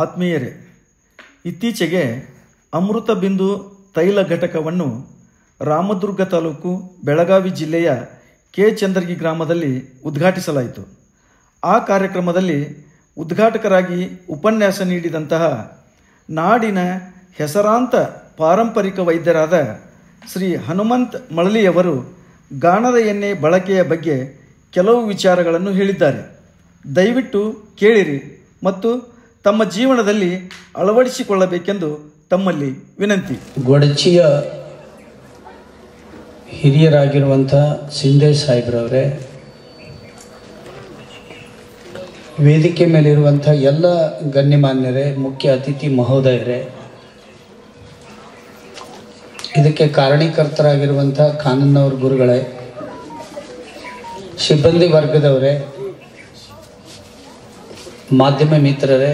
ಆತ್ಮೀಯರೇ, ಇತ್ತೀಚೆಗೆ ಅಮೃತ ಬಿಂದು ತೈಲ ಘಟಕವನ್ನು ರಾಮದುರ್ಗ ತಾಲೂಕು ಬೆಳಗಾವಿ ಜಿಲ್ಲೆಯ ಕೆ ಚಂದ್ರಗಿ ಗ್ರಾಮದಲ್ಲಿ ಉದ್ಘಾಟಿಸಲಾಯಿತು. ಆ ಕಾರ್ಯಕ್ರಮದಲ್ಲಿ ಉದ್ಘಾಟಕರಾಗಿ ಉಪನ್ಯಾಸ ನೀಡಿದಂತಹ ನಾಡಿನ ಹೆಸರಾಂತ ಪಾರಂಪರಿಕ ವೈದ್ಯರಾದ ಶ್ರೀ ಹನುಮಂತ್ ಮಳಲಿಯವರು ಗಾಣದ ಎಣ್ಣೆ ಬಳಕೆಯ ಬಗ್ಗೆ ಕೆಲವು ವಿಚಾರಗಳನ್ನು ಹೇಳಿದ್ದಾರೆ. ದಯವಿಟ್ಟು ಕೇಳಿರಿ ಮತ್ತು ತಮ್ಮ ಜೀವನದಲ್ಲಿ ಅಳವಡಿಸಿಕೊಳ್ಳಬೇಕೆಂದು ತಮ್ಮಲ್ಲಿ ವಿನಂತಿ. ಗೊಡಚಿಯ ಹಿರಿಯರಾಗಿರುವಂಥ ಸಿಂಧೆ ಸಾಹೇಬ್ರವರೇ, ವೇದಿಕೆ ಮೇಲಿರುವಂಥ ಎಲ್ಲ ಗಣ್ಯಮಾನ್ಯರೇ, ಮುಖ್ಯ ಅತಿಥಿ ಮಹೋದಯರೇ, ಇದಕ್ಕೆ ಕಾರಣೀಕರ್ತರಾಗಿರುವಂಥ ಖಾನನ್ನವ್ರ ಗುರುಗಳೇ, ಸಿಬ್ಬಂದಿ ವರ್ಗದವರೇ, ಮಾಧ್ಯಮ ಮಿತ್ರರೇ,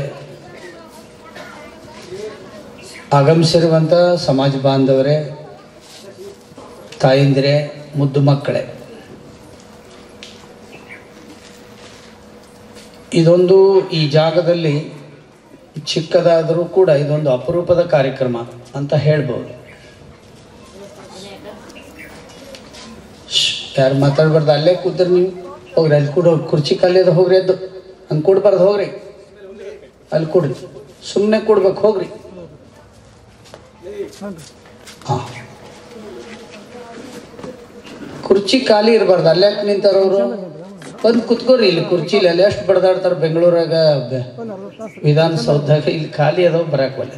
ಆಗಮಿಸಿರುವಂಥ ಸಮಾಜ ಬಾಂಧವರೇ, ತಾಯಂದಿರೇ, ಮುದ್ದು ಮಕ್ಕಳೇ, ಇದೊಂದು ಈ ಜಾಗದಲ್ಲಿ ಚಿಕ್ಕದಾದರೂ ಕೂಡ ಇದೊಂದು ಅಪರೂಪದ ಕಾರ್ಯಕ್ರಮ ಅಂತ ಹೇಳ್ಬೋದು. ಯಾರು ಮಾತಾಡ್ಬಾರ್ದು, ಅಲ್ಲೇ ಕೂತ್ರಿ ನೀವು. ಹೋಗ್ರಿ, ಅಲ್ಲಿ ಕೂಡ ಕುರ್ಚಿ ಖಾಲಿ ಅದ, ಹೋಗ್ರಿ, ಎದ್ದು ಹಂಗೆ ಕೊಡ್ಬಾರ್ದು, ಹೋಗ್ರಿ ಅಲ್ಲಿ ಕೊಡ್ರಿ, ಸುಮ್ಮನೆ ಕೊಡ್ಬೇಕು, ಹೋಗ್ರಿ. ಹಾಂ, ಕುರ್ಚಿ ಖಾಲಿ ಇರಬಾರ್ದು, ಅಲ್ಲೇ ಯಾಕೆ ನಿಂತಾರವರು? ಬಂದು ಕುತ್ಕೋರಿ ಇಲ್ಲಿ ಕುರ್ಚಿಲಿ. ಅಲ್ಲಿ ಎಷ್ಟು ಬಡ್ದಾಡ್ತಾರೆ ಬೆಂಗಳೂರಾಗ, ವಿಧಾನಸೌಧದಾಗ. ಇಲ್ಲಿ ಖಾಲಿ ಅದಾವ, ಬರಾಕಲ್ಲ.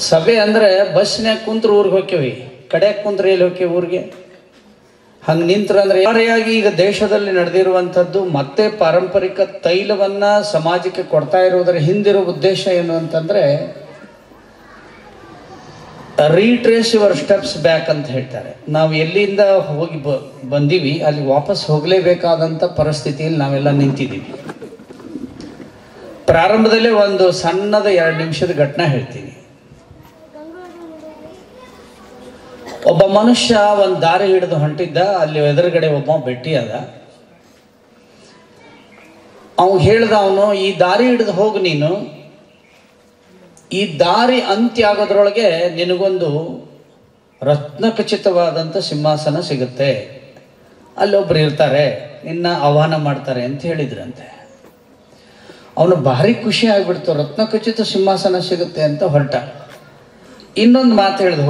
ಸಭೆ ಅಂದ್ರೆ ಬಸ್ನ್ಯಾಗ ಕುಂತ್ರು ಊರಿಗೆ ಹೋಗ್ಯವಿ, ಕಡೆಯಾಗ ಕುಂತ್ರೆ ಎಲ್ಲಿ ಹೋಗ್ಯವಿ ಊರಿಗೆ? ಹಂಗೆ ನಿಂತ್ರಂದ್ರೆ ಯಾರೆಯಾಗಿ ಈಗ ದೇಶದಲ್ಲಿ ನಡೆದಿರುವಂಥದ್ದು ಮತ್ತೆ ಪಾರಂಪರಿಕ ತೈಲವನ್ನು ಸಮಾಜಕ್ಕೆ ಕೊಡ್ತಾ ಇರೋದರ ಹಿಂದಿರೋ ಉದ್ದೇಶ ಏನು ಅಂತಂದರೆ, ರೀಟ್ರೇಸ್ ಯುವರ್ ಸ್ಟೆಪ್ಸ್ ಬ್ಯಾಕ್ ಅಂತ ಹೇಳ್ತಾರೆ. ನಾವು ಎಲ್ಲಿಂದ ಹೋಗಿ ಬಂದೀವಿ ಅಲ್ಲಿ ವಾಪಸ್ ಹೋಗಲೇಬೇಕಾದಂಥ ಪರಿಸ್ಥಿತಿಯಲ್ಲಿ ನಾವೆಲ್ಲ ನಿಂತಿದ್ದೀವಿ. ಪ್ರಾರಂಭದಲ್ಲೇ ಒಂದು ಸಣ್ಣದ 2 ನಿಮಿಷದ ಘಟನೆ ಹೇಳ್ತೀನಿ. ಒಬ್ಬ ಮನುಷ್ಯ ಒಂದು ದಾರಿ ಹಿಡಿದು ಹೊಂಟಿದ್ದ. ಅಲ್ಲಿ ಎದುರುಗಡೆ ಒಬ್ಬ ಭೇಟಿ ಅದ. ಅವನು ಹೇಳ್ದ, ಅವನು ಈ ದಾರಿ ಹಿಡಿದು ಹೋಗು, ನೀನು ಈ ದಾರಿ ಅಂತ್ಯ ಆಗೋದ್ರೊಳಗೆ ನಿನಗೊಂದು ರತ್ನಖಚಿತವಾದಂಥ ಸಿಂಹಾಸನ ಸಿಗುತ್ತೆ, ಅಲ್ಲೊಬ್ರು ಇರ್ತಾರೆ, ನಿನ್ನ ಆಹ್ವಾನ ಮಾಡ್ತಾರೆ ಅಂತ ಹೇಳಿದ್ರಂತೆ. ಅವನು ಭಾರಿ ಖುಷಿ ಆಗಿಬಿಡ್ತು, ರತ್ನಖಚಿತ ಸಿಂಹಾಸನ ಸಿಗುತ್ತೆ ಅಂತ ಹೊರಟ. ಇನ್ನೊಂದು ಮಾತು ಹೇಳಿದ,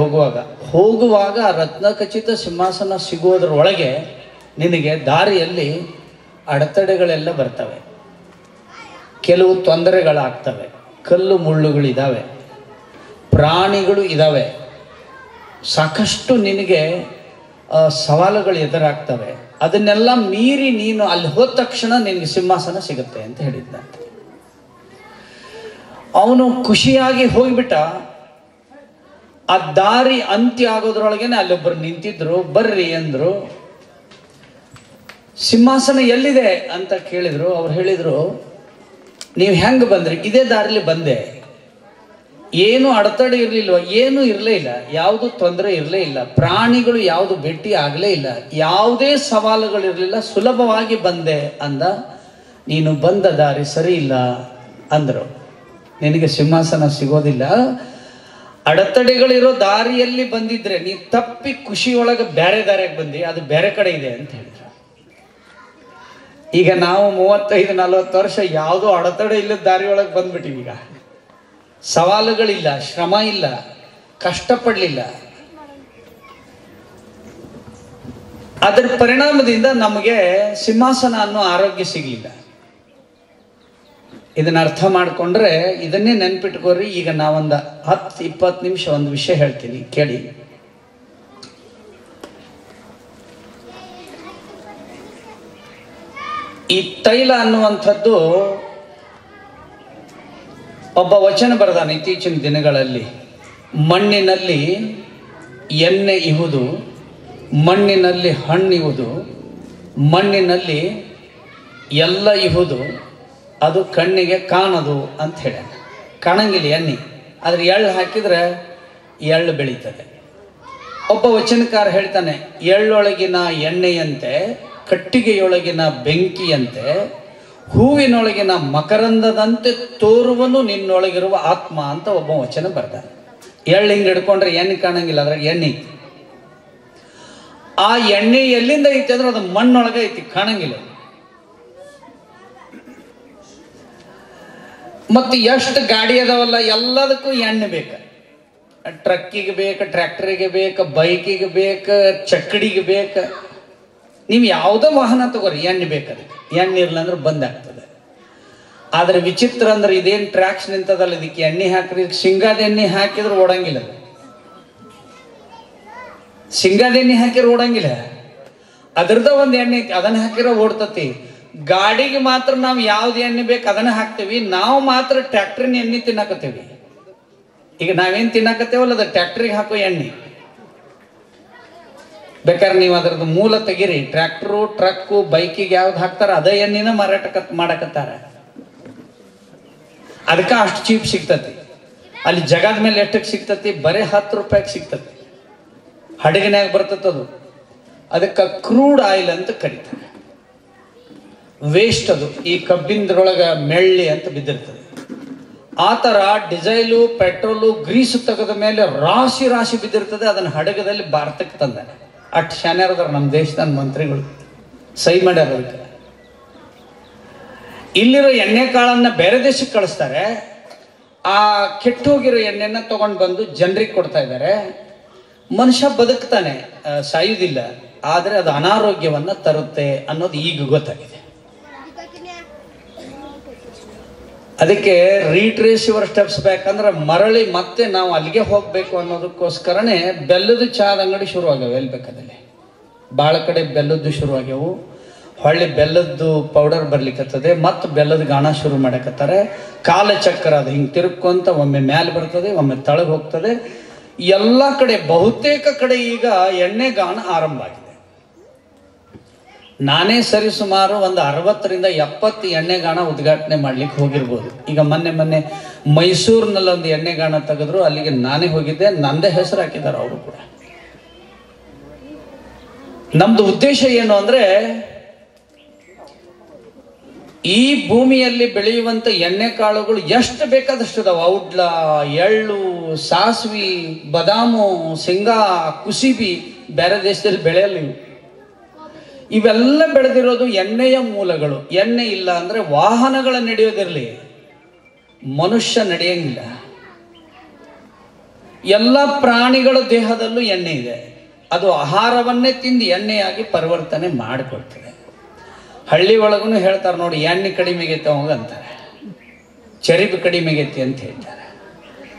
ಹೋಗುವಾಗ ಆ ರತ್ನಖಚಿತ ಸಿಂಹಾಸನ ಸಿಗೋದ್ರೊಳಗೆ ನಿನಗೆ ದಾರಿಯಲ್ಲಿ ಅಡೆತಡೆಗಳೆಲ್ಲ ಬರ್ತವೆ, ಕೆಲವು ತೊಂದರೆಗಳಾಗ್ತವೆ, ಕಲ್ಲು ಮುಳ್ಳುಗಳಿದ್ದಾವೆ, ಪ್ರಾಣಿಗಳು ಇದ್ದಾವೆ, ಸಾಕಷ್ಟು ನಿನಗೆ ಸವಾಲುಗಳು ಎದುರಾಗ್ತವೆ. ಅದನ್ನೆಲ್ಲ ಮೀರಿ ನೀನು ಅಲ್ಲಿ ಹೋದ ತಕ್ಷಣ ನಿನಗೆ ಸಿಂಹಾಸನ ಸಿಗುತ್ತೆ ಅಂತ ಹೇಳಿದ್ದಂತೆ. ಅವನು ಖುಷಿಯಾಗಿ ಹೋಗಿಬಿಟ್ಟ. ಆ ದಾರಿ ಅಂತ್ಯ ಆಗೋದ್ರೊಳಗೇನೆ ಅಲ್ಲೊಬ್ಬರು ನಿಂತಿದ್ರು. ಬರ್ರಿ ಅಂದ್ರು. ಸಿಂಹಾಸನ ಎಲ್ಲಿದೆ ಅಂತ ಕೇಳಿದ್ರು. ಅವ್ರು ಹೇಳಿದ್ರು, ನೀವು ಹೆಂಗೆ ಬಂದ್ರಿ? ಇದೇ ದಾರಿಲಿ ಬಂದೆ, ಏನು ಅಡೆತಡೆ ಇರಲಿಲ್ವ, ಏನೂ ಇರಲೇ ಇಲ್ಲ, ಯಾವುದು ತೊಂದರೆ ಇರಲೇ ಇಲ್ಲ, ಪ್ರಾಣಿಗಳು ಯಾವುದು ಭೇಟಿ ಆಗಲೇ ಇಲ್ಲ, ಯಾವುದೇ ಸವಾಲುಗಳಿರಲಿಲ್ಲ, ಸುಲಭವಾಗಿ ಬಂದೆ ಅಂದ. ನೀನು ಬಂದ ದಾರಿ ಸರಿ ಇಲ್ಲ ಅಂದರು. ನಿನಗೆ ಸಿಂಹಾಸನ ಸಿಗೋದಿಲ್ಲ, ಅಡೆತಡೆಗಳಿರೋ ದಾರಿಯಲ್ಲಿ ಬಂದಿದ್ರೆ ನೀ ತಪ್ಪಿ ಖುಷಿಯೊಳಗೆ ಬೇರೆ ದಾರಿಯಾಗಿ ಬಂದಿ, ಅದು ಬೇರೆ ಕಡೆ ಇದೆ ಅಂತ ಹೇಳಿದ್ರು. ಈಗ ನಾವು 35-40 ವರ್ಷ ಯಾವುದೋ ಅಡೆತಡೆ ಇಲ್ಲದ ದಾರಿಯೊಳಗೆ ಬಂದ್ಬಿಟ್ಟಿವಿ. ಈಗ ಸವಾಲುಗಳಿಲ್ಲ, ಶ್ರಮ ಇಲ್ಲ, ಕಷ್ಟಪಡಲಿಲ್ಲ. ಅದರ ಪರಿಣಾಮದಿಂದ ನಮಗೆ ಸಿಂಹಾಸನ ಅನ್ನೋ ಆರೋಗ್ಯ ಸಿಗಲಿಲ್ಲ. ಇದನ್ನ ಅರ್ಥ ಮಾಡಿಕೊಂಡ್ರೆ ಇದನ್ನೇ ನೆನ್ಪಿಟ್ಕೋರಿ. ಈಗ ನಾವೊಂದು 10-20 ನಿಮಿಷ ಒಂದು ವಿಷಯ ಹೇಳ್ತೀನಿ, ಕೇಳಿ. ಈ ತೈಲ ಅನ್ನುವಂಥದ್ದು ಒಬ್ಬ ವಚನ ಬರೆದಾನೆ ಇತ್ತೀಚಿನ ದಿನಗಳಲ್ಲಿ. ಮಣ್ಣಿನಲ್ಲಿ ಎಣ್ಣೆ ಇಹುದು, ಮಣ್ಣಿನಲ್ಲಿ ಹಣ್ಣಿಹುದು, ಮಣ್ಣಿನಲ್ಲಿ ಎಲ್ಲ ಇಹುದು, ಅದು ಕಣ್ಣಿಗೆ ಕಾಣದು ಅಂತ ಹೇಳ. ಕಾಣಂಗಿಲ್ಲ ಎಣ್ಣೆ, ಆದರೆ ಎಳ್ಳು ಹಾಕಿದ್ರೆ ಎಳ್ಳು ಬೆಳೀತದೆ. ಒಬ್ಬ ವಚನಕಾರ ಹೇಳ್ತಾನೆ, ಎಳ್ಳೊಳಗಿನ ಎಣ್ಣೆಯಂತೆ, ಕಟ್ಟಿಗೆಯೊಳಗಿನ ಬೆಂಕಿಯಂತೆ ಹೂವಿನೊಳಗಿನ ಮಕರಂದದಂತೆ ತೋರುವನು ನಿನ್ನೊಳಗಿರುವ ಆತ್ಮ ಅಂತ ಒಬ್ಬ ವಚನ ಬರ್ತಾನೆ. ಎಳ್ಳು ಹಿಂಗೆ ಹಿಡ್ಕೊಂಡ್ರೆ ಎಣ್ಣೆ ಕಾಣಂಗಿಲ್ಲ, ಅದ್ರಾಗ ಎಣ್ಣೆ ಐತಿ. ಆ ಎಣ್ಣೆ ಎಲ್ಲಿಂದ ಐತಿ ಅಂದ್ರೆ ಅದು ಮಣ್ಣೊಳಗೆ ಐತಿ, ಕಾಣಂಗಿಲ್ಲ. ಮತ್ತು ಎಷ್ಟು ಗಾಡಿ ಅದಾವಲ್ಲ ಎಲ್ಲದಕ್ಕೂ ಎಣ್ಣೆ ಬೇಕು. ಟ್ರಕ್ಕಿಗೆ ಬೇಕು, ಟ್ರ್ಯಾಕ್ಟರಿಗೆ ಬೇಕು, ಬೈಕಿಗೆ ಬೇಕು, ಚಕ್ಕಡಿಗೆ ಬೇಕು. ನೀವು ಯಾವುದೋ ವಾಹನ ತಗೋರಿ ಎಣ್ಣೆ ಬೇಕು. ಅದಕ್ಕೆ ಎಣ್ಣೆ ಇರಲ್ಲ ಅಂದ್ರೆ ಬಂದ್ ಆಗ್ತದೆ. ಆದರೆ ವಿಚಿತ್ರ ಅಂದ್ರೆ ಇದೇನು ಟ್ರ್ಯಾಕ್ಸ್ ನಿಂತದಲ್ಲ, ಇದಕ್ಕೆ ಎಣ್ಣೆ ಹಾಕ್ರಿ, ಶೇಂಗಾದ ಎಣ್ಣೆ ಹಾಕಿದ್ರೆ ಓಡಂಗಿಲ್ಲ. ಅದು ಶೇಂಗಾದ ಎಣ್ಣೆ ಹಾಕಿದ್ರೆ ಓಡಂಗಿಲ್ಲ. ಅದ್ರದ ಒಂದು ಎಣ್ಣೆ ಐತಿ, ಅದನ್ನ ಹಾಕಿರೋ ಓಡ್ತತಿ. ಗಾಡಿಗೆ ಮಾತ್ರ ನಾವು ಯಾವ್ದು ಎಣ್ಣೆ ಬೇಕು ಅದನ್ನ ಹಾಕ್ತೀವಿ. ನಾವು ಮಾತ್ರ ಟ್ರ್ಯಾಕ್ಟ್ರಿನ ಎಣ್ಣೆ ತಿನ್ನಾಕತ್ತೀವಿ. ಈಗ ನಾವೇನು ತಿನ್ನಾಕತ್ತೇವಲ್ಲ ಅದು ಟ್ರ್ಯಾಕ್ಟ್ರಿಗೆ ಹಾಕೋ ಎಣ್ಣೆ. ಬೇಕಾದ್ರೆ ನೀವು ಅದ್ರದ್ದು ಮೂಲ ತೆಗಿರಿ. ಟ್ರ್ಯಾಕ್ಟ್ರು, ಟ್ರಕ್ಕು, ಬೈಕಿಗೆ ಯಾವ್ದು ಹಾಕ್ತಾರ ಅದೇ ಎಣ್ಣೆನ ಮಾರಾಟ ಮಾಡಕತ್ತಾರ. ಅದಕ್ಕೆ ಅಷ್ಟು ಚೀಪ್ ಸಿಗ್ತತಿ. ಅಲ್ಲಿ ಜಗದ ಮೇಲೆ ಎಷ್ಟಕ್ಕೆ ಸಿಗ್ತತಿ? ಬರೀ 10 ರೂಪಾಯಿಗೆ ಸಿಗ್ತತಿ. ಹಡಗಿನಾಗ ಬರ್ತದದು. ಅದಕ್ಕೆ ಕ್ರೂಡ್ ಆಯಿಲ್ ಅಂತ ಕರೀತಾರೆ. ವೇಸ್ಟ್ ಅದು. ಈ ಕಬ್ಬಿನದ್ರೊಳಗೆ ಮೆಳ್ಳಿ ಅಂತ ಬಿದ್ದಿರ್ತದೆ. ಆ ಥರ ಡಿಸೈಲು, ಪೆಟ್ರೋಲು, ಗ್ರೀಸು ತೆಗೆದ ಮೇಲೆ ರಾಶಿ ರಾಶಿ ಬಿದ್ದಿರ್ತದೆ. ಅದನ್ನು ಹಡಗದಲ್ಲಿ ಭಾರತಕ್ಕೆ ತಂದಾನೆ. ಅಷ್ಟು ಶಾನ್ಯಾರದಾರ ನಮ್ಮ ದೇಶದ ಮಂತ್ರಿಗಳು, ಸಹಿ ಮಾಡ್ಯಾರ. ಅದಕ್ಕೆ ಇಲ್ಲಿರೋ ಎಣ್ಣೆ ಕಾಳನ್ನ ಬೇರೆ ದೇಶಕ್ಕೆ ಕಳಿಸ್ತಾರೆ. ಆ ಕೆಟ್ಟು ಹೋಗಿರೋ ಎಣ್ಣೆನ ತಗೊಂಡು ಬಂದು ಜನರಿಗೆ ಕೊಡ್ತಾ ಇದ್ದಾರೆ. ಮನುಷ್ಯ ಬದುಕ್ತಾನೆ, ಸಾಯುವುದಿಲ್ಲ. ಆದರೆ ಅದು ಅನಾರೋಗ್ಯವನ್ನ ತರುತ್ತೆ ಅನ್ನೋದು ಈಗ ಗೊತ್ತಾಗಿದೆ. ಅದಕ್ಕೆ ರೀಟ್ರೇಸ್ ಯುವರ್ ಸ್ಟೆಪ್ಸ್ ಬ್ಯಾಕ್ ಅಂದ್ರೆ ಮರಳಿ ಮತ್ತೆ ನಾವು ಅಲ್ಲಿಗೆ ಹೋಗ್ಬೇಕು ಅನ್ನೋದಕ್ಕೋಸ್ಕರನೇ ಬೆಲ್ಲದ ಚಹಾದ ಅಂಗಡಿ ಶುರುವಾಗ್ಯಾವ. ಎಲ್ಲಿ ಬೇಕಾದಲ್ಲಿ ಭಾಳ ಕಡೆ ಬೆಲ್ಲದ್ದು ಶುರುವಾಗ್ಯಾವು. ಹೊಳ್ಳಿ ಬೆಲ್ಲದ್ದು ಪೌಡರ್ ಬರ್ಲಿಕ್ಕತ್ತದೆ. ಮತ್ತು ಬೆಲ್ಲದ ಗಾಣ ಶುರು ಮಾಡಕತ್ತಾರೆ. ಕಾಲಚಕ್ರ ಅದು ಹಿಂಗೆ ತಿರುಗ್ಕೊಂತ ಒಮ್ಮೆ ಮ್ಯಾಲೆ ಬರ್ತದೆ, ಒಮ್ಮೆ ತಳಗೆ ಹೋಗ್ತದೆ. ಎಲ್ಲ ಕಡೆ, ಬಹುತೇಕ ಕಡೆ ಈಗ ಎಣ್ಣೆ ಗಾಣ ಆರಂಭ ಆಗಿದೆ. ನಾನೇ ಸರಿ ಸುಮಾರು ಒಂದು 60ರಿಂದ 70 ಎಣ್ಣೆಗಾಣ ಉದ್ಘಾಟನೆ ಮಾಡ್ಲಿಕ್ಕೆ ಹೋಗಿರ್ಬೋದು. ಈಗ ಮೊನ್ನೆ ಮೈಸೂರಿನಲ್ಲಿ ಒಂದು ಎಣ್ಣೆಗಾಣ ತೆಗೆದ್ರು, ಅಲ್ಲಿಗೆ ನಾನೇ ಹೋಗಿದ್ದೆ. ನಂದೇ ಹೆಸರು ಹಾಕಿದ್ದಾರೆ ಅವರು ಕೂಡ. ನಮ್ದು ಉದ್ದೇಶ ಏನು ಅಂದ್ರೆ, ಈ ಭೂಮಿಯಲ್ಲಿ ಬೆಳೆಯುವಂತ ಎಣ್ಣೆ ಕಾಳುಗಳು ಎಷ್ಟು ಬೇಕಾದಷ್ಟು ಅದಾವ. ಔಡ್ಲ, ಎಳ್ಳು, ಸಾಸ್ವಿ, ಬದಾಮು, ಶೇಂಗಾ, ಕುಸಿಬಿ ಬೇರೆ ದೇಶದಲ್ಲಿ ಬೆಳೆಯಲ್ಲ. ಇವೆಲ್ಲ ಬೆಳೆದಿರೋದು ಎಣ್ಣೆಯ ಮೂಲಗಳು. ಎಣ್ಣೆ ಇಲ್ಲ ಅಂದ್ರೆ ವಾಹನಗಳ ನಡೆಯೋದಿರಲಿ, ಮನುಷ್ಯ ನಡೆಯಂಗಿಲ್ಲ. ಎಲ್ಲ ಪ್ರಾಣಿಗಳ ದೇಹದಲ್ಲೂ ಎಣ್ಣೆ ಇದೆ. ಅದು ಆಹಾರವನ್ನೇ ತಿಂದು ಎಣ್ಣೆಯಾಗಿ ಪರಿವರ್ತನೆ ಮಾಡಿಕೊಡ್ತದೆ. ಹಳ್ಳಿ ಒಳಗೂ ಹೇಳ್ತಾರೆ ನೋಡಿ, ಎಣ್ಣೆ ಕಡಿಮೆಗೈತೆ ಅವಂಗಂತಾರೆ, ಚರಿಬು ಕಡಿಮೆಗೈತಿ ಅಂತ ಹೇಳ್ತಾರೆ.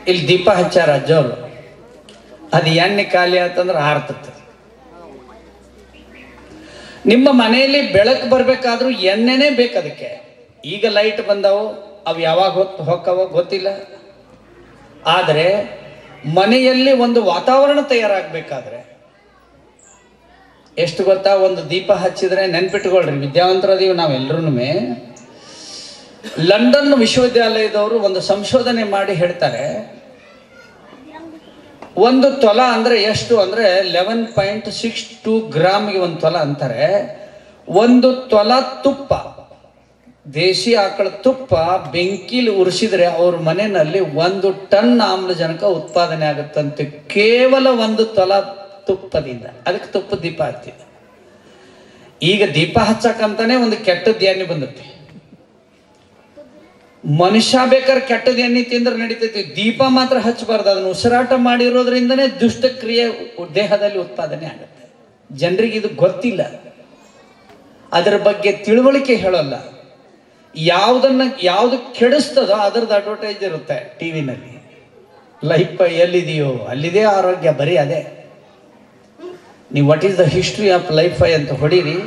ಇಲ್ಲಿ ದೀಪ ಹಚ್ಚಾರ ಅಜ್ಜವರು, ಅದು ಎಣ್ಣೆ ಖಾಲಿ ಆತಂದ್ರೆ ಆರ್ತದೆ. ನಿಮ್ಮ ಮನೆಯಲ್ಲಿ ಬೆಳಕು ಬರಬೇಕಾದ್ರೂ ಎಣ್ಣೆನೇ ಬೇಕು ಅದಕ್ಕೆ. ಈಗ ಲೈಟ್ ಬಂದಾವು, ಅವು ಯಾವಾಗ ಹೊಕ್ಕವೋ ಗೊತ್ತಿಲ್ಲ. ಆದರೆ ಮನೆಯಲ್ಲಿ ಒಂದು ವಾತಾವರಣ ತಯಾರಾಗಬೇಕಾದ್ರೆ ಎಷ್ಟು ಗೊತ್ತಾ? ಒಂದು ದೀಪ ಹಚ್ಚಿದ್ರೆ ನೆನ್ಪಿಟ್ಕೊಳ್ರಿ, ವಿದ್ಯಾವಂತರದೀವಿ ನಾವೆಲ್ಲರೂ. ಲಂಡನ್ ವಿಶ್ವವಿದ್ಯಾಲಯದವರು ಒಂದು ಸಂಶೋಧನೆ ಮಾಡಿ ಹೇಳ್ತಾರೆ, ಒಂದು ತೊಲ ಅಂದ್ರೆ ಎಷ್ಟು ಅಂದ್ರೆ 11.62 ಗ್ರಾಮ್ಗೆ ಒಂದು ತೊಲ ಅಂತಾರೆ. ಒಂದು ತೊಲ ತುಪ್ಪ, ದೇಶಿ ಆಕಳ ತುಪ್ಪ ಬೆಂಕಿಲಿ ಉರಿಸಿದ್ರೆ ಅವ್ರ ಮನೆಯಲ್ಲಿ 1 ಟನ್ ಆಮ್ಲಜನಕ ಉತ್ಪಾದನೆ ಆಗುತ್ತಂತೆ, ಕೇವಲ 1 ತೊಲ ತುಪ್ಪದಿಂದ. ಅದಕ್ಕೆ ತುಪ್ಪ ದೀಪ ಹಚ್ತಿದೆ. ಈಗ ದೀಪ ಹಚ್ಚಕ್ಕಂತಾನೆ ಒಂದು ಕೆಟ್ಟದ್ದು ಎಣ್ಣೆ ಬಂದತ್ತೆ. ಮನುಷ್ಯ ಬೇಕಾದ್ರೆ ಕೆಟ್ಟದ ಎಣ್ಣೆ ತಿಂದ್ರೆ ನಡೀತೈತಿ, ದೀಪ ಮಾತ್ರ ಹಚ್ಚಬಾರ್ದು. ಅದನ್ನು ಉಸಿರಾಟ ಮಾಡಿರೋದ್ರಿಂದನೇ ದುಷ್ಟಕ್ರಿಯೆ ದೇಹದಲ್ಲಿ ಉತ್ಪಾದನೆ ಆಗುತ್ತೆ. ಜನರಿಗೆ ಇದು ಗೊತ್ತಿಲ್ಲ, ಅದರ ಬಗ್ಗೆ ತಿಳುವಳಿಕೆ ಹೇಳೋಲ್ಲ. ಯಾವುದು ಕೆಡಿಸ್ತದೋ ಅದರದ್ದು ಅಡ್ವರ್ಟೈಸ್ ಇರುತ್ತೆ ಟಿವಿನಲ್ಲಿ. ಲೈಫ್ ಎಲ್ಲಿದೆಯೋ ಅಲ್ಲಿದೆ ಆರೋಗ್ಯ, ಬರೀ ಅದೇ. ನೀವು what is the history of life ಅಂತ ಹೊಡೀರಿ,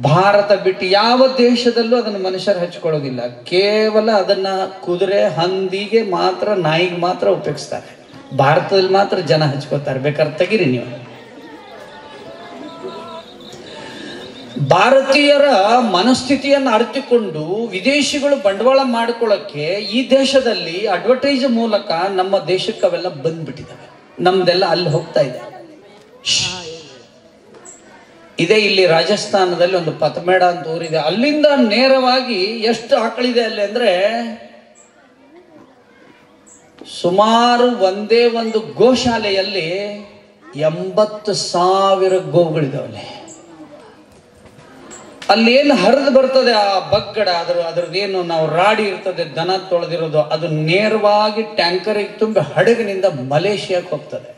ಭಾರತ ಬಿಟ್ಟು ಯಾವ ದೇಶದಲ್ಲೂ ಅದನ್ನು ಮನುಷ್ಯರು ಹಚ್ಕೊಳ್ಳೋದಿಲ್ಲ. ಕೇವಲ ಅದನ್ನ ಕುದುರೆ, ಹಂದಿಗೆ ಮಾತ್ರ, ನಾಯಿಗೆ ಮಾತ್ರ ಉಪಯೋಗಿಸ್ತಾರೆ. ಭಾರತದಲ್ಲಿ ಮಾತ್ರ ಜನ ಹಚ್ಕೋತಾರೆ. ಬೇಕಾದ್ರೆ ತೆಗಿರಿ ನೀವು. ಭಾರತೀಯರ ಮನಸ್ಥಿತಿಯನ್ನು ಅರಿತುಕೊಂಡು ವಿದೇಶಿಗಳು ಬಂಡವಾಳ ಮಾಡಿಕೊಳ್ಳಕ್ಕೆ ಈ ದೇಶದಲ್ಲಿ ಅಡ್ವರ್ಟೈಸ್ ಮೂಲಕ ನಮ್ಮ ದೇಶಕ್ಕೆ ಅವೆಲ್ಲ ಬಂದ್ಬಿಟ್ಟಿದ್ದಾವೆ. ನಮ್ದೆಲ್ಲ ಅಲ್ಲಿ ಹೋಗ್ತಾ ಇದೆ. ಇದೇ ಇಲ್ಲಿ ರಾಜಸ್ಥಾನದಲ್ಲಿ ಒಂದು ಪತಮೇಡ ಅಂತ ಊರಿದೆ, ಅಲ್ಲಿಂದ ನೇರವಾಗಿ ಎಷ್ಟು ಆಕಳಿದೆ ಅಲ್ಲಿ ಅಂದರೆ ಸುಮಾರು ಒಂದೇ ಒಂದು ಗೋಶಾಲೆಯಲ್ಲಿ 80,000 ಗೋವುಗಳಿದಾವಲ್ಲಿ. ಅಲ್ಲೇನು ಹರಿದು ಬರ್ತದೆ ಆ ಬಗ್ಗಡ, ಅದ್ರದ್ದೇನು ನಾವು ರಾಡಿ ಇರ್ತದೆ ದನ ತೊಳೆದಿರೋದು, ಅದು ನೇರವಾಗಿ ಟ್ಯಾಂಕರಿಗೆ ತುಂಬಿ ಹಡಗಿನಿಂದ ಮಲೇಷಿಯಾಕ್ಕೆ ಹೋಗ್ತದೆ.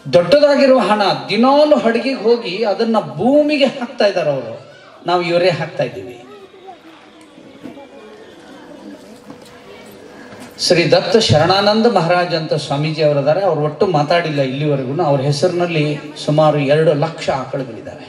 ದೊಡ್ಡದಾಗಿರುವ ಹಣ ದಿನಾಲು ಹಡಗಿಗೆ ಹೋಗಿ ಅದನ್ನ ಭೂಮಿಗೆ ಹಾಕ್ತಾ ಇದ್ದಾರೆ ಅವರು, ನಾವು ಇವರೇ ಹಾಕ್ತಾ ಇದ್ದೀವಿ. ಶ್ರೀ ದತ್ತ ಶರಣಾನಂದ ಮಹಾರಾಜ್ ಅಂತ ಸ್ವಾಮೀಜಿ ಅವರಿದ್ದಾರೆ. ಅವ್ರು ಒಟ್ಟು ಮಾತಾಡಿಲ್ಲ ಇಲ್ಲಿವರೆಗೂ. ಅವ್ರ ಹೆಸರಿನಲ್ಲಿ ಸುಮಾರು 2 ಲಕ್ಷ ಆಕಳುಗಳಿದ್ದಾವೆ.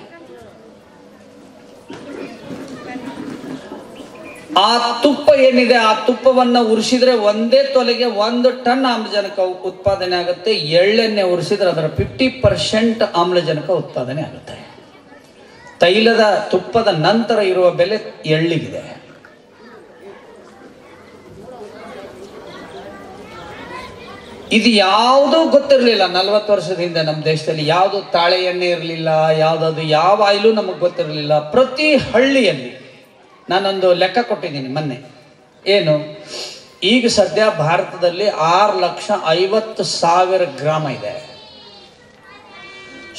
ಆ ತುಪ್ಪ ಏನಿದೆ, ಆ ತುಪ್ಪವನ್ನ ಉರಿಸಿದ್ರೆ ಒಂದೇ ತೊಲೆಗೆ 1 ಟನ್ ಆಮ್ಲಜನಕ ಉತ್ಪಾದನೆ ಆಗುತ್ತೆ. ಎಳ್ಳೆಣ್ಣೆ ಉರಿಸಿದ್ರೆ ಅದರ 50% ಆಮ್ಲಜನಕ ಉತ್ಪಾದನೆ ಆಗುತ್ತೆ. ತೈಲದ ತುಪ್ಪದ ನಂತರ ಇರುವ ಬೆಲೆ ಎಳ್ಳಿಗಿದೆ. ಇದು ಯಾವುದೂ ಗೊತ್ತಿರಲಿಲ್ಲ 40 ವರ್ಷದ ಹಿಂದೆ ನಮ್ಮ ದೇಶದಲ್ಲಿ. ಯಾವುದು ತಾಳೆ ಎಣ್ಣೆ ಇರಲಿಲ್ಲ, ಯಾವುದಾದ್ರು ಯಾವ ಆಯಿಲು ನಮಗೆ ಗೊತ್ತಿರಲಿಲ್ಲ. ಪ್ರತಿ ಹಳ್ಳಿಯಲ್ಲಿ ನಾನೊಂದು ಲೆಕ್ಕ ಕೊಟ್ಟಿದ್ದೀನಿ ಮೊನ್ನೆ. ಏನು, ಈಗ ಸದ್ಯ ಭಾರತದಲ್ಲಿ 6,50,000 ಗ್ರಾಮ ಇದೆ.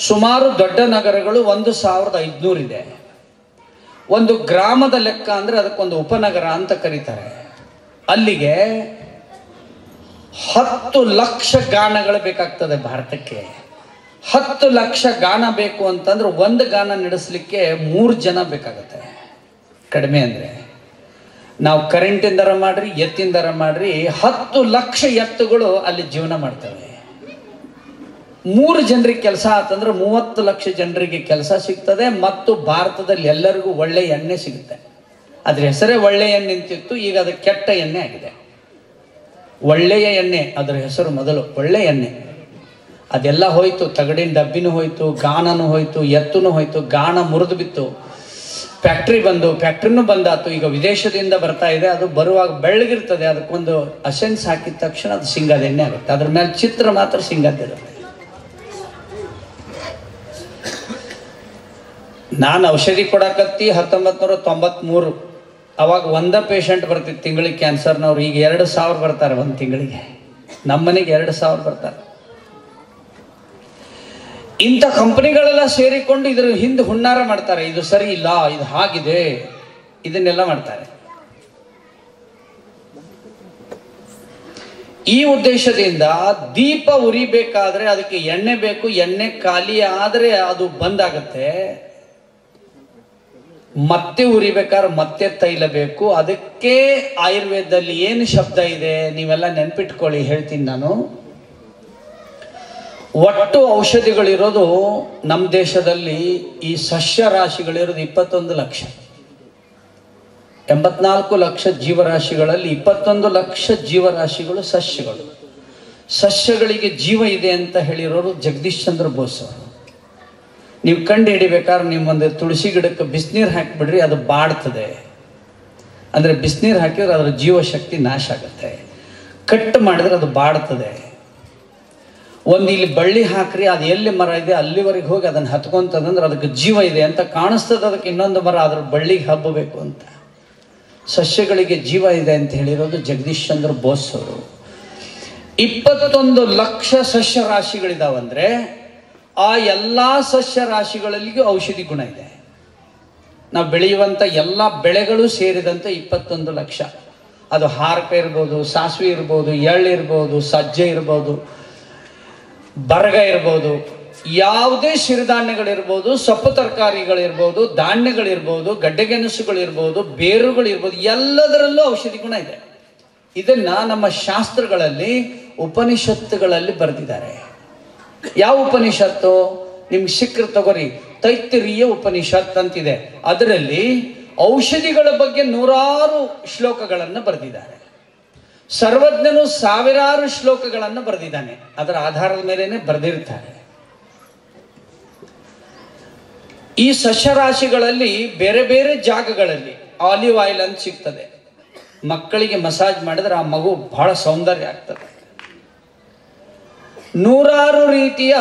ಸುಮಾರು ದೊಡ್ಡ ನಗರಗಳು 1,500 ಇದೆ. ಒಂದು ಗ್ರಾಮದ ಲೆಕ್ಕ ಅಂದರೆ ಅದಕ್ಕೊಂದು ಉಪನಗರ ಅಂತ ಕರೀತಾರೆ. ಅಲ್ಲಿಗೆ 10 ಲಕ್ಷ ಗಾನಗಳು ಬೇಕಾಗ್ತದೆ ಭಾರತಕ್ಕೆ. 10 ಲಕ್ಷ ಗಾನ ಬೇಕು ಅಂತಂದ್ರೆ ಒಂದು ಗಾನ ನಡೆಸಲಿಕ್ಕೆ 3 ಜನ ಬೇಕಾಗತ್ತೆ. ಕಡಿಮೆ ಅಂದರೆ ನಾವು ಕರೆಂಟಿಂದರ ಮಾಡ್ರಿ, ಎತ್ತಿಂದರ ಮಾಡ್ರಿ, 10 ಲಕ್ಷ ಎತ್ತುಗಳು ಅಲ್ಲಿ ಜೀವನ ಮಾಡ್ತವೆ. 3 ಜನರಿಗೆ ಕೆಲಸ ಆತಂದ್ರೆ 30 ಲಕ್ಷ ಜನರಿಗೆ ಕೆಲಸ ಸಿಗ್ತದೆ. ಮತ್ತು ಭಾರತದಲ್ಲಿ ಎಲ್ಲರಿಗೂ ಒಳ್ಳೆ ಎಣ್ಣೆ ಸಿಗುತ್ತೆ. ಅದ್ರ ಹೆಸರೇ ಒಳ್ಳೆ ಎಣ್ಣೆ ಅಂತಿತ್ತು, ಈಗ ಅದು ಕೆಟ್ಟ ಎಣ್ಣೆ ಆಗಿದೆ. ಒಳ್ಳೆಯ ಎಣ್ಣೆ ಅದರ ಹೆಸರು ಮೊದಲು, ಒಳ್ಳೆ ಎಣ್ಣೆ. ಅದೆಲ್ಲ ಹೋಯ್ತು, ತಗಡಿನ ಡಬ್ಬಿನೂ ಹೋಯ್ತು, ಗಾನನೂ ಹೋಯ್ತು, ಎತ್ತುನೂ ಹೋಯ್ತು. ಗಾಣ ಮುರಿದು ಬಿತ್ತು, ಫ್ಯಾಕ್ಟ್ರಿ ಬಂದು, ಫ್ಯಾಕ್ಟ್ರಿನೂ ಬಂದಾತು. ಈಗ ವಿದೇಶದಿಂದ ಬರ್ತಾ ಇದೆ. ಅದು ಬರುವಾಗ ಬೆಳ್ಳಗಿರ್ತದೆ, ಅದಕ್ಕೊಂದು ಅಸೆನ್ಸ್ ಹಾಕಿದ ತಕ್ಷಣ ಅದು ಸಿಂಗಾದ ಎಣ್ಣೆ ಆಗುತ್ತೆ. ಅದ್ರ ಮೇಲೆ ಚಿತ್ರ ಮಾತ್ರ ಸಿಂಗಾದಿರುತ್ತೆ. ನಾನು ಔಷಧಿ ಕೊಡಕತ್ತಿ 1993. ಅವಾಗ 1 ಪೇಷಂಟ್ ಬರ್ತಿತ್ತು ತಿಂಗಳಿಗೆ ಕ್ಯಾನ್ಸರ್ನವ್ರು. ಈಗ 2,000 ಬರ್ತಾರೆ ಒಂದು ತಿಂಗಳಿಗೆ. ನಮ್ಮನೆಗೆ 2,000 ಬರ್ತಾರೆ. ಇಂಥ ಕಂಪನಿಗಳೆಲ್ಲ ಸೇರಿಕೊಂಡು ಇದ್ರ ಹಿಂದೆ ಹುನ್ನಾರ ಮಾಡ್ತಾರೆ. ಇದು ಸರಿ ಇಲ್ಲ, ಇದು ಹಾಗಿದೆ, ಇದನ್ನೆಲ್ಲ ಮಾಡ್ತಾರೆ. ಈ ಉದ್ದೇಶದಿಂದ ದೀಪ ಉರಿಬೇಕಾದ್ರೆ ಅದಕ್ಕೆ ಎಣ್ಣೆ ಬೇಕು. ಎಣ್ಣೆ ಖಾಲಿ ಆದರೆ ಅದು ಬಂದಾಗತ್ತೆ. ಮತ್ತೆ ಉರಿಬೇಕಾದ್ರೆ ಮತ್ತೆ ತೈಲ ಬೇಕು. ಅದಕ್ಕೆ ಆಯುರ್ವೇದದಲ್ಲಿ ಏನು ಶಬ್ದ ಇದೆ ನೀವೆಲ್ಲ ನೆನ್ಪಿಟ್ಕೊಳ್ಳಿ, ಹೇಳ್ತೀನಿ ನಾನು. ಒಟ್ಟು ಔಷಧಿಗಳಿರೋದು ನಮ್ಮ ದೇಶದಲ್ಲಿ, ಈ ಸಸ್ಯ ರಾಶಿಗಳಿರೋದು 21 ಲಕ್ಷ. 84 ಲಕ್ಷ ಜೀವರಾಶಿಗಳಲ್ಲಿ 21 ಲಕ್ಷ ಜೀವರಾಶಿಗಳು ಸಸ್ಯಗಳು. ಸಸ್ಯಗಳಿಗೆ ಜೀವ ಇದೆ ಅಂತ ಹೇಳಿರೋರು ಜಗದೀಶ್ ಚಂದ್ರ ಬೋಸ್ ಅವರು. ನೀವು ಕಂಡು ಹಿಡಿಬೇಕಾದ್ರೆ ನಿಮ್ಮೊಂದು ತುಳಸಿ ಗಿಡಕ್ಕೆ ಬಿಸಿನೀರು ಹಾಕಿಬಿಡ್ರಿ, ಅದು ಬಾಡ್ತದೆ. ಅಂದರೆ ಬಿಸಿನೀರು ಹಾಕಿದ್ರೆ ಅದರ ಜೀವಶಕ್ತಿ ನಾಶ ಆಗುತ್ತೆ. ಕಟ್ ಮಾಡಿದ್ರೆ ಅದು ಬಾಡ್ತದೆ. ಒಂದು ಇಲ್ಲಿ ಬಳ್ಳಿ ಹಾಕ್ರಿ, ಅದು ಎಲ್ಲಿ ಮರ ಇದೆ ಅಲ್ಲಿವರೆಗೆ ಹೋಗಿ ಅದನ್ನು ಹತ್ಕೊಂತದಂದ್ರೆ ಅದಕ್ಕೆ ಜೀವ ಇದೆ ಅಂತ ಕಾಣಿಸ್ತದೆ. ಅದಕ್ಕೆ ಇನ್ನೊಂದು ಮರ ಅದ್ರ ಬಳ್ಳಿಗೆ ಹಬ್ಬಬೇಕು ಅಂತ. ಸಸ್ಯಗಳಿಗೆ ಜೀವ ಇದೆ ಅಂತ ಹೇಳಿರೋದು ಜಗದೀಶ್ ಚಂದ್ರ ಬೋಸ್ ಅವರು. 21 ಲಕ್ಷ ಸಸ್ಯ ರಾಶಿಗಳಿದಾವಂದ್ರೆ ಆ ಎಲ್ಲ ಸಸ್ಯ ರಾಶಿಗಳಲ್ಲಿಗೂ ಔಷಧಿ ಗುಣ ಇದೆ. ನಾವು ಬೆಳೆಯುವಂಥ ಎಲ್ಲ ಬೆಳೆಗಳು ಸೇರಿದಂತೆ 21 ಲಕ್ಷ. ಅದು ಹಾರಕ ಇರ್ಬೋದು, ಸಾಸಿವೆ ಇರ್ಬೋದು, ಎಳ್ಳು ಇರ್ಬೋದು, ಸಜ್ಜೆ ಇರ್ಬೋದು, ಬರಗ ಇರ್ಬೋದು, ಯಾವುದೇ ಸಿರಿಧಾನ್ಯಗಳಿರ್ಬೋದು, ಸೊಪ್ಪು ತರಕಾರಿಗಳಿರ್ಬೋದು, ಧಾನ್ಯಗಳಿರ್ಬೋದು, ಗಡ್ಡೆಗೆಣಸುಗಳಿರ್ಬೋದು, ಬೇರುಗಳಿರ್ಬೋದು, ಎಲ್ಲದರಲ್ಲೂ ಔಷಧಿ ಗುಣ ಇದೆ. ಇದನ್ನ ನಮ್ಮ ಶಾಸ್ತ್ರಗಳಲ್ಲಿ, ಉಪನಿಷತ್ತುಗಳಲ್ಲಿ ಬರೆದಿದ್ದಾರೆ. ಯಾವ ಉಪನಿಷತ್ತು ನಿಮ್ಗೆ ಸಿಕ್ಕರೆ ತಗೋರಿ, ತೈತ್ತಿರೀಯ ಉಪನಿಷತ್ ಅಂತಿದೆ. ಅದರಲ್ಲಿ ಔಷಧಿಗಳ ಬಗ್ಗೆ 100 ಶ್ಲೋಕಗಳನ್ನು ಬರೆದಿದ್ದಾರೆ. ಸರ್ವಜ್ಞನು 1000 ಶ್ಲೋಕಗಳನ್ನು ಬರೆದಿದ್ದಾನೆ. ಅದರ ಆಧಾರದ ಮೇಲೇನೆ ಬರೆದಿರ್ತಾರೆ. ಈ ಸಸ್ಯರಾಶಿಗಳಲ್ಲಿ ಬೇರೆ ಬೇರೆ ಜಾಗಗಳಲ್ಲಿ ಆಲಿವ್ ಆಯಿಲ್ ಅಂತ ಸಿಗ್ತದೆ. ಮಕ್ಕಳಿಗೆ ಮಸಾಜ್ ಮಾಡಿದ್ರೆ ಆ ಮಗು ಬಹಳ ಸೌಂದರ್ಯ ಆಗ್ತದೆ. ನೂರಾರು ರೀತಿಯ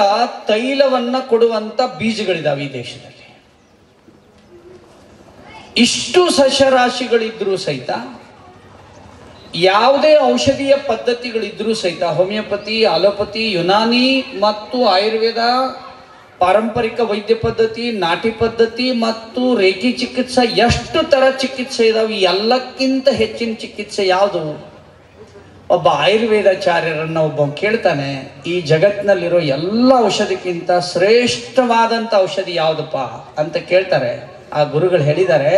ತೈಲವನ್ನ ಕೊಡುವಂತ ಬೀಜಗಳಿದಾವೆ ಈ ದೇಶದಲ್ಲಿ. ಇಷ್ಟು ಸಸ್ಯರಾಶಿಗಳಿದ್ರೂ ಸಹಿತ, ಯಾವುದೇ ಔಷಧೀಯ ಪದ್ಧತಿಗಳಿದ್ರೂ ಸಹಿತ, ಹೋಮಿಯೋಪತಿ, ಅಲೋಪತಿ, ಯುನಾನಿ ಮತ್ತು ಆಯುರ್ವೇದ, ಪಾರಂಪರಿಕ ವೈದ್ಯ ಪದ್ಧತಿ, ನಾಟಿ ಪದ್ಧತಿ ಮತ್ತು ರೇಖಿ ಚಿಕಿತ್ಸೆ, ಎಷ್ಟು ತರ ಚಿಕಿತ್ಸೆ ಇದಾವೆ. ಎಲ್ಲಕ್ಕಿಂತ ಹೆಚ್ಚಿನ ಚಿಕಿತ್ಸೆ ಯಾವುದು? ಒಬ್ಬ ಆಯುರ್ವೇದಾಚಾರ್ಯರನ್ನ ಒಬ್ಬ ಕೇಳ್ತಾನೆ, ಈ ಜಗತ್ತಿನಲ್ಲಿರೋ ಎಲ್ಲ ಔಷಧಿಕ್ಕಿಂತ ಶ್ರೇಷ್ಠವಾದಂಥ ಔಷಧಿ ಯಾವುದಪ್ಪ ಅಂತ ಕೇಳ್ತಾರೆ. ಆ ಗುರುಗಳು ಹೇಳಿದ್ದಾರೆ,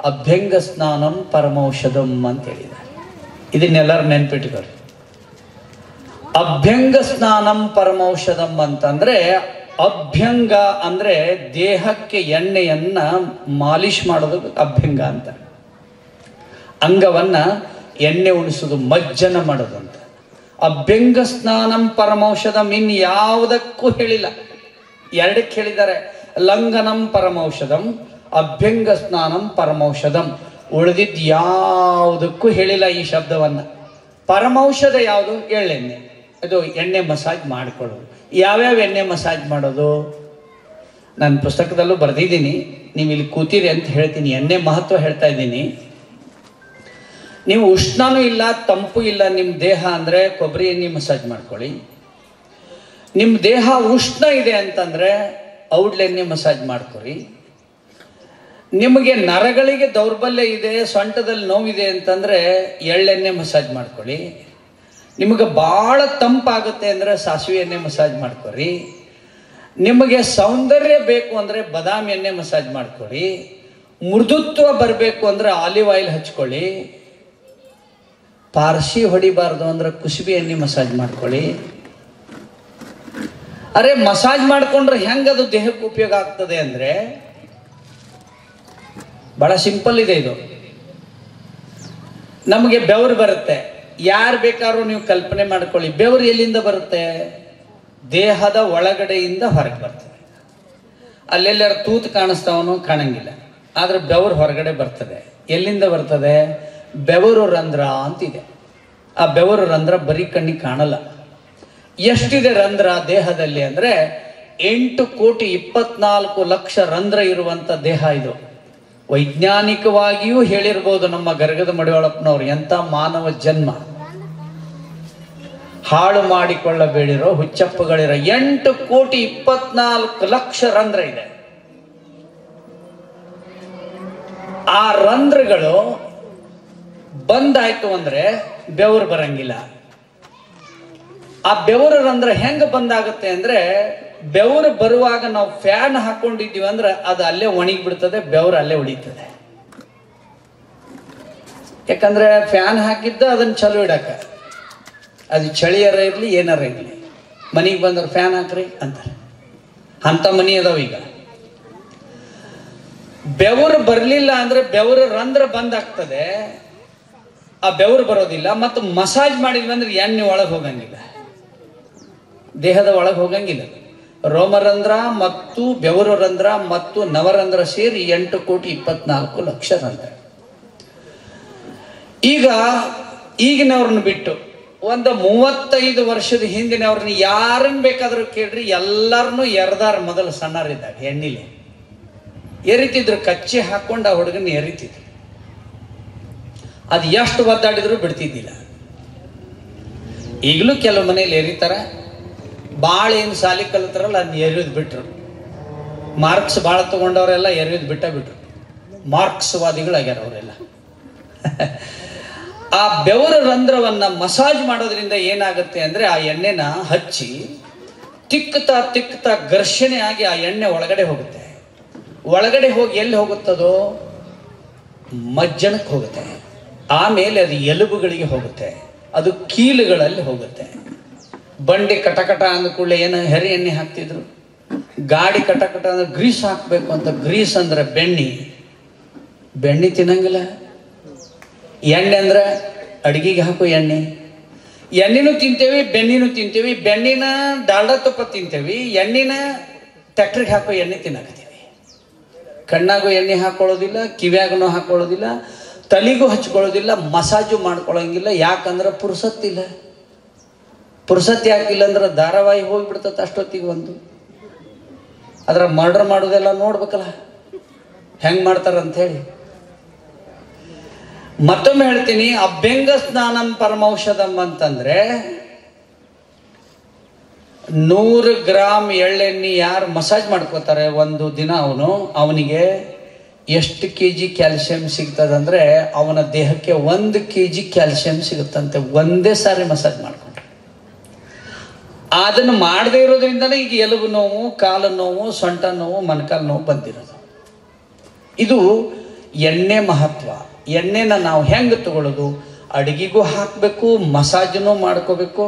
ಅಭ್ಯಂಗ ಸ್ನಾನಂ ಪರಮೌಷಧಂ ಅಂತ ಹೇಳಿದ್ದಾರೆ. ಇದನ್ನೆಲ್ಲರೂ ನೆನ್ಪಿಟ್ಕೊಳ್ಳಿ. ಅಭ್ಯಂಗ ಸ್ನಾನಂ ಪರಮೌಷಧಂ ಅಂತಂದ್ರೆ, ಅಭ್ಯಂಗ ಅಂದ್ರೆ ದೇಹಕ್ಕೆ ಎಣ್ಣೆಯನ್ನ ಮಾಲಿಶ್ ಮಾಡೋದು ಅಭ್ಯಂಗ ಅಂತ. ಅಂಗವನ್ನ ಎಣ್ಣೆ ಉಣಿಸೋದು, ಮಜ್ಜನ ಮಾಡೋದು ಅಂತ. ಅಭ್ಯಂಗ ಸ್ನಾನಂ ಪರಮೌಷಧಂ ಇನ್ ಯಾವುದಕ್ಕೂ ಹೇಳಿಲ್ಲ, ಎರಡಕ್ಕೆ ಹೇಳಿದ್ದಾರೆ. ಲಂಘನಂ ಪರಮೌಷಧಂ, ಅಭ್ಯಂಗ ಸ್ನಾನಂ ಪರಮೌಷಧಂ. ಉಳಿದಿದ್ದು ಯಾವುದಕ್ಕೂ ಹೇಳಿಲ್ಲ ಈ ಶಬ್ದವನ್ನ. ಪರಮೌಷಧ ಯಾವುದು? ಎಳ್ಳೆಣ್ಣೆ. ಅದು ಎಣ್ಣೆ ಮಸಾಜ್ ಮಾಡಿಕೊಳ್ಳೋದು. ಯಾವ್ಯಾವ ಎಣ್ಣೆ ಮಸಾಜ್ ಮಾಡೋದು ನನ್ನ ಪುಸ್ತಕದಲ್ಲೂ ಬರೆದಿದ್ದೀನಿ, ನೀವು ಇಲ್ಲಿ ಕೂತೀರಿ ಅಂತ ಹೇಳ್ತೀನಿ. ಎಣ್ಣೆ ಮಹತ್ವ ಹೇಳ್ತಾ ಇದ್ದೀನಿ. ನೀವು ಉಷ್ಣನೂ ಇಲ್ಲ ತಂಪು ಇಲ್ಲ ನಿಮ್ಮ ದೇಹ ಅಂದರೆ ಕೊಬ್ಬರಿ ಎಣ್ಣೆ ಮಸಾಜ್ ಮಾಡ್ಕೊಳ್ಳಿ. ನಿಮ್ಮ ದೇಹ ಉಷ್ಣ ಇದೆ ಅಂತಂದರೆ ಔಡ್ಲೆಣ್ಣೆ ಮಸಾಜ್ ಮಾಡ್ಕೊರಿ. ನಿಮಗೆ ನರಗಳಿಗೆ ದೌರ್ಬಲ್ಯ ಇದೆ, ಸೊಂಟದಲ್ಲಿ ನೋವಿದೆ ಅಂತಂದರೆ ಎಳ್ಳೆಣ್ಣೆ ಮಸಾಜ್ ಮಾಡ್ಕೊಳ್ಳಿ. ನಿಮಗೆ ಭಾಳ ತಂಪಾಗುತ್ತೆ ಅಂದರೆ ಸಾಸಿವೆ ಎಣ್ಣೆ ಮಸಾಜ್ ಮಾಡ್ಕೊರಿ. ನಿಮಗೆ ಸೌಂದರ್ಯ ಬೇಕು ಅಂದರೆ ಬಾದಾಮಿ ಎಣ್ಣೆ ಮಸಾಜ್ ಮಾಡ್ಕೊಳ್ಳಿ. ಮೃದುತ್ವ ಬರಬೇಕು ಅಂದರೆ ಆಲಿವ್ ಆಯಿಲ್ ಹಚ್ಕೊಳ್ಳಿ. ಪಾರ್ಸಿ ಹೊಡಿಬಾರ್ದು ಅಂದ್ರೆ ಕುಸುಬಿ ಎಣ್ಣೆ ಮಸಾಜ್ ಮಾಡ್ಕೊಳ್ಳಿ. ಅರೆ ಮಸಾಜ್ ಮಾಡ್ಕೊಂಡ್ರೆ ಹೆಂಗದು ದೇಹಕ್ಕೆ ಉಪಯೋಗ ಆಗ್ತದೆ ಅಂದರೆ ಬಹಳ ಸಿಂಪಲ್ ಇದೆ ಇದು. ನಮಗೆ ಬೆವರು ಬರುತ್ತೆ, ಯಾರು ಬೇಕಾದ್ರೂ ನೀವು ಕಲ್ಪನೆ ಮಾಡ್ಕೊಳ್ಳಿ. ಬೆವರು ಎಲ್ಲಿಂದ ಬರುತ್ತೆ? ದೇಹದ ಒಳಗಡೆಯಿಂದ ಹೊರಗೆ ಬರ್ತದೆ. ಅಲ್ಲೆಲ್ಲರ ತೂತು ಕಾಣಿಸ್ತಾವನು ಕಾಣಂಗಿಲ್ಲ, ಆದ್ರೆ ಬೆವರು ಹೊರಗಡೆ ಬರ್ತದೆ. ಎಲ್ಲಿಂದ ಬರ್ತದೆ? ಬೆವರು ರಂಧ್ರ ಅಂತಿದೆ. ಆ ಬೆವರು ರಂಧ್ರ ಬರೀ ಕಣ್ಣಿಗೆ ಕಾಣಲ್ಲ. ಎಷ್ಟಿದೆ ರಂಧ್ರ ದೇಹದಲ್ಲಿ ಅಂದರೆ 8,24,00,000 ರಂಧ್ರ ಇರುವಂತ ದೇಹ ಇದು. ವೈಜ್ಞಾನಿಕವಾಗಿಯೂ ಹೇಳಿರ್ಬೋದು ನಮ್ಮ ಗರಗದ ಮಡಿವಾಳಪ್ಪನವ್ರು, ಎಂಥ ಮಾನವ ಜನ್ಮ, ಹಾಳು ಮಾಡಿಕೊಳ್ಳಬೇಡಿರೋ ಹುಚ್ಚಪ್ಪಗಳಿರೋ. 8,24,00,000 ರಂಧ್ರ ಇದೆ. ಆ ರಂಧ್ರಗಳು ಬಂದಾಯ್ತು ಅಂದ್ರೆ ಬೆವರು ಬರಂಗಿಲ್ಲ. ಆ ಬೆವರು ರಂಧ್ರ ಹೆಂಗ ಬಂದಾಗುತ್ತೆ ಅಂದ್ರೆ, ಬೆವರು ಬರುವಾಗ ನಾವು ಫ್ಯಾನ್ ಹಾಕೊಂಡಿದ್ದೀವಿ ಅಂದ್ರೆ ಅದು ಅಲ್ಲೇ ಒಣಗಿ ಬಿಡ್ತದೆ, ಬೆವರು ಅಲ್ಲೇ ಉಳಿತದೆ. ಯಾಕಂದ್ರೆ ಫ್ಯಾನ್ ಹಾಕಿದ್ದ ಅದನ್ನ ಚಲೋ ಇಡಕ, ಅದು ಚಳಿಯರ ಇರಲಿ ಏನಾರ ಇರಲಿ. ಮನೆಗೆ ಬಂದ್ರೆ ಫ್ಯಾನ್ ಹಾಕ್ರಿ ಅಂತಾರೆ, ಅಂತ ಮನಿ ಅದಾವ ಈಗ. ಬೆವರು ಬರಲಿಲ್ಲ ಅಂದ್ರೆ ಬೆವರು ರಂಧ್ರ ಬಂದಾಗ್ತದೆ, ಆ ಬೆವರು ಬರೋದಿಲ್ಲ. ಮತ್ತು ಮಸಾಜ್ ಮಾಡಿದ್ವಿ ಅಂದ್ರೆ ಎಣ್ಣೆ ಒಳಗೆ ಹೋಗಂಗಿಲ್ಲ, ದೇಹದ ಒಳಗೆ ಹೋಗಂಗಿಲ್ಲ. ರೋಮರಂಧ್ರ ಮತ್ತು ಬೆವರು ರಂಧ್ರ ಮತ್ತು ನವರಂಧ್ರ ಸೇರಿ 8,24,00,000 ರಂಧ್ರ. ಈಗಿನವ್ರನ್ನ ಬಿಟ್ಟು ಒಂದು 35 ವರ್ಷದ ಹಿಂದಿನವ್ರನ್ನ ಯಾರನ್ನ ಬೇಕಾದ್ರೂ ಕೇಳ್ರಿ, ಎಲ್ಲರನ್ನೂ ಎರ್ದಾರ. ಮೊದಲು ಸಣ್ಣರಿದ್ದಾಗ ಎಣ್ಣಿಲೆ ಎರಿತಿದ್ರು, ಕಚ್ಚಿ ಹಾಕೊಂಡು ಆ ಹುಡುಗನ ಎರಿತಿದ್ರು. ಅದು ಎಷ್ಟು ಒದ್ದಾಡಿದ್ರು ಬಿಡ್ತಿದ್ದಿಲ್ಲ. ಈಗಲೂ ಕೆಲವು ಮನೇಲಿ ಎರಿತಾರೆ. ಭಾಳ ಏನು ಸಾಲಿ ಕಲಿತಾರಲ್ಲ ಅದನ್ನ ಎರಿಯೋದು ಬಿಟ್ರು. ಮಾರ್ಕ್ಸ್ ಭಾಳ ತಗೊಂಡವರೆಲ್ಲ ಎರಿಯೋದು ಬಿಟ್ರು. ಮಾರ್ಕ್ಸ್ವಾದಿಗಳಾಗ್ಯಾರ ಅವರೆಲ್ಲ. ಆ ಬೆವರು ರಂಧ್ರವನ್ನ ಮಸಾಜ್ ಮಾಡೋದ್ರಿಂದ ಏನಾಗುತ್ತೆ ಅಂದ್ರೆ, ಆ ಎಣ್ಣೆನ ಹಚ್ಚಿ ತಿಕ್ಕುತ್ತಾ ಘರ್ಷಣೆ ಆಗಿ ಆ ಎಣ್ಣೆ ಒಳಗಡೆ ಹೋಗುತ್ತೆ. ಒಳಗಡೆ ಹೋಗಿ ಎಲ್ಲಿ ಹೋಗುತ್ತದೋ? ಮಜ್ಜನಕ್ಕೆ ಹೋಗುತ್ತೆ. ಆಮೇಲೆ ಅದು ಎಲುಬುಗಳಿಗೆ ಹೋಗುತ್ತೆ, ಅದು ಕೀಲುಗಳಲ್ಲಿ ಹೋಗುತ್ತೆ. ಬಂಡಿ ಕಟಕಟ ಅಂದ ಕೂಡಲೇ ಏನು ಹೆರಿ ಎಣ್ಣೆ ಹಾಕ್ತಿದ್ರು. ಗಾಡಿ ಕಟಕಟ ಅಂದ್ರೆ ಗ್ರೀಸ್ ಹಾಕಬೇಕು ಅಂತ. ಗ್ರೀಸ್ ಅಂದ್ರೆ ಬೆಣ್ಣೆ ತಿನ್ನಂಗಿಲ್ಲ. ಎಣ್ಣೆ ಅಂದ್ರೆ ಅಡುಗೆಗೆ ಹಾಕೋ ಎಣ್ಣೆನೂ ತಿಂತೇವಿ, ಬೆಣ್ಣಿನೂ ತಿಂತೇವಿ. ಬೆಣ್ಣಿನ ಡಾಲ್ಡಾ ತುಪ್ಪ ತಿಂತೇವಿ, ಎಣ್ಣೆನ ಟ್ಯಾಕ್ಟ್ರಿಗೆ ಹಾಕೋ ಎಣ್ಣೆ ತಿನ್ನಕತ್ತೀವಿ. ಕಣ್ಣಾಗೂ ಎಣ್ಣೆ ಹಾಕೊಳ್ಳೋದಿಲ್ಲ, ಕಿವ್ಯಾಗೂ ಹಾಕೊಳ್ಳೋದಿಲ್ಲ, ತಲೆಗೂ ಹಚ್ಕೊಳ್ಳೋದಿಲ್ಲ, ಮಸಾಜು ಮಾಡ್ಕೊಳ್ಳೋಂಗಿಲ್ಲ. ಯಾಕಂದ್ರೆ ಪುರುಸತ್ತಿಲ್ಲ. ಪುರ್ಸತ್ ಯಾಕಿಲ್ಲ ಅಂದ್ರೆ ಧಾರಾವಾಹಿ ಹೋಗಿಬಿಡ್ತದೆ ಅಷ್ಟೊತ್ತಿಗೆ ಒಂದು. ಅದರ ಮರ್ಡರ್ ಮಾಡೋದೆಲ್ಲ ನೋಡ್ಬೇಕಲ್ಲ ಹೆಂಗೆ ಮಾಡ್ತಾರಂತ ಹೇಳಿ. ಮತ್ತೊಮ್ಮೆ ಹೇಳ್ತೀನಿ, ಅಭ್ಯಂಗ ಸ್ನಾನಂ ಪರಮೌಷಧಂ ಅಂತಂದ್ರೆ 100 ಗ್ರಾಮ್ ಎಳ್ಳೆಣ್ಣೆ ಯಾರು ಮಸಾಜ್ ಮಾಡ್ಕೋತಾರೆ ಒಂದು ದಿನ ಅವನಿಗೆ ಎಷ್ಟು kg ಕ್ಯಾಲ್ಸಿಯಂ ಸಿಗ್ತದಂದ್ರೆ ಅವನ ದೇಹಕ್ಕೆ 1 kg ಕ್ಯಾಲ್ಸಿಯಂ ಸಿಗುತ್ತಂತೆ ಒಂದೇ ಸಾರಿ ಮಸಾಜ್ ಮಾಡ್ಕೊಂಡ್ರೆ. ಅದನ್ನು ಮಾಡದೇ ಇರೋದ್ರಿಂದನೇ ಈಗ ಎಲುಬು ನೋವು, ಕಾಲು ನೋವು, ಸೊಂಟ ನೋವು, ಮೊಣಕಾಲು ನೋವು ಬಂದಿರೋದು. ಇದು ಎಣ್ಣೆ ಮಹತ್ವ. ಎಣ್ಣೆನ ನಾವು ಹೆಂಗೆ ತಗೊಳ್ಳೋದು? ಅಡುಗೆಗೂ ಹಾಕಬೇಕು, ಮಸಾಜನ್ನು ಮಾಡ್ಕೋಬೇಕು.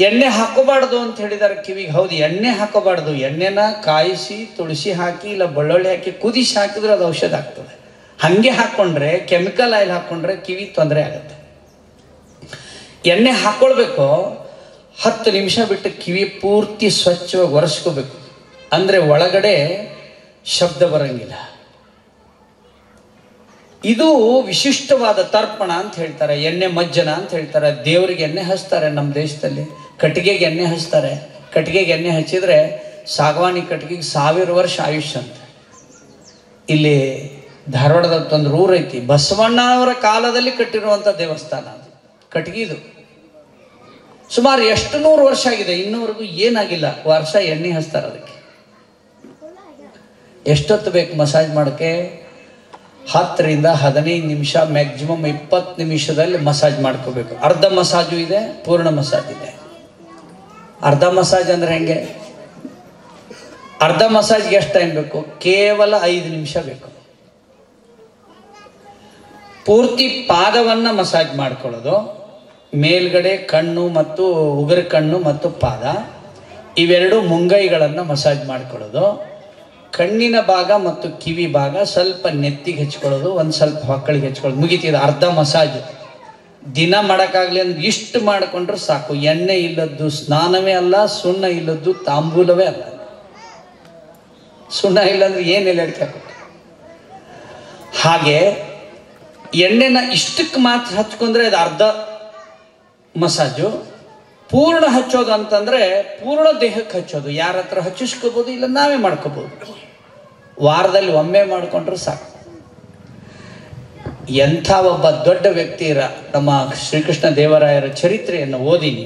ಎಣ್ಣೆ ಹಾಕೋಬಾರ್ದು ಅಂತ ಹೇಳಿದಾರೆ ಕಿವಿಗೆ. ಹೌದು, ಎಣ್ಣೆ ಹಾಕೋಬಾರ್ದು. ಎಣ್ಣೆನ ಕಾಯಿಸಿ ತುಳಸಿ ಹಾಕಿ ಇಲ್ಲ ಬೆಳ್ಳುಳ್ಳಿ ಹಾಕಿ ಕುದಿಸಿ ಹಾಕಿದ್ರೆ ಅದು ಔಷಧ ಆಗ್ತದೆ. ಹಾಗೆ ಹಾಕ್ಕೊಂಡ್ರೆ, ಕೆಮಿಕಲ್ ಆಯಿಲ್ ಹಾಕ್ಕೊಂಡ್ರೆ ಕಿವಿ ತೊಂದರೆ ಆಗುತ್ತೆ. ಎಣ್ಣೆ ಹಾಕ್ಕೊಳ್ಬೇಕು, 10 ನಿಮಿಷ ಬಿಟ್ಟು ಕಿವಿ ಪೂರ್ತಿ ಸ್ವಚ್ಛವಾಗಿ ಒರೆಸ್ಕೋಬೇಕು. ಅಂದರೆ ಒಳಗಡೆ ಶಬ್ದ ಬರಂಗಿಲ್ಲ. ಇದು ವಿಶಿಷ್ಟವಾದ ತರ್ಪಣ ಅಂತ ಹೇಳ್ತಾರೆ. ಎಣ್ಣೆ ಮಜ್ಜನ ಅಂತ ಹೇಳ್ತಾರೆ. ದೇವರಿಗೆ ಎಣ್ಣೆ ಹಚ್ತಾರೆ. ನಮ್ಮ ದೇಶದಲ್ಲಿ ಕಟ್ಟಿಗೆಗೆ ಎಣ್ಣೆ ಹಚ್ತಾರೆ. ಕಟ್ಟಿಗೆಗೆ ಎಣ್ಣೆ ಹಚ್ಚಿದ್ರೆ ಸಾಗವಾನಿ ಕಟ್ಟಿಗೆಗೆ 1000 ವರ್ಷ ಆಯುಷ್ಯ ಅಂತ. ಇಲ್ಲಿ ಧಾರವಾಡದ ಒಂದು ಊರು ಐತಿ, ಬಸವಣ್ಣನವರ ಕಾಲದಲ್ಲಿ ಕಟ್ಟಿರುವಂಥ ದೇವಸ್ಥಾನ ಅದು. ಕಟ್ಟಿಗೆದು ಸುಮಾರು ಎಷ್ಟು 100 ವರ್ಷ ಆಗಿದೆ, ಇನ್ನೂವರೆಗೂ ಏನಾಗಿಲ್ಲ. ವರ್ಷ ಎಣ್ಣೆ ಹಚ್ತಾರೆ ಅದಕ್ಕೆ. ಎಷ್ಟೊತ್ತು ಬೇಕು ಮಸಾಜ್ ಮಾಡೋಕ್ಕೆ? 10 ರಿಂದ 15 ನಿಮಿಷ, ಮ್ಯಾಕ್ಸಿಮಮ್ 20 ನಿಮಿಷದಲ್ಲಿ ಮಸಾಜ್ ಮಾಡ್ಕೋಬೇಕು. ಅರ್ಧ ಮಸಾಜು ಇದೆ, ಪೂರ್ಣ ಮಸಾಜ್ ಇದೆ. ಅರ್ಧ ಮಸಾಜ್ ಅಂದ್ರೆ ಹೆಂಗೆ? ಅರ್ಧ ಮಸಾಜ್ಗೆ ಎಷ್ಟು ಟೈಮ್ ಬೇಕು? ಕೇವಲ 5 ನಿಮಿಷ ಬೇಕು. ಪೂರ್ತಿ ಪಾದವನ್ನ ಮಸಾಜ್ ಮಾಡ್ಕೊಳ್ಳೋದು. ಮೇಲ್ಗಡೆ ಕಣ್ಣು ಮತ್ತು ಉಗುರು ಕಣ್ಣು ಮತ್ತು ಪಾದ ಇವೆರಡು ಮುಂಗೈಗಳನ್ನು ಮಸಾಜ್ ಮಾಡ್ಕೊಳ್ಳೋದು. ಕಣ್ಣಿನ ಭಾಗ ಮತ್ತು ಕಿವಿ ಭಾಗ ಸ್ವಲ್ಪ ನೆತ್ತಿಗೆ ಹೆಚ್ಕೊಳ್ಳೋದು, ಒಂದು ಸ್ವಲ್ಪ ಹೊಕ್ಕಳಿಗೆ ಹೆಚ್ಕೊಳ್ಳೋದು. ಮುಗಿತಿದೆ ಅರ್ಧ ಮಸಾಜ್. ದಿನ ಮಾಡೋಕ್ಕಾಗಲಿ ಅಂದ್ರೆ ಇಷ್ಟು ಮಾಡಿಕೊಂಡ್ರೆ ಸಾಕು. ಎಣ್ಣೆ ಇಲ್ಲದ್ದು ಸ್ನಾನವೇ ಅಲ್ಲ, ಸುಣ್ಣ ಇಲ್ಲದ್ದು ತಾಂಬೂಲವೇ ಅಲ್ಲ. ಸುಣ್ಣ ಇಲ್ಲಂದ್ರೆ ಏನಿಲ್ಲ ಹೇಳ್ತಾರೆ. ಹಾಗೆ ಎಣ್ಣೆನ ಇಷ್ಟಕ್ಕೆ ಮಾತ್ರ ಹಚ್ಕೊಂಡ್ರೆ ಅದು ಅರ್ಧ ಮಸಾಜು. ಪೂರ್ಣ ಹಚ್ಚೋದು ಅಂತಂದ್ರೆ ಪೂರ್ಣ ದೇಹಕ್ಕೆ ಹಚ್ಚೋದು. ಯಾರ ಹತ್ರ ಹಚ್ಚಿಸ್ಕೋಬಹುದು, ಇಲ್ಲ ನಾವೇ ಮಾಡ್ಕೋಬಹುದು. ವಾರದಲ್ಲಿ ಒಮ್ಮೆ ಮಾಡಿಕೊಂಡ್ರೆ ಸಾಕು. ಎಂಥ ಒಬ್ಬ ದೊಡ್ಡ ವ್ಯಕ್ತಿ ನಮ್ಮ ಶ್ರೀಕೃಷ್ಣ ದೇವರಾಯರ ಚರಿತ್ರೆಯನ್ನು ಓದಿನಿ.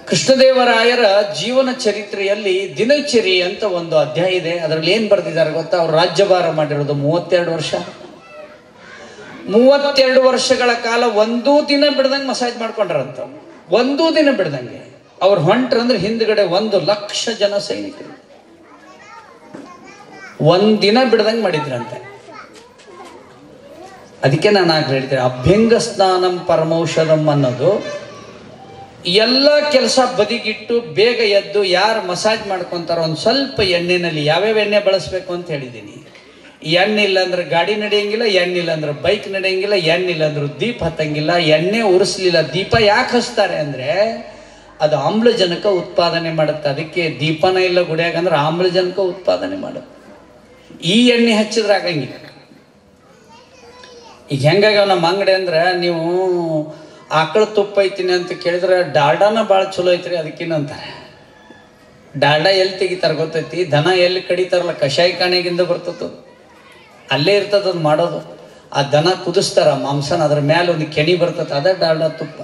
ಕೃಷ್ಣದೇವರಾಯರ ಜೀವನ ಚರಿತ್ರೆಯಲ್ಲಿ ದಿನಚರಿ ಅಂತ ಒಂದು ಅಧ್ಯಾಯ ಇದೆ. ಅದರಲ್ಲಿ ಏನ್ ಬರೆದಿದ್ದಾರೆ ಗೊತ್ತಾ? ಅವ್ರು ರಾಜ್ಯಭಾರ ಮಾಡಿರೋದು 32 ವರ್ಷ. 32 ವರ್ಷಗಳ ಕಾಲ ಒಂದೂ ದಿನ ಬಿಡ್ದಂಗೆ ಮಸಾಜ್ ಮಾಡ್ಕೊಂಡ್ರಂತ. ಒಂದೂ ದಿನ ಬಿಡ್ದಂಗೆ. ಅವ್ರು ಹೊಂಟ್ರಂದ್ರೆ ಹಿಂದ್ಗಡೆ 1,00,000 ಜನ ಸೈನಿಕರು. ಒಂದಿನ ಬಿಡ್ದಂಗೆ ಮಾಡಿದ್ರಂತೆ. ಅದಕ್ಕೆ ನಾನು ಆಗ ಹೇಳ್ತೇನೆ, ಅಭ್ಯಂಗ ಸ್ನಾನಂ ಪರಮೌಷಧಂ ಅನ್ನೋದು ಎಲ್ಲ ಕೆಲಸ ಬದಿಗಿಟ್ಟು ಬೇಗ ಎದ್ದು ಯಾರು ಮಸಾಜ್ ಮಾಡ್ಕೊಂತಾರೋ ಒಂದು ಸ್ವಲ್ಪ ಎಣ್ಣೆನಲ್ಲಿ ಯಾವ್ಯಾವ ಎಣ್ಣೆ ಬಳಸಬೇಕು ಅಂತ ಹೇಳಿದ್ದೀನಿ. ಎಣ್ಣೆ ಇಲ್ಲ ಅಂದ್ರೆ ಗಾಡಿ ನಡೆಯಂಗಿಲ್ಲ, ಎಣ್ಣೆ ಇಲ್ಲ ಅಂದ್ರೆ ಬೈಕ್ ನಡೆಯಂಗಿಲ್ಲ, ಎಣ್ಣೆ ಇಲ್ಲ ಅಂದ್ರೆ ದೀಪ ಹತ್ತಂಗಿಲ್ಲ. ಎಣ್ಣೆ ಉರಿಸ್ಲಿಲ್ಲ, ದೀಪ ಯಾಕೆ ಹಚ್ತಾರೆ ಅಂದ್ರೆ ಅದು ಆಮ್ಲಜನಕ ಉತ್ಪಾದನೆ ಮಾಡುತ್ತೆ. ಅದಕ್ಕೆ ದೀಪನ ಇಲ್ಲ ಗುಡಿಯಾಗ ಅಂದ್ರೆ ಆಮ್ಲಜನಕ ಉತ್ಪಾದನೆ ಮಾಡುತ್ತೆ. ಈ ಎಣ್ಣೆ ಹಚ್ಚಿದ್ರೆ ಆಗಂಗಿಲ್ಲ. ಈಗ ಹೆಂಗಾಗ ನಮ್ಮ ಅಂಗಡಿ ಅಂದ್ರೆ, ನೀವು ಆಕಳ ತುಪ್ಪ ಐತೀನಿ ಅಂತ ಕೇಳಿದ್ರೆ ಡಾಲ್ಡಾನ ಭಾಳ ಚಲೋ ಐತ್ರಿ ಅದಕ್ಕಿನ್ನಂತಾರೆ. ಡಾಲ್ಡಾ ಎಲ್ಲಿ ತೆಗಿತಾರೆ ಗೊತ್ತೈತಿ? ದನ ಎಲ್ಲಿ ಕಡಿತಾರಲ್ಲ, ಕಷಾಯ ಕಾಣೆಗಿಂದ ಬರ್ತದ, ಅಲ್ಲೇ ಇರ್ತದ ಅದು ಮಾಡೋದು. ಆ ದನ ಕುದಿಸ್ತಾರ ಮಾಂಸನ, ಅದ್ರ ಮೇಲೆ ಒಂದು ಕೆಣಿ ಬರ್ತದೆ, ಅದೇ ಡಾಲ್ಡಾ ತುಪ್ಪ.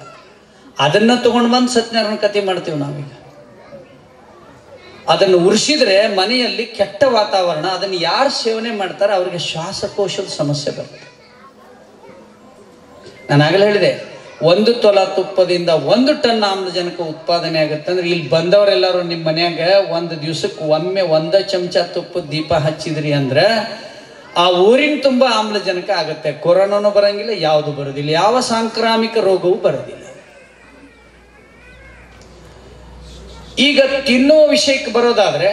ಅದನ್ನ ತಗೊಂಡು ಬಂದು ಸತ್ಯನಾರಾಯಣ ಕಥೆ ಮಾಡ್ತೀವಿ ನಾವೀಗ. ಅದನ್ನು ಉರಿಸಿದ್ರೆ ಮನೆಯಲ್ಲಿ ಕೆಟ್ಟ ವಾತಾವರಣ. ಅದನ್ನು ಯಾರು ಸೇವನೆ ಮಾಡ್ತಾರೆ ಅವ್ರಿಗೆ ಶ್ವಾಸಕೋಶದ ಸಮಸ್ಯೆ ಬರುತ್ತೆ. ನಾನು ಆಗಲೇ ಹೇಳಿದೆ, 1 ತೊಲ ತುಪ್ಪದಿಂದ 1 ಟನ್ ಆಮ್ಲಜನಕ ಉತ್ಪಾದನೆ ಆಗುತ್ತೆ. ಅಂದ್ರೆ ಇಲ್ಲಿ ಬಂದವರೆಲ್ಲರೂ ನಿಮ್ಮ ಮನ್ಯಾಗ ಒಂದು ದಿವ್ಸಕ್ಕೆ ಒಮ್ಮೆ 1 ಚಮಚ ತುಪ್ಪದ ದೀಪ ಹಚ್ಚಿದ್ರಿ ಅಂದ್ರೆ ಆ ಊರಿನ ತುಂಬ ಆಮ್ಲಜನಕ ಆಗುತ್ತೆ. ಕೊರೋನಾನು ಬರಂಗಿಲ್ಲ, ಯಾವುದು ಬರೋದಿಲ್ಲ, ಯಾವ ಸಾಂಕ್ರಾಮಿಕ ರೋಗವೂ ಬರೋದಿಲ್ಲ. ಈಗ ತಿನ್ನುವ ವಿಷಯಕ್ಕೆ ಬರೋದಾದ್ರೆ,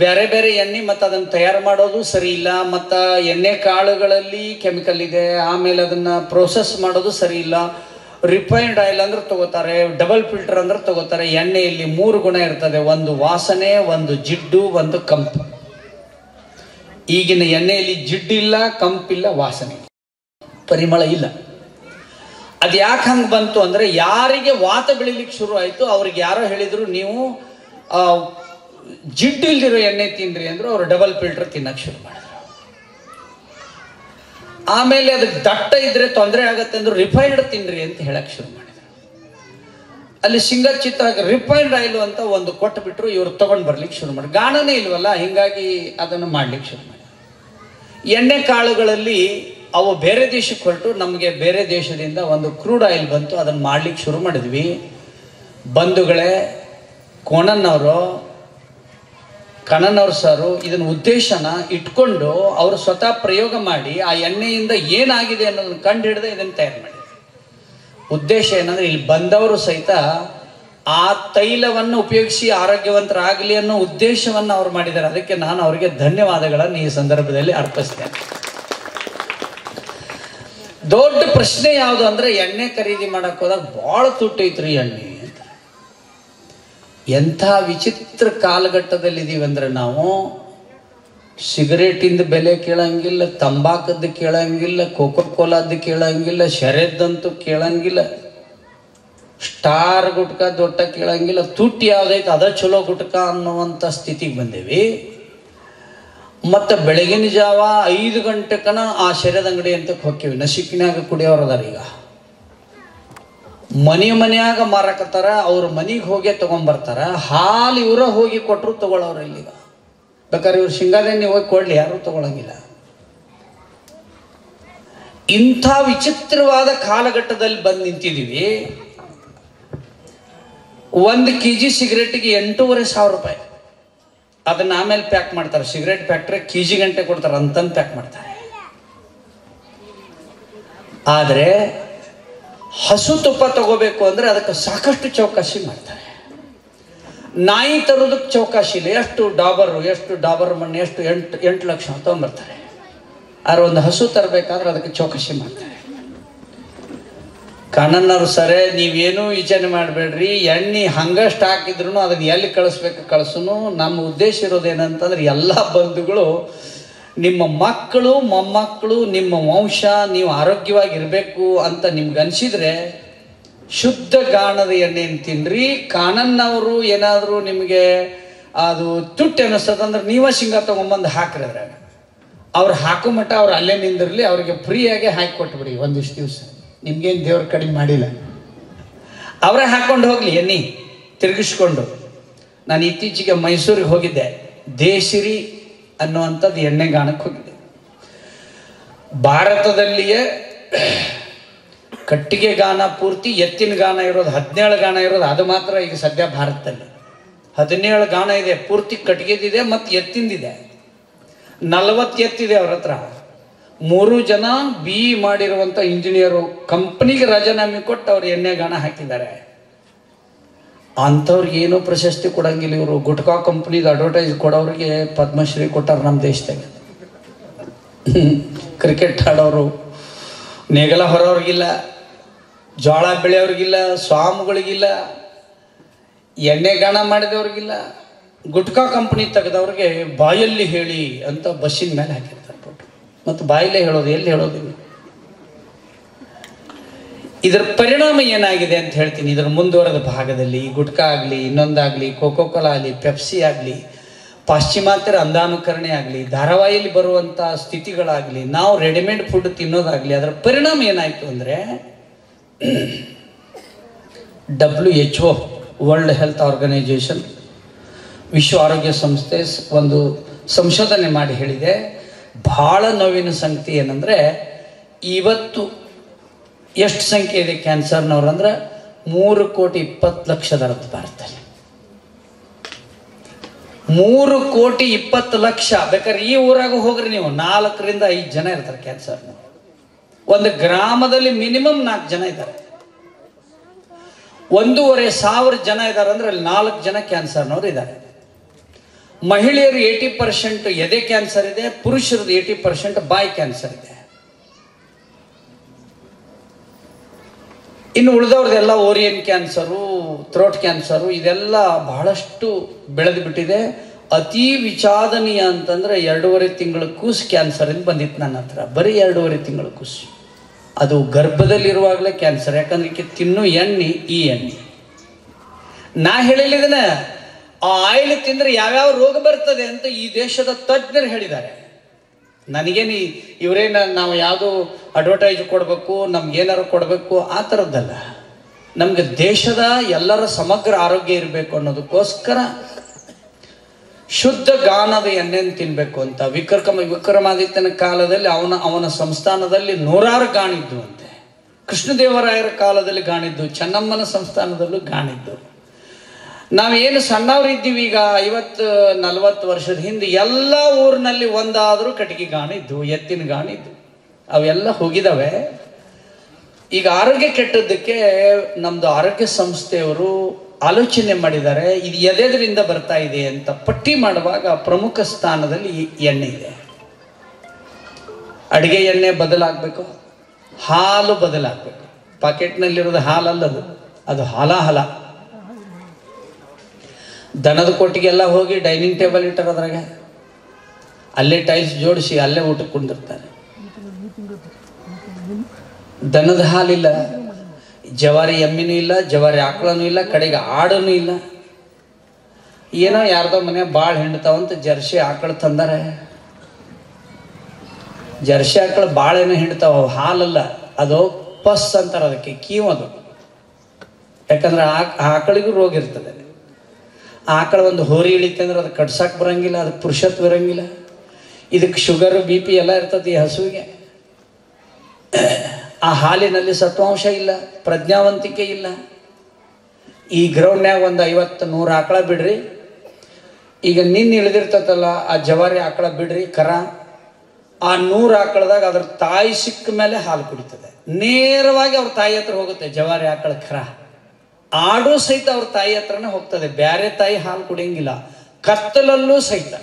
ಬೇರೆ ಬೇರೆ ಎಣ್ಣೆ ಮತ್ತು ಅದನ್ನು ತಯಾರು ಮಾಡೋದು ಸರಿ ಇಲ್ಲ. ಮತ್ತು ಎಣ್ಣೆ ಕಾಳುಗಳಲ್ಲಿ ಕೆಮಿಕಲ್ ಇದೆ. ಆಮೇಲೆ ಅದನ್ನು ಪ್ರೋಸೆಸ್ ಮಾಡೋದು ಸರಿ ಇಲ್ಲ. ರಿಫೈನ್ಡ್ ಆಯಿಲ್ ಅಂದ್ರೆ ತಗೋತಾರೆ, ಡಬಲ್ ಫಿಲ್ಟರ್ ಅಂದ್ರೆ ತಗೋತಾರೆ. ಎಣ್ಣೆಯಲ್ಲಿ 3 ಗುಣ ಇರ್ತದೆ: ಒಂದು ವಾಸನೆ, ಒಂದು ಜಿಡ್ಡು, ಒಂದು ಕಂಪು. ಈಗಿನ ಎಣ್ಣೆಯಲ್ಲಿ ಜಿಡ್ಡಿಲ್ಲ, ಕಂಪಿಲ್ಲ, ವಾಸನೆ, ಪರಿಮಳ ಇಲ್ಲ. ಅದು ಯಾಕೆ ಹಂಗೆ ಬಂತು ಅಂದರೆ, ಯಾರಿಗೆ ವಾತ ಬೆಳಿಲಿಕ್ಕೆ ಶುರು ಆಯಿತು ಅವ್ರಿಗೆ ಯಾರೋ ಹೇಳಿದರು ನೀವು ಜಿಡ್ಡು ಇಲ್ದಿರೋ ಎಣ್ಣೆ ತಿನ್ರಿ ಅಂದರು. ಅವರು ಡಬಲ್ ಫಿಲ್ಟರ್ ತಿನ್ನಕ್ಕೆ ಶುರು ಮಾಡಿದ್ರು. ಆಮೇಲೆ ಅದಕ್ಕೆ ದಟ್ಟ ಇದ್ರೆ ತೊಂದರೆ ಆಗತ್ತೆ ಅಂದ್ರು ರಿಫೈನ್ಡ್ ತಿನ್ರಿ ಅಂತ ಹೇಳಕ್ಕೆ ಶುರು ಮಾಡಿದ್ರು. ಅಲ್ಲಿ ಸಿಂಗರ್ ಚಿತ್ರ ರಿಫೈನ್ಡ್ ಆಯಿಲ್ ಅಂತ ಒಂದು ಕೊಟ್ಟು ಬಿಟ್ಟರು. ಇವರು ತಗೊಂಡು ಬರ್ಲಿಕ್ಕೆ ಶುರು ಮಾಡಿ, ಗಾಣನೇ ಇಲ್ವಲ್ಲ, ಹಿಂಗಾಗಿ ಅದನ್ನು ಮಾಡ್ಲಿಕ್ಕೆ ಶುರು ಮಾಡಿ. ಎಣ್ಣೆ ಕಾಳುಗಳಲ್ಲಿ ಅವು ಬೇರೆ ದೇಶಕ್ಕೆ ಹೊರಟು ನಮಗೆ ಬೇರೆ ದೇಶದಿಂದ ಒಂದು ಕ್ರೂಡ್ ಆಯಿಲ್ ಬಂತು. ಅದನ್ನು ಮಾಡ್ಲಿಕ್ಕೆ ಶುರು ಮಾಡಿದ್ವಿ. ಬಂಧುಗಳೇ, ಕಣ್ಣನವ್ರ ಸಾರು ಇದನ್ನ ಉದ್ದೇಶನ ಇಟ್ಕೊಂಡು ಅವರು ಸ್ವತಃ ಪ್ರಯೋಗ ಮಾಡಿ ಆ ಎಣ್ಣೆಯಿಂದ ಏನಾಗಿದೆ ಅನ್ನೋದನ್ನು ಕಂಡು ಹಿಡಿದು ಇದನ್ನು ತಯಾರು ಮಾಡಿ. ಉದ್ದೇಶ ಏನಂದ್ರೆ, ಇಲ್ಲಿ ಬಂದವರು ಸಹಿತ ಆ ತೈಲವನ್ನು ಉಪಯೋಗಿಸಿ ಆರೋಗ್ಯವಂತರಾಗಲಿ ಅನ್ನೋ ಉದ್ದೇಶವನ್ನು ಅವ್ರು ಮಾಡಿದ್ದಾರೆ. ಅದಕ್ಕೆ ನಾನು ಅವರಿಗೆ ಧನ್ಯವಾದಗಳನ್ನು ಈ ಸಂದರ್ಭದಲ್ಲಿ ಅರ್ಪಿಸ್ತೇನೆ. ದೊಡ್ಡ ಪ್ರಶ್ನೆ ಯಾವುದು ಅಂದ್ರೆ, ಎಣ್ಣೆ ಖರೀದಿ ಮಾಡಕ್ ಹೋದಾಗ ಬಹಳ ತುಟ್ಟೈತ್ರಿ ಎಣ್ಣೆ ಅಂತ. ಎಂಥ ವಿಚಿತ್ರ ಕಾಲಘಟ್ಟದಲ್ಲಿದ್ದೀವಿ ಅಂದ್ರೆ, ನಾವು ಸಿಗರೇಟಿಂದ ಬೆಲೆ ಕೇಳಂಗಿಲ್ಲ, ತಂಬಾಕದ್ದು ಕೇಳಂಗಿಲ್ಲ, ಕೋಕೋ ಕೋಲಾದ್ದು ಕೇಳಂಗಿಲ್ಲ, ಶರೆದ್ದಂತೂ ಕೇಳಂಗಿಲ್ಲ, ಸ್ಟಾರ್ ಗುಟ್ಕ ದೊಡ್ಡ ಕೇಳಂಗಿಲ್ಲ, ತುಟ್ಟಿ ಯಾವ್ದೈತೆ ಅದ ಚಲೋ ಗುಟ್ಕ ಅನ್ನುವಂಥ ಸ್ಥಿತಿಗೆ ಬಂದೇವಿ. ಮತ್ತು ಬೆಳಗಿನ ಜಾವ 5 ಗಂಟೆಕನ ಆ ಶರ್ಯದ ಅಂಗಡಿ ಅಂತ ಹೋಗ್ತೀವಿ. ನಸಿಕಿನಾಗ ಕುಡಿಯೋರು ಅದಾರ. ಈಗ ಮನ್ಯಾಗ ಮಾರಕತ್ತಾರ, ಅವ್ರ ಮನೆಗೆ ಹೋಗಿ ತಗೊಂಡ್ಬರ್ತಾರ. ಹಾಲು ಇವರ ಹೋಗಿ ಕೊಟ್ಟರು ತಗೊಳ್ಳೋರು ಇಲ್ಲಿಗ. ಬೇಕಾದ್ರೆ ಇವ್ರು ಶೃಂಗಾರಣ್ಯ ಹೋಗಿ ಕೊಡ್ಲಿ, ಯಾರು ತಗೊಳಂಗಿಲ್ಲ. ಇಂಥ ವಿಚಿತ್ರವಾದ ಕಾಲಘಟ್ಟದಲ್ಲಿ ಬಂದು ನಿಂತಿದ್ದೀವಿ. 1 kg ಸಿಗರೇಟಿಗೆ 8,500 ರೂಪಾಯಿ. ಅದನ್ನ ಆಮೇಲೆ ಪ್ಯಾಕ್ ಮಾಡ್ತಾರೆ. ಸಿಗರೇಟ್ ಫ್ಯಾಕ್ಟ್ರಿ KG ಗಂಟೆ ಕೊಡ್ತಾರೆ ಅಂತಂದು ಪ್ಯಾಕ್ ಮಾಡ್ತಾರೆ. ಆದರೆ ಹಸು ತುಪ್ಪ ತಗೋಬೇಕು ಅಂದ್ರೆ ಅದಕ್ಕೆ ಸಾಕಷ್ಟು ಚೌಕಾಸಿ ಮಾಡ್ತಾರೆ. ನಾಯಿ ತರೋದಕ್ಕೆ ಚೌಕಾಸಿ ಇಲ್ಲ. ಎಷ್ಟು ಡಾಬರ್ ಮಣ್ಣು, ಎಷ್ಟು 8 ಲಕ್ಷ ತಗೊಂಡ್ಬರ್ತಾರೆ. ಆದ್ರೆ ಒಂದು ಹಸು ತರಬೇಕಾದ್ರೆ ಅದಕ್ಕೆ ಚೌಕಾಸಿ ಮಾಡ್ತಾರೆ. ಕಣ್ಣನವ್ರು ಸರೇ, ನೀವೇನೂ ಯೋಚನೆ ಮಾಡಬೇಡ್ರಿ, ಎಣ್ಣೆ ಹಂಗ ಸ್ಟಾಕ್ ಇದ್ರು ಅದನ್ನ ಎಲ್ಲಿ ಕಳಿಸ್ಬೇಕು ಕಳಿಸುನು. ನಮ್ಮ ಉದ್ದೇಶ ಇರೋದೇನಂತಂದ್ರೆ, ಎಲ್ಲ ಬಂಧುಗಳು, ನಿಮ್ಮ ಮಕ್ಕಳು ಮೊಮ್ಮಕ್ಕಳು, ನಿಮ್ಮ ವಂಶ, ನೀವು ಆರೋಗ್ಯವಾಗಿರಬೇಕು ಅಂತ ನಿಮ್ಗೆ ಅನಿಸಿದ್ರೆ ಶುದ್ಧ ಗಾಣದ ಎಣ್ಣೆಯನ್ನು ತಿನ್ರಿ. ಕಾಣನ್ನವರು ಏನಾದರೂ ನಿಮಗೆ ಅದು ತುಟ್ಟಿ ಅನ್ನಿಸ್ತದಂದ್ರೆ ನೀವೇ ಶೇಂಗಾ ತೊಗೊಂಬಂದು ಹಾಕ್ರಿ. ಅದ್ರಾಗ ಅವ್ರು ಹಾಕೋ ಮಟ್ಟ ಅವ್ರು ಅಲ್ಲೇ ನಿಂದಿರಲಿ, ಅವ್ರಿಗೆ ಫ್ರೀಯಾಗೆ ಹಾಕಿ ಕೊಟ್ಬಿಡಿ ಒಂದಿಷ್ಟು ದಿವಸ. ನಿಮ್ಗೇನು ದೇವ್ರ ಕಡಿಮೆ ಮಾಡಿಲ್ಲ, ಅವರೇ ಹಾಕ್ಕೊಂಡು ಹೋಗ್ಲಿ ಎಣ್ಣೆ ತಿರುಗಿಸ್ಕೊಂಡು. ನಾನು ಇತ್ತೀಚೆಗೆ ಮೈಸೂರಿಗೆ ಹೋಗಿದ್ದೆ. ದೇಶಿರಿ ಅನ್ನುವಂಥದ್ದು ಎಣ್ಣೆ ಗಾಣಕ್ಕೆ ಹೋಗಿದ್ದೆ. ಭಾರತದಲ್ಲಿಯೇ ಕಟ್ಟಿಗೆ ಗಾನ ಪೂರ್ತಿ, ಎತ್ತಿನ ಗಾನ ಇರೋದು 17 ಗಾನ ಇರೋದು ಅದು ಮಾತ್ರ ಈಗ ಸದ್ಯ ಭಾರತದಲ್ಲಿ 17 ಗಾನ ಇದೆ. ಪೂರ್ತಿ ಕಟ್ಟಿಗೆದಿದೆ ಮತ್ತು ಎತ್ತಿಂದಿದೆ. 40 ಎತ್ತಿದೆ ಅವ್ರ ಹತ್ರ. 3 ಜನ BE ಮಾಡಿರುವಂಥ ಇಂಜಿನಿಯರು ಕಂಪ್ನಿಗೆ ರಾಜೀನಾಮೆ ಕೊಟ್ಟು ಅವ್ರು ಎಣ್ಣೆ ಗಾಣ ಹಾಕಿದ್ದಾರೆ. ಅಂಥವ್ರಿಗೆ ಏನೂ ಪ್ರಶಸ್ತಿ ಕೊಡಂಗಿಲ್ಲ. ಇವರು ಗುಟ್ಕಾ ಕಂಪ್ನಿಗೆ ಅಡ್ವರ್ಟೈಸ್ ಕೊಡೋರಿಗೆ ಪದ್ಮಶ್ರೀ ಕೊಟ್ಟಾರ ನಮ್ಮ ದೇಶದಾಗ. ಕ್ರಿಕೆಟ್ ಆಡೋರು, ನೇಗಲ ಹೊರೋರಿಗಿಲ್ಲ, ಜೋಳ ಬೆಳೆಯೋರಿಗಿಲ್ಲ, ಸ್ವಾಮಿಗಳಿಗಿಲ್ಲ, ಎಣ್ಣೆ ಗಾಣ ಮಾಡಿದವ್ರಿಗಿಲ್ಲ. ಗುಟ್ಕಾ ಕಂಪ್ನಿ ತೆಗೆದವ್ರಿಗೆ ಬಾಯಲ್ಲಿ ಹೇಳಿ ಅಂತ ಬಸ್ಸಿನ ಮೇಲೆ ಹಾಕಿರ್ತಾರೆ ಫೋಟೋ. ಮತ್ತು ಬಾಯಲ್ಲೇ ಹೇಳೋದು, ಎಲ್ಲಿ ಹೇಳೋದಿಲ್ಲ. ಇದರ ಪರಿಣಾಮ ಏನಾಗಿದೆ ಅಂತ ಹೇಳ್ತೀನಿ. ಇದರ ಮುಂದುವರೆದ ಭಾಗದಲ್ಲಿ ಗುಟ್ಕಾ ಆಗಲಿ, ಇನ್ನೊಂದಾಗಲಿ, ಕೋಕೋ ಕೋಲಾ ಆಗಲಿ, ಪೆಪ್ಸಿ ಆಗಲಿ, ಪಾಶ್ಚಿಮಾತ್ಯರ ಅಂಧಾನುಕರಣೆ ಆಗಲಿ, ಧಾರಾವಾಹಿಯಲ್ಲಿ ಬರುವಂಥ ಸ್ಥಿತಿಗಳಾಗಲಿ, ನಾವು ರೆಡಿಮೇಡ್ ಫುಡ್ ತಿನ್ನೋದಾಗಲಿ, ಅದರ ಪರಿಣಾಮ ಏನಾಯಿತು ಅಂದರೆ, WHO ವರ್ಲ್ಡ್ ಹೆಲ್ತ್ ಆರ್ಗನೈಜೇಷನ್, ವಿಶ್ವ ಆರೋಗ್ಯ ಸಂಸ್ಥೆ ಒಂದು ಸಂಶೋಧನೆ ಮಾಡಿ ಹೇಳಿದೆ. ಭಾಳ ನೋವಿನ ಸಂಗತಿ ಏನಂದರೆ, ಇವತ್ತು ಎಷ್ಟು ಸಂಖ್ಯೆ ಇದೆ ಕ್ಯಾನ್ಸರ್ನವ್ರು ಅಂದ್ರೆ 3,20,00,000 ಭಾರತದಲ್ಲಿ. 3,20,00,000. ಬೇಕಾದ್ರೆ ಈ ಊರಾಗ ಹೋಗ್ರಿ ನೀವು, 4 ರಿಂದ 5 ಜನ ಇರ್ತಾರೆ ಕ್ಯಾನ್ಸರ್ನವ್ರು. ಒಂದು ಗ್ರಾಮದಲ್ಲಿ ಮಿನಿಮಮ್ 4 ಜನ ಇದ್ದಾರೆ. 1,500 ಜನ ಇದ್ದಾರೆ ಅಂದ್ರೆ ಅಲ್ಲಿ 4 ಜನ ಕ್ಯಾನ್ಸರ್ನವ್ರು ಇದ್ದಾರೆ. ಮಹಿಳೆಯರು 80% ಎದೆ ಕ್ಯಾನ್ಸರ್ ಇದೆ, ಪುರುಷರದ್ದು 80% ಬಾಯಿ ಕ್ಯಾನ್ಸರ್ ಇದೆ. ಇನ್ನು ಉಳಿದವ್ರದ್ದೆಲ್ಲ ಓರಿಯನ್ ಕ್ಯಾನ್ಸರು, ಥ್ರೋಟ್ ಕ್ಯಾನ್ಸರು, ಇದೆಲ್ಲ ಬಹಳಷ್ಟು ಬೆಳೆದು ಬಿಟ್ಟಿದೆ. ಅತಿ ವಿಷಾದನೀಯ ಅಂತಂದ್ರೆ 2.5 ತಿಂಗಳ ಕೂಸು ಕ್ಯಾನ್ಸರ್ ಇಂದ ಬಂದಿತ್ತು ನನ್ನ ಹತ್ರ. ಬರೀ 2.5 ತಿಂಗಳ ಕೂಸು. ಅದು ಗರ್ಭದಲ್ಲಿರುವಾಗಲೇ ಕ್ಯಾನ್ಸರ್. ಯಾಕಂದ್ರೆ ಈಕೆ ತಿನ್ನು ಎಣ್ಣೆ ಈ ಎಣ್ಣೆ. ನಾ ಹೇಳಿಲ್ಲಿದನ ಆ ಆಯಿಲ್ ತಿಂದರೆ ಯಾವ್ಯಾವ ರೋಗ ಬರ್ತದೆ ಅಂತ ಈ ದೇಶದ ತಜ್ಞರು ಹೇಳಿದ್ದಾರೆ. ನನಗೇನು ಇವರೇನ ನಾವು ಯಾವುದು ಅಡ್ವರ್ಟೈಸ್ ಕೊಡಬೇಕು, ನಮ್ಗೇನಾರು ಕೊಡಬೇಕು ಆ ಥರದ್ದಲ್ಲ. ನಮಗೆ ದೇಶದ ಎಲ್ಲರ ಸಮಗ್ರ ಆರೋಗ್ಯ ಇರಬೇಕು ಅನ್ನೋದಕ್ಕೋಸ್ಕರ ಶುದ್ಧ ಗಾನದ ಎಣ್ಣೆಯನ್ನು ತಿನ್ನಬೇಕು ಅಂತ ವಿಕ್ರಮಾದಿತ್ಯನ ಕಾಲದಲ್ಲಿ ಅವನ ಸಂಸ್ಥಾನದಲ್ಲಿ 100 ಗಾಣಿದ್ದು ಅಂತೆ. ಕೃಷ್ಣದೇವರಾಯರ ಕಾಲದಲ್ಲಿ ಗಾಣಿದ್ದು, ಚೆನ್ನಮ್ಮನ ಸಂಸ್ಥಾನದಲ್ಲೂ ಗಾಣಿದ್ದು. ನಾವೇನು ಸಣ್ಣವರಿದ್ದೀವಿ ಈಗ 50-40 ವರ್ಷದ ಹಿಂದೆ ಎಲ್ಲ ಊರಿನಲ್ಲಿ ಒಂದಾದರೂ ಕಟ್ಟಿಗೆ ಗಾಣಿದ್ದು, ಎತ್ತಿನ ಗಾಣಿದ್ದು, ಅವೆಲ್ಲ ಹೋಗಿದ್ದಾವೆ. ಈಗ ಆರೋಗ್ಯ ಕೆಟ್ಟದ್ದಕ್ಕೆ ನಮ್ಮದು ಆರೋಗ್ಯ ಸಂಸ್ಥೆಯವರು ಆಲೋಚನೆ ಮಾಡಿದ್ದಾರೆ, ಇದು ಎದೆದರಿಂದ ಬರ್ತಾ ಇದೆ ಅಂತ. ಪಟ್ಟಿ ಮಾಡುವಾಗ ಪ್ರಮುಖ ಸ್ಥಾನದಲ್ಲಿ ಎಣ್ಣೆ ಇದೆ. ಅಡುಗೆ ಎಣ್ಣೆ ಬದಲಾಗಬೇಕು, ಹಾಲು ಬದಲಾಗಬೇಕು. ಪಾಕೆಟ್ನಲ್ಲಿರೋದು ಹಾಲಲ್ಲದು, ಅದು ಹಾಲ. ದನದ ಕೊಟ್ಟಿಗೆಲ್ಲ ಹೋಗಿ ಡೈನಿಂಗ್ ಟೇಬಲ್ ಇಟ್ಟಾರ, ಅದ್ರಾಗ ಅಲ್ಲೇ ಟೈಲ್ಸ್ ಜೋಡಿಸಿ ಅಲ್ಲೇ ಊಟಕ್ಕೆ ಕುಂದಿರ್ತಾರೆ. ದನದ ಹಾಲಿಲ್ಲ, ಜವಾರಿ ಎಮ್ಮಿನೂ ಇಲ್ಲ, ಜವಾರಿ ಆಕಳನೂ ಇಲ್ಲ, ಕಡೆಗೆ ಆಡನೂ ಇಲ್ಲ. ಏನೋ ಯಾರ್ದೋ ಮನೆ ಭಾಳ ಹಿಂಡ್ತಾವಂತ ಜರ್ಸಿ ಆಕಳು ತಂದಾರೆ. ಜರ್ಸಿ ಆಕಳು ಭಾಳ ಏನೋ ಹಿಂಡ್ತಾವ, ಹಾಲಲ್ಲ, ಅದು ಪಸ್ ಅಂತಾರೆ ಅದಕ್ಕೆ, ಕೀವದು. ಯಾಕಂದ್ರೆ ಆಕಳಿಗೂ ರೋಗ ಇರ್ತದೆ. ಆಕಳ ಒಂದು ಹೋರಿ ಇಳಿತಂದ್ರೆ ಅದು ಕಟ್ಸಕ್ಕೆ ಬರಂಗಿಲ್ಲ, ಅದಕ್ಕೆ ಪುರುಷತ್ವ ಇರಂಗಿಲ್ಲ. ಇದಕ್ಕೆ ಶುಗರು BP ಎಲ್ಲ ಇರ್ತದೆ ಈ ಹಸುವಿಗೆ. ಆ ಹಾಲಿನಲ್ಲಿ ಸತ್ವಾಂಶ ಇಲ್ಲ, ಪ್ರಜ್ಞಾವಂತಿಕೆ ಇಲ್ಲ. ಈ ಗ್ರೌಂಡ್ನ್ಯಾಗ ಒಂದು 50-100 ಆಕಳ ಬಿಡ್ರಿ, ಈಗ ನಿನ್ನೆ ಇಳಿದಿರ್ತದಲ್ಲ ಆ ಜವಾರಿ ಆಕಳ ಬಿಡ್ರಿ ಕರ, ಆ 100 ಆಕಳದಾಗ ಅದ್ರ ತಾಯಿ ಸಿಕ್ಕ ಮೇಲೆ ಹಾಲು ಕುಡಿತದೆ. ನೇರವಾಗಿ ಅವ್ರ ತಾಯಿ ಹತ್ರ ಹೋಗುತ್ತೆ ಜವಾರಿ ಆಕಳ ಕರ. ಆಡು ಸಹಿತ ಅವ್ರ ತಾಯಿ ಹತ್ರನೇ ಹೋಗ್ತದೆ, ಬ್ಯಾರೆ ತಾಯಿ ಹಾಲು ಕುಡಿಯಂಗಿಲ್ಲ, ಕತ್ತಲಲ್ಲೂ ಸಹಿತ.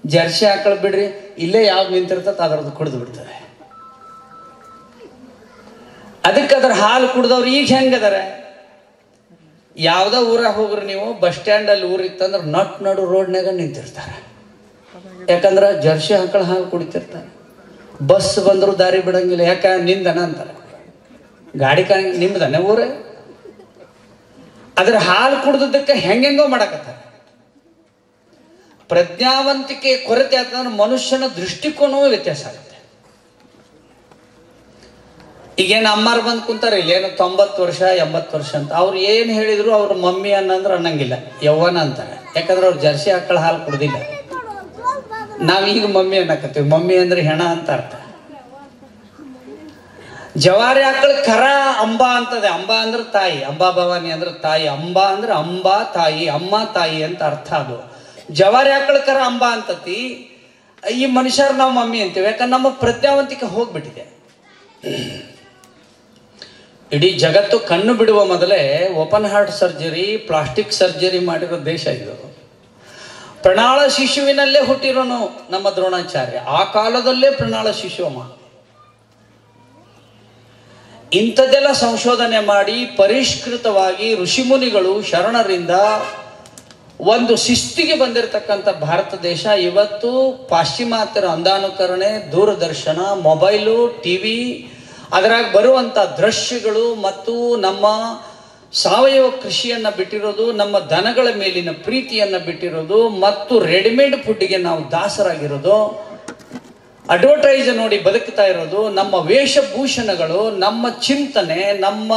ಜರ್ಸಿ ಆಕಳ ಬಿಡ್ರಿ, ಇಲ್ಲೇ ಯಾವ್ದು ನಿಂತಿರ್ತದೆ ಅದ್ರದ್ದು ಕುಡಿದು ಬಿಡ್ತದೆ. ಅದಕ್ಕೆ ಅದ್ರ ಹಾಲು ಕುಡ್ದವ್ರು ಈಗ ಹೆಂಗದಾರೆ? ಯಾವ್ದೋ ಊರಾಗ ಹೋಗ್ರಿ ನೀವು, ಬಸ್ ಸ್ಟ್ಯಾಂಡಲ್ಲಿ ಊರಿತ್ತಂದ್ರೆ ನಡು ರೋಡ್ನಾಗ ನಿಂತಿರ್ತಾರೆ. ಯಾಕಂದ್ರೆ ಜರ್ಸಿ ಆಕಳ ಹಾಲು ಕುಡಿತಿರ್ತಾರೆ. ಬಸ್ ಬಂದ್ರು ದಾರಿ ಬಿಡಂಗಿಲ್ಲ, ಯಾಕ ನಿಂದನ ಅಂತಾರೆ. ಗಾಡಿ ನಿಮ್ದನೆ ಊರೇ. ಅದ್ರ ಹಾಲು ಕುಡ್ದಕ್ಕೆ ಹೆಂಗೆಂಗೋ ಮಾಡಕತ್ತಾರೆ. ಪ್ರಜ್ಞಾವಂತಿಕೆ ಕೊರತೆ ಆತಂದ್ರೆ ಮನುಷ್ಯನ ದೃಷ್ಟಿಕೋನವೂ ವ್ಯತ್ಯಾಸ ಆಗುತ್ತೆ. ಈಗೇನು ಅಮ್ಮಾರು ಬಂದು ಕುಂತಾರೆ, ಇಲ್ಲೇನು 90 ವರ್ಷ 80 ವರ್ಷ ಅಂತ, ಅವ್ರು ಏನು ಹೇಳಿದ್ರು ಅವ್ರ ಮಮ್ಮಿ ಅನ್ನಂದ್ರೆ ಅನ್ನಂಗಿಲ್ಲ, ಯವ್ವನ ಅಂತಾರೆ. ಯಾಕಂದ್ರೆ ಅವ್ರು ಜರ್ಸಿ ಆಕಳ ಹಾಲು ಕುಡ್ದಿಲ್ಲ. ನಾವೀಗ ಮಮ್ಮಿ ಅನ್ನಕತ್ತೀವಿ, ಮಮ್ಮಿ ಅಂದ್ರೆ ಹೆಣ ಅಂತ ಅರ್ಥ. ಜವಾರಿ ಆಕಳ ಕರ ಅಂಬಾ ಅಂತದೆ. ಅಂಬಾ ಅಂದ್ರೆ ತಾಯಿ, ಅಂಬಾ ಭವಾನಿ ಅಂದ್ರೆ ತಾಯಿ, ಅಂಬಾ ಅಂದ್ರೆ ಅಂಬಾ ತಾಯಿ, ಅಮ್ಮ ತಾಯಿ ಅಂತ ಅರ್ಥ. ಅದು ಜವಾರಿ ಆಕಳ ಕರ ಅಂಬಾ ಅಂತತಿ. ಈ ಮನುಷ್ಯರು ನಾವು ಮಮ್ಮಿ ಅಂತೀವಿ, ಯಾಕಂದ್ರೆ ನಮ್ಮ ಪ್ರಜ್ಞಾವಂತಿಕೆ ಹೋಗ್ಬಿಟ್ಟಿದೆ. ಇಡೀ ಜಗತ್ತು ಕಣ್ಣು ಬಿಡುವ ಮೊದಲೇ open heart surgery, plastic surgery ಮಾಡಿರೋ ದೇಶ ಇದು. ಪ್ರಣಾಳ ಶಿಶುವಿನಲ್ಲೇ ಹುಟ್ಟಿರೋನು ನಮ್ಮ ದ್ರೋಣಾಚಾರ್ಯ. ಆ ಕಾಲದಲ್ಲೇ ಪ್ರಣಾಳ ಶಿಶುವಮ್ಮ. ಇಂಥದ್ದೆಲ್ಲ ಸಂಶೋಧನೆ ಮಾಡಿ ಪರಿಷ್ಕೃತವಾಗಿ ಋಷಿಮುನಿಗಳು ಶರಣರಿಂದ ಒಂದು ಶಿಸ್ತಿಗೆ ಬಂದಿರತಕ್ಕಂಥ ಭಾರತ ದೇಶ ಇವತ್ತು ಪಾಶ್ಚಿಮಾತ್ಯರ ಅಂಧಾನುಕರಣೆ, ದೂರದರ್ಶನ, ಮೊಬೈಲು, TV, ಅದರಾಗ ಬರುವಂಥ ದೃಶ್ಯಗಳು ಮತ್ತು ನಮ್ಮ ಸಾವಯವ ಕೃಷಿಯನ್ನು ಬಿಟ್ಟಿರೋದು, ನಮ್ಮ ದನಗಳ ಮೇಲಿನ ಪ್ರೀತಿಯನ್ನು ಬಿಟ್ಟಿರೋದು ಮತ್ತು ರೆಡಿಮೇಡ್ ಫುಡ್ಗೆ ನಾವು ದಾಸರಾಗಿರೋದು, ಅಡ್ವರ್ಟೈಸ್ ನೋಡಿ ಬದುಕ್ತಾ ಇರೋದು, ನಮ್ಮ ವೇಷಭೂಷಣಗಳು, ನಮ್ಮ ಚಿಂತನೆ, ನಮ್ಮ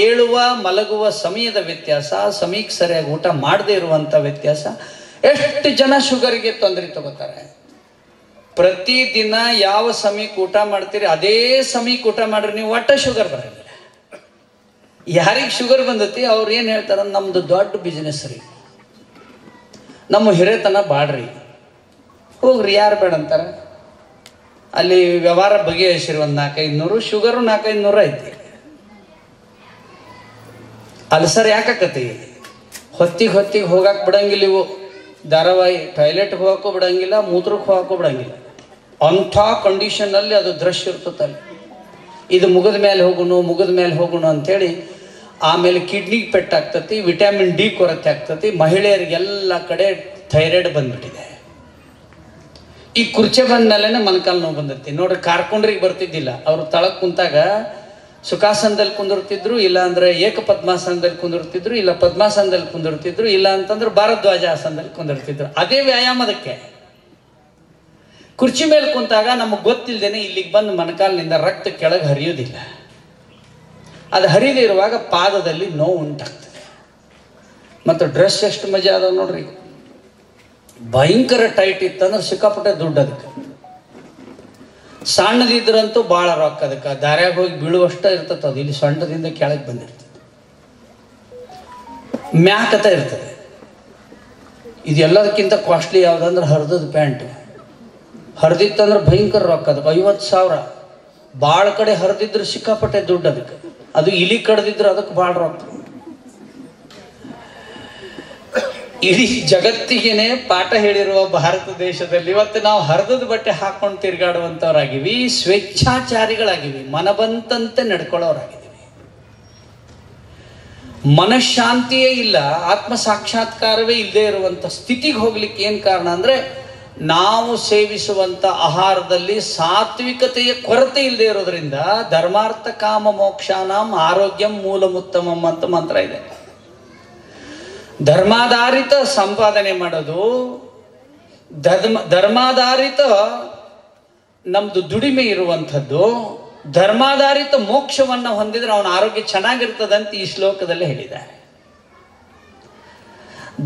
ಏಳುವ ಮಲಗುವ ಸಮಯದ ವ್ಯತ್ಯಾಸ, ಸಮಯಕ್ಕೆ ಸರಿಯಾಗಿ ಊಟ ಮಾಡದೇ ಇರುವಂಥ ವ್ಯತ್ಯಾಸ. ಎಷ್ಟು ಜನ ಶುಗರ್ಗೆ ತೊಂದರೆ ತಗೋತಾರೆ. ಪ್ರತಿದಿನ ಯಾವ ಸಮಯಕ್ಕೆ ಊಟ ಮಾಡ್ತೀರಿ ಅದೇ ಸಮಯಕ್ಕೆ ಊಟ ಮಾಡ್ರಿ, ನೀವು ಒಟ್ಟ ಶುಗರ್ ಬರಂಗಿಲ್ಲ. ಯಾರಿಗೆ ಶುಗರ್ ಬಂದತಿ ಅವ್ರು ಏನು ಹೇಳ್ತಾರ, ನಮ್ದು ದೊಡ್ಡ ಬಿಸ್ನೆಸ್ ರೀ, ನಮ್ಮ ಹಿರೇತನ ಬಾಡ್ರಿ, ಹೋಗ್ರಿ, ಯಾರು ಬೇಡ ಅಂತಾರ. ಅಲ್ಲಿ ವ್ಯವಹಾರ ಬಗೆಹರಿಸಿರಿ, ಒಂದು 400-500, ಶುಗರು 400-500 ಐತಿ. ಅಲ್ಸರ್ ಯಾಕತಿ? ಹೊತ್ತಿಗೆ ಹೋಗಕ್ಕೆ ಬಿಡಂಗಿಲ್ಲ ಇವು. ಧಾರಾವಾಹಿ ಟಾಯ್ಲೆಟ್ಗೆ ಹೋಗಕ್ಕೂ ಬಿಡಂಗಿಲ್ಲ, ಮೂತ್ರಕ್ಕೆ ಹೋಗಕ್ಕೂ ಬಿಡಂಗಿಲ್ಲ. ಅಂಥ ಕಂಡೀಷನ್ನಲ್ಲಿ ಅದು ದೃಶ್ಯ ಇರ್ತದಲ್ಲಿ. ಇದು ಮುಗಿದ ಮೇಲೆ ಹೋಗೋಣ ಅಂಥೇಳಿ ಆಮೇಲೆ ಕಿಡ್ನಿಗೆ ಪೆಟ್ಟಾಗ್ತತಿ, ವಿಟಮಿನ್ D ಕೊರತೆ ಆಗ್ತತಿ. ಮಹಿಳೆಯರಿಗೆಲ್ಲ ಕಡೆ ಥೈರಾಯ್ಡ್ ಬಂದ್ಬಿಟ್ಟಿದೆ. ಈ ಕುರ್ಚೆ ಬಂದ ಮೇಲೆನೆ ಮೊಣಕಾಲು ನೋವು ಬಂದಿರ್ತಿ ನೋಡ್ರಿ. ಕಾರ್ಕೊಂಡ್ರಿಗೆ ಬರ್ತಿದ್ದಿಲ್ಲ, ಅವ್ರು ತಳಕ್ ಕುಂತಾಗ ಸುಖಾಸನದಲ್ಲಿ ಕುಂದಿರ್ತಿದ್ರು, ಇಲ್ಲ ಅಂದ್ರೆ ಏಕಪದ್ಮಾಸನದಲ್ಲಿ ಕುಂದಿರ್ತಿದ್ರು, ಇಲ್ಲ ಪದ್ಮಾಸನದಲ್ಲಿ ಕುಂದಿರ್ತಿದ್ರು, ಇಲ್ಲ ಅಂತಂದ್ರೆ ಭಾರದ್ವಾಜ ಆಸನದಲ್ಲಿ ಕುಂದಿರ್ತಿದ್ರು. ಅದೇ ವ್ಯಾಯಾಮ ಅದಕ್ಕೆ. ಕುರ್ಚಿ ಮೇಲೆ ಕುಂತಾಗ ನಮಗೆ ಗೊತ್ತಿಲ್ಲದೇನೆ ಇಲ್ಲಿಗೆ ಬಂದು ಮೊಣಕಾಲಿನಿಂದ ರಕ್ತ ಕೆಳಗೆ ಹರಿಯೋದಿಲ್ಲ. ಅದು ಹರಿದೇ ಇರುವಾಗ ಪಾದದಲ್ಲಿ ನೋವು ಉಂಟಾಗ್ತದೆ. ಮತ್ತು ಡ್ರೆಸ್ ಎಷ್ಟು ಮಜಾ ಅದಾವ ನೋಡ್ರಿ. ಭಯಂಕರ ಟೈಟ್ ಇತ್ತಂದ್ರೆ ಸಿಕ್ಕಾಪಟ್ಟೆ ದುಡ್ಡು ಅದಕ್ಕೆ. ಸಣ್ಣದಿದ್ರಂತೂ ಭಾಳ ರೊಕ್ಕ ಅದಕ್ಕೆ. ದಾರ್ಯಾಗ ಹೋಗಿ ಬೀಳುವಷ್ಟ ಇರ್ತದೆ ಅದು. ಇಲ್ಲಿ ಸೊಂಟದಿಂದ ಕೆಳಗೆ ಬಂದಿರ್ತದೆ, ಮ್ಯಾಕತ ಇರ್ತದೆ. ಇದೆಲ್ಲದಕ್ಕಿಂತ ಕಾಸ್ಟ್ಲಿ ಯಾವುದಂದ್ರೆ ಹರಿದದ ಪ್ಯಾಂಟ್. ಹರಿದಿತ್ತಂದ್ರೆ ಭಯಂಕರ ರೊಕ್ಕ ಅದಕ್ಕೆ. 50,000. ಭಾಳ ಕಡೆ ಹರಿದಿದ್ರೆ ಸಿಕ್ಕಾಪಟ್ಟೆ ದುಡ್ಡು ಅದಕ್ಕೆ. ಅದು ಇಲಿ ಕಡ್ದಿದ್ರೆ ಅದಕ್ಕೆ ಭಾಳ ರೊಕ್ಕ. ಇಡೀ ಜಗತ್ತಿಗೇನೆ ಪಾಠ ಹೇಳಿರುವ ಭಾರತ ದೇಶದಲ್ಲಿ ಇವತ್ತು ನಾವು ಹರಿದದ ಬಟ್ಟೆ ಹಾಕೊಂಡು ತಿರುಗಾಡುವಂಥವ್ರಾಗಿವಿ, ಸ್ವೇಚ್ಛಾಚಾರಿಗಳಾಗಿವಿ, ಮನಬಂತಂತೆ ನಡ್ಕೊಳ್ಳೋರಾಗಿದ್ದೀವಿ. ಮನಃಶಾಂತಿಯೇ ಇಲ್ಲ, ಆತ್ಮ ಸಾಕ್ಷಾತ್ಕಾರವೇ ಇಲ್ಲದೆ ಇರುವಂಥ ಸ್ಥಿತಿಗೆ ಹೋಗ್ಲಿಕ್ಕೆ ಏನು ಕಾರಣ ಅಂದರೆ ನಾವು ಸೇವಿಸುವಂಥ ಆಹಾರದಲ್ಲಿ ಸಾತ್ವಿಕತೆಯ ಕೊರತೆ ಇಲ್ಲದೆ ಇರೋದ್ರಿಂದ. ಧರ್ಮಾರ್ಥ ಕಾಮ ಮೋಕ್ಷಾನಾಂ ಆರೋಗ್ಯಂ ಮೂಲಮುತ್ತಮಂ ಅಂತ ಮಂತ್ರ ಇದೆ. ಧರ್ಮಾಧಾರಿತ ಸಂಪಾದನೆ ಮಾಡೋದು, ಧರ್ಮಾಧಾರಿತ ನಮ್ದು ದುಡಿಮೆ ಇರುವಂಥದ್ದು, ಧರ್ಮಾಧಾರಿತ ಮೋಕ್ಷವನ್ನು ಹೊಂದಿದ್ರೆ ಅವನ ಆರೋಗ್ಯ ಚೆನ್ನಾಗಿರ್ತದಂತ ಈ ಶ್ಲೋಕದಲ್ಲಿ ಹೇಳಿದ್ದಾರೆ.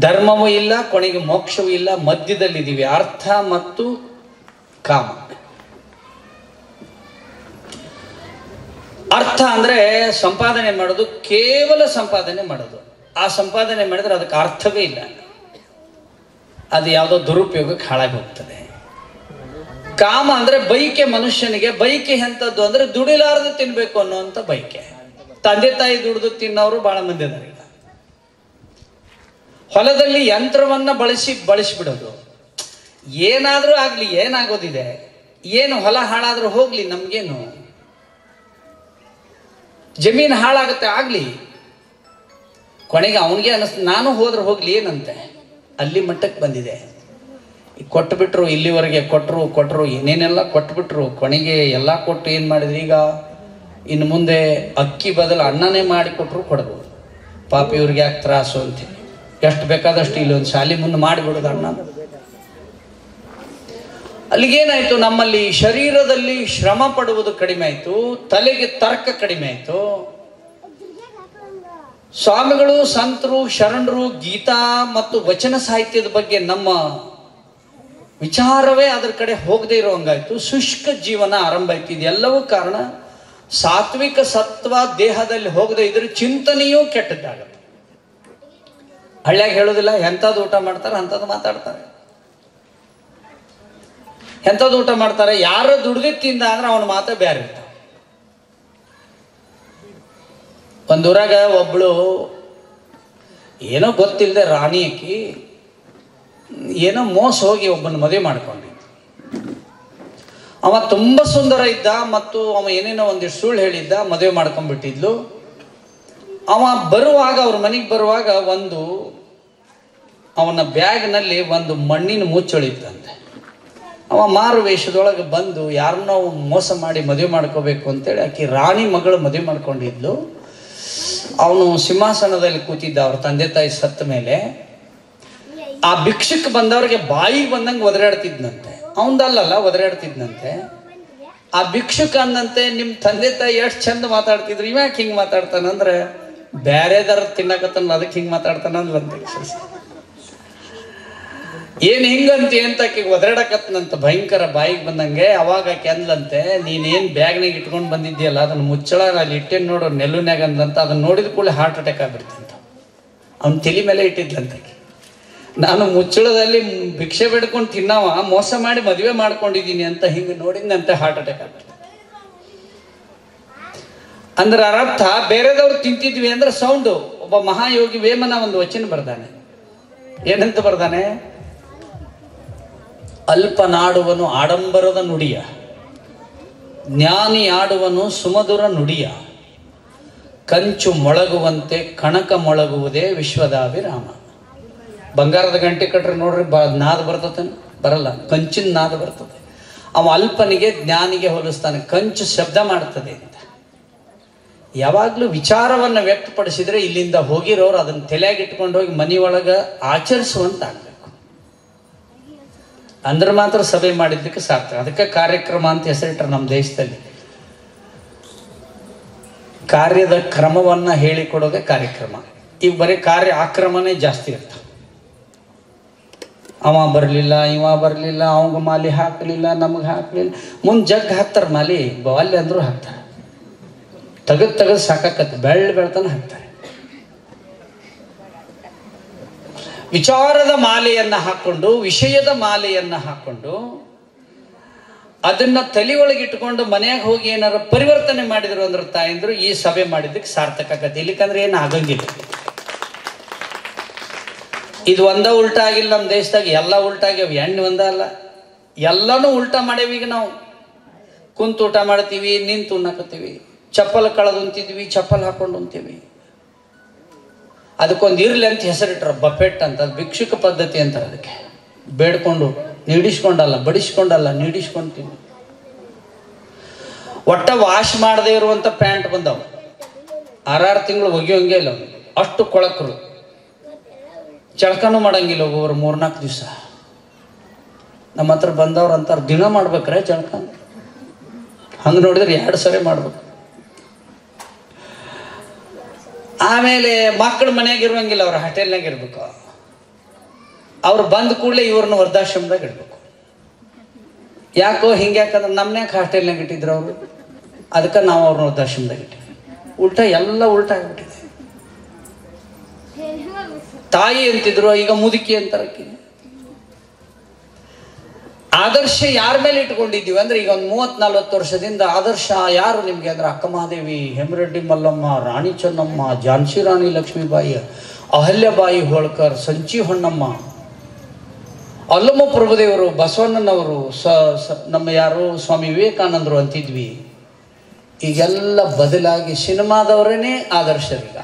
ಧರ್ಮವೂ ಇಲ್ಲ, ಕೊನೆಗೆ ಮೋಕ್ಷವೂ ಇಲ್ಲ, ಮಧ್ಯದಲ್ಲಿದ್ದೀವಿ. ಅರ್ಥ ಮತ್ತು ಕಾಮ. ಅರ್ಥ ಅಂದ್ರೆ ಸಂಪಾದನೆ ಮಾಡೋದು, ಕೇವಲ ಸಂಪಾದನೆ ಮಾಡೋದು. ಆ ಸಂಪಾದನೆ ಮಾಡಿದ್ರೆ ಅದಕ್ಕೆ ಅರ್ಥವೇ ಇಲ್ಲ, ಅದು ಯಾವುದೋ ದುರುಪಯೋಗಕ್ಕೆ ಹಾಳಾಗಿ ಹೋಗ್ತದೆ. ಕಾಮ ಅಂದ್ರೆ ಬೈಕೆ. ಮನುಷ್ಯನಿಗೆ ಬೈಕೆ ಎಂಥದ್ದು ಅಂದ್ರೆ ದುಡಿಲಾರದು ತಿನ್ಬೇಕು ಅನ್ನೋಂಥ ಬೈಕೆ. ತಂದೆ ತಾಯಿ ದುಡಿದು ತಿನ್ನೋರು ಬಹಳ ಮಂದಿ ಇದ್ದಾರೆ. ಹೊಲದಲ್ಲಿ ಯಂತ್ರವನ್ನ ಬಳಸಿಬಿಡೋದು. ಏನಾದ್ರೂ ಆಗ್ಲಿ, ಏನಾಗೋದಿದೆ, ಏನು ಹೊಲ ಹಾಳಾದ್ರೂ ಹೋಗ್ಲಿ, ನಮ್ಗೇನು, ಜಮೀನು ಹಾಳಾಗುತ್ತೆ ಆಗ್ಲಿ, ಕೊನೆಗೆ ಅವನಿಗೆ ಅನಿಸ್ತು ನಾನು ಹೋದ್ರೆ ಹೋಗ್ಲಿ ಏನಂತೆ. ಅಲ್ಲಿ ಮಟ್ಟಕ್ಕೆ ಬಂದಿದೆ. ಕೊಟ್ಬಿಟ್ರು, ಇಲ್ಲಿವರೆಗೆ ಕೊಟ್ರು ಏನೇನೆಲ್ಲ ಕೊಟ್ಬಿಟ್ರು. ಕೊನೆಗೆ ಎಲ್ಲ ಕೊಟ್ಟು ಏನು ಮಾಡಿದ್ರು, ಈಗ ಇನ್ನು ಮುಂದೆ ಅಕ್ಕಿ ಬದಲು ಅನ್ನನೇ ಮಾಡಿ ಕೊಟ್ಟರು ಕೊಡ್ಬೋದು. ಪಾಪ ಇವ್ರಿಗೆ ಯಾಕೆ ತ್ರಾಸು ಅಂತೇಳಿ ಎಷ್ಟು ಬೇಕಾದಷ್ಟು ಇಲ್ಲೊಂದು ಶಾಲೆ ಮುಂದೆ ಮಾಡಿಬಿಡೋದು ಅಣ್ಣ. ಅಲ್ಲಿಗೇನಾಯ್ತು, ನಮ್ಮಲ್ಲಿ ಶರೀರದಲ್ಲಿ ಶ್ರಮ ಪಡುವುದು ಕಡಿಮೆ ಆಯ್ತು, ತಲೆಗೆ ತರ್ಕ ಕಡಿಮೆ ಆಯ್ತು. ಸ್ವಾಮಿಗಳು, ಸಂತರು, ಶರಣರು ಗೀತಾ ಮತ್ತು ವಚನ ಸಾಹಿತ್ಯದ ಬಗ್ಗೆ ನಮ್ಮ ವಿಚಾರವೇ ಅದರ ಕಡೆ ಹೋಗದೆ ಇರೋಂಗಾಯ್ತು. ಶುಷ್ಕ ಜೀವನ ಆರಂಭ ಆಯ್ತು. ಇದೆಲ್ಲವೂ ಕಾರಣ ಸಾತ್ವಿಕ ಸತ್ವ ದೇಹದಲ್ಲಿ ಹೋಗದೆ ಇದ್ರೆ ಚಿಂತನೆಯೂ ಕೆಟ್ಟದ್ದಾಗುತ್ತೆ. ಹಳ್ಳಿಯಾಗ ಹೇಳೋದಿಲ್ಲ, ಎಂಥದ್ದು ಊಟ ಮಾಡ್ತಾರೆ ಅಂಥದ್ದು ಮಾತಾಡ್ತಾರೆ. ಎಂಥದ್ದು ಊಟ ಮಾಡ್ತಾರೆ, ಯಾರು ದುಡ್ದಿತ್ತಿಂದ ಅಂದ್ರೆ ಅವನ ಮಾತ ಬೇರೆ ಇರ್ತಾವ. ಒಂದೂರಾಗ ಒಬ್ಳು ಏನೋ ಗೊತ್ತಿಲ್ಲದೆ ರಾಣಿ ಆಕಿ ಏನೋ ಮೋಸ ಹೋಗಿ ಒಬ್ಬನ ಮದುವೆ ಮಾಡ್ಕೊಂಡಿದ್ದು. ಅವ ತುಂಬ ಸುಂದರ ಇದ್ದ ಮತ್ತು ಅವ ಏನೇನೋ ಒಂದಿಷ್ಟು ಸುಳ್ಳು ಹೇಳಿದ್ದ, ಮದುವೆ ಮಾಡ್ಕೊಂಡ್ಬಿಟ್ಟಿದ್ಲು. ಅವ ಬರುವಾಗ, ಅವ್ರ ಮನೆಗೆ ಬರುವಾಗ ಅವನ ಬ್ಯಾಗ್ನಲ್ಲಿ ಒಂದು ಮಣ್ಣಿನ ಮುಚ್ಚಳಿತ್ತಂತೆ. ಅವ ಮಾರು ವೇಷದೊಳಗೆ ಬಂದು ಯಾರನ್ನೋ ಮೋಸ ಮಾಡಿ ಮದುವೆ ಮಾಡ್ಕೋಬೇಕು ಅಂತೇಳಿ ಆಕಿ ರಾಣಿ ಮಗಳು ಮದುವೆ ಮಾಡ್ಕೊಂಡಿದ್ಲು. ಅವನು ಸಿಂಹಾಸನದಲ್ಲಿ ಕೂತಿದ್ದ, ಅವ್ರ ತಂದೆ ತಾಯಿ ಸತ್ತ ಮೇಲೆ. ಆ ಭಿಕ್ಷಕ್ಕೆ ಬಂದವ್ರಿಗೆ ಬಾಯಿಗೆ ಬಂದಂಗೆ ಒದರಾಡ್ತಿದ್ನಂತೆ. ಅವನದಲ್ಲ ಒದರಾಡ್ತಿದ್ನಂತೆ. ಆ ಭಿಕ್ಷುಕ ಅಂದಂತೆ, ನಿಮ್ಮ ತಂದೆ ತಾಯಿ ಎಷ್ಟು ಚಂದ ಮಾತಾಡ್ತಿದ್ರು, ಇವ್ಯಾಕೆ ಹಿಂಗೆ ಮಾತಾಡ್ತಾನಂದ್ರೆ ಬೇರೆದಾರ ತಿನ್ನಕತ್ತನ ಅದಕ್ಕೆ ಹಿಂಗೆ ಮಾತಾಡ್ತಾನಂದ್ಲಂತೆ. ಏನು ಹಿಂಗಂತಿ ಅಂತ ಆಕೆಗೆ ಒದರಾಡಕತ್ತನಂತ ಭಯಂಕರ ಬಾಯಿಗೆ ಬಂದಂಗೆ. ಅವಾಗ ಆಕೆ ಅಂದ್ಲಂತೆ, ನೀನೇನು ಬ್ಯಾಗ್ನಾಗ ಇಟ್ಕೊಂಡು ಬಂದಿದ್ದೀಯಲ್ಲ ಅದನ್ನು ಮುಚ್ಚಳ ಅಲ್ಲಿ ಇಟ್ಟೇನು ನೋಡು ನೆಲ್ಲುನ್ಯಾಗ ಅಂದಂತ. ಅದನ್ನ ನೋಡಿದ ಕೂಡಲೇ ಹಾರ್ಟ್ ಅಟ್ಯಾಕ್ ಆಗ್ಬಿಡ್ತಂತ. ಅವ್ನ ತಲೆ ಮೇಲೆ ಇಟ್ಟಿದ್ಲಂತ. ನಾನು ಮುಚ್ಚಳದಲ್ಲಿ ಭಿಕ್ಷೆ ಬೇಡ್ಕೊಂಡು ತಿನ್ನವ ಮೋಸ ಮಾಡಿ ಮದುವೆ ಮಾಡ್ಕೊಂಡಿದ್ದೀನಿ ಅಂತ ಹಿಂಗೆ ನೋಡಿದಂತೆ ಹಾರ್ಟ್ ಅಟ್ಯಾಕ್ ಆಗ್ಬಿಡ್ತ. ಅಂದ್ರೆ ಅರ್ಥ ಬೇರೆದವ್ರು ತಿಂತಿದ್ವಿ ಅಂದ್ರೆ ಸೌಂಡು. ಒಬ್ಬ ಮಹಾಯೋಗಿ ವೇಮನ ಒಂದು ವಚನ ಬರ್ದಾನೆ. ಏನಂತ ಬರ್ದಾನೆ, ಅಲ್ಪನಾಡುವನು ಆಡಂಬರದ ನುಡಿಯ, ಜ್ಞಾನಿ ಆಡುವನು ಸುಮಧುರ ನುಡಿಯ, ಕಂಚು ಮೊಳಗುವಂತೆ ಕಣಕ ಮೊಳಗುವುದೇ ವಿಶ್ವದಾಭಿರಾಮ. ಬಂಗಾರದ ಗಂಟೆ ಕಟ್ರೆ ನೋಡ್ರಿ ನಾದ ಬರ್ತತನ, ಬರಲ್ಲ, ಕಂಚಿನ ನಾದ ಬರ್ತದೆ. ಅವ ಅಲ್ಪನಿಗೆ ಜ್ಞಾನಿಗೆ ಹೋಲಿಸ್ತಾನೆ, ಕಂಚು ಶಬ್ದ ಮಾಡ್ತದೆ ಅಂತ. ಯಾವಾಗಲೂ ವಿಚಾರವನ್ನು ವ್ಯಕ್ತಪಡಿಸಿದರೆ ಇಲ್ಲಿಂದ ಹೋಗಿರೋರು ಅದನ್ನು ತಲೆಯಾಗಿಟ್ಕೊಂಡು ಹೋಗಿ ಮನೆಯೊಳಗೆ ಆಚರಿಸುವಂತ ಆಗಬೇಕು. ಅಂದ್ರೆ ಮಾತ್ರ ಸಭೆ ಮಾಡಿದ್ದಕ್ಕೆ ಸಾರ್ಥಕ. ಅದಕ್ಕೆ ಕಾರ್ಯಕ್ರಮ ಅಂತ ಹೆಸರಿಟ್ರೆ ನಮ್ಮ ದೇಶದಲ್ಲಿ. ಕಾರ್ಯದ ಕ್ರಮವನ್ನ ಹೇಳಿಕೊಡೋದೇ ಕಾರ್ಯಕ್ರಮ. ಈಗ ಬರೀ ಕಾರ್ಯ ಆಕ್ರಮಣೆ ಜಾಸ್ತಿ ಇರ್ತವೆ. ಅವ ಬರಲಿಲ್ಲ, ಇವ ಬರಲಿಲ್ಲ, ಅವಂಗ ಮಾಲಿ ಹಾಕಲಿಲ್ಲ, ನಮಗೆ ಹಾಕಲಿಲ್ಲ, ಮುಂದೆ ಜಗ್ ಹಾಕ್ತಾರೆ ಮಾಲಿ, ಬಾಲ್ಯ ಅಂದ್ರೂ ಹಾಕ್ತಾರೆ, ತೆಗೆದು ಸಾಕಾಕತ್ತೆ, ಬೆಳ್ತಾನೆ ಹಾಕ್ತಾರೆ. ವಿಚಾರದ ಮಾಲೆಯನ್ನ ಹಾಕೊಂಡು, ವಿಷಯದ ಮಾಲೆಯನ್ನ ಹಾಕೊಂಡು ಅದನ್ನ ತಲೆ ಒಳಗೆ ಇಟ್ಕೊಂಡು ಮನೆಯಾಗ ಹೋಗಿ ಏನಾರು ಪರಿವರ್ತನೆ ಮಾಡಿದ್ರು ಅಂದ್ರೆ ತಾಯಂದ್ರು ಈ ಸಭೆ ಮಾಡಿದ್ದಕ್ಕೆ ಸಾರ್ಥಕ ಆಗತ್ತೆ. ಇಲ್ಲಿಕಂದ್ರೆ ಏನು ಆಗಂಗಿಲ್ಲ. ಇದು ಒಂದ ಉಲ್ಟಾ ಆಗಿಲ್ಲ ನಮ್ಮ ದೇಶದಾಗ, ಎಲ್ಲ ಉಲ್ಟಾ ಆಗ್ಯಾವ. ಎಣ್ಣೆ ಒಂದ ಅಲ್ಲ, ಎಲ್ಲಾನು ಉಲ್ಟಾ ಮಾಡೇವಿ. ಈಗ ನಾವು ಕುಂತು ಊಟ ಮಾಡ್ತೀವಿ, ನಿಂತು ಉಣ್ಣಾಕತ್ತೀವಿ, ಚಪ್ಪಲ್ ಕಳೆದು ಉಂತಿದ್ವಿ, ಚಪ್ಪಲ್ ಹಾಕೊಂಡು ಉಂತೀವಿ. ಅದಕ್ಕೊಂದು ಇರ್ಲಿ ಅಂತ ಹೆಸರಿಟ್ರ ಬಫೆಟ್ ಅಂತ. ಅದು ಭಿಕ್ಷುಕ ಪದ್ಧತಿ ಅಂತಾರೆ ಅದಕ್ಕೆ. ಬೇಡ್ಕೊಂಡು ನೀಡಿಸ್ಕೊಂಡಲ್ಲ, ಬಡಿಸ್ಕೊಂಡಲ್ಲ, ನೀಡಿಸ್ಕೊಂತೀನಿ. ಒಟ್ಟ ವಾಶ್ ಮಾಡದೇ ಇರುವಂತ ಪ್ಯಾಂಟ್ ಬಂದವು, 6 ತಿಂಗಳು ಒಗೆಯೋಂಗೆ ಇಲ್ಲ, ಅಷ್ಟು ಕೊಳಕರು. ಚಳಕನೂ ಮಾಡಂಗಿಲ್ಲ ಒಬ್ಬೊಬ್ರು 3-4 ದಿವಸ. ನಮ್ಮ ಹತ್ರ ಬಂದವ್ರು ಅಂತಾರೆ, ದಿನ ಮಾಡ್ಬೇಕ್ರೆ ಚಳಕ? ಹಂಗೆ ನೋಡಿದ್ರೆ 2 ಸರಿ ಮಾಡ್ಬೇಕು. ಆಮೇಲೆ ಮಕ್ಕಳು ಮನೆಯಾಗ ಇರುವಂಗಿಲ್ಲ, ಅವ್ರ ಹೋಟೆಲ್ನಾಗ ಇರ್ಬೇಕು. ಅವ್ರು ಬಂದ ಕೂಡಲೇ ಇವ್ರನ್ನ ವೃದ್ಧಾಶ್ರಮದಾಗ ಇಡ್ಬೇಕು. ಯಾಕೋ ಹಿಂಗೆ? ಯಾಕಂದ್ರೆ ನಮ್ಮನ್ಯಾಗ ಹಾಸ್ಟೆಲ್ನಾಗ ಇಟ್ಟಿದ್ರು ಅವರು, ಅದಕ್ಕೆ ನಾವು ಅವ್ರನ್ನ ವೃದ್ಧಾಶ್ರಮದಾಗ ಇಟ್ಟಿವಿ. ಉಲ್ಟಾ ಎಲ್ಲ ಉಲ್ಟಾ ಆಗ್ಬಿಟ್ಟಿದೆ. ತಾಯಿ ಅಂತಿದ್ರು, ಈಗ ಮುದುಕಿ ಅಂತಾರಕ್ಕೆ. ಆದರ್ಶ ಯಾರ ಮೇಲೆ ಇಟ್ಕೊಂಡಿದ್ದೀವಿ ಅಂದ್ರೆ, ಈಗ ಒಂದು 30-40 ವರ್ಷದಿಂದ ಆದರ್ಶ ಯಾರು ನಿಮ್ಗೆ ಅಂದ್ರೆ, ಅಕ್ಕಮಹಾದೇವಿ, ಹೇಮರೆಡ್ಡಿ ಮಲ್ಲಮ್ಮ, ರಾಣಿ ಚೆನ್ನಮ್ಮ, ಝಾನ್ಸಿ ರಾಣಿ ಲಕ್ಷ್ಮೀಬಾಯಿ, ಅಹಲ್ಯಬಾಯಿ ಹೋಳ್ಕರ್, ಸಂಚಿ ಹೊನ್ನಮ್ಮ, ಅಲ್ಲಮ್ಮ ಪ್ರಭುದೇವರು, ಬಸವಣ್ಣನವರು, ನಮ್ಮ ಯಾರು ಸ್ವಾಮಿ ವಿವೇಕಾನಂದರು ಅಂತಿದ್ವಿ. ಈಗೆಲ್ಲ ಬದಲಾಗಿ ಸಿನಿಮಾದವರೇನೆ ಆದರ್ಶರೀಗ.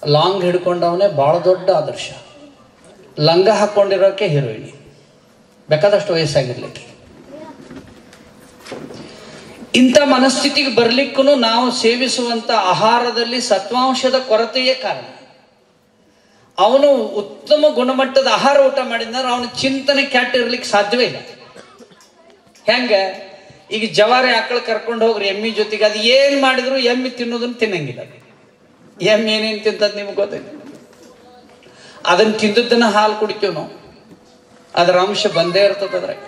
ಲಾಂಗ್ ಹಿಡ್ಕೊಂಡವನೇ ಭಾಳ ದೊಡ್ಡ ಆದರ್ಶ. ಲಂಗ ಹಾಕ್ಕೊಂಡಿರೋಕೆ ಹೀರೋಯಿನಿ, ಬೇಕಾದಷ್ಟು ವಯಸ್ಸಾಗಿರ್ಲಿಕ್ಕೆ. ಇಂಥ ಮನಸ್ಥಿತಿಗೆ ಬರ್ಲಿಕ್ಕೂ ನಾವು ಸೇವಿಸುವಂತ ಆಹಾರದಲ್ಲಿ ಸತ್ವಾಂಶದ ಕೊರತೆಯೇ ಕಾರಣ. ಅವನು ಉತ್ತಮ ಗುಣಮಟ್ಟದ ಆಹಾರ ಊಟ ಮಾಡಿದ್ರೆ ಅವನ ಚಿಂತನೆ ಕೆಟ್ಟ ಇರ್ಲಿಕ್ಕೆ ಸಾಧ್ಯವೇ ಇಲ್ಲ. ಹೆಂಗೆ? ಈಗ ಜವಾರಿ ಆಕಳು ಕರ್ಕೊಂಡು ಹೋಗ್ರಿ ಎಮ್ಮಿ ಜೊತೆಗೆ, ಅದು ಏನು ಮಾಡಿದ್ರು ಎಮ್ಮಿ ತಿನ್ನೋದನ್ನು ತಿನ್ನಂಗಿಲ್ಲ. ಎಮ್ಮಿ ಏನೇನು ತಿಂತದ್ ನಿಮ್ಗೆ ಗೊತ್ತಿಲ್ಲ. ಅದನ್ನು ತಿಂದದ್ದನ್ನ ಹಾಲು ಕುಡಿತೀವಿ ನಾವು, ಅದರ ಅಂಶ ಬಂದೇ ಇರ್ತದೆ ಅದ್ರಾಗ.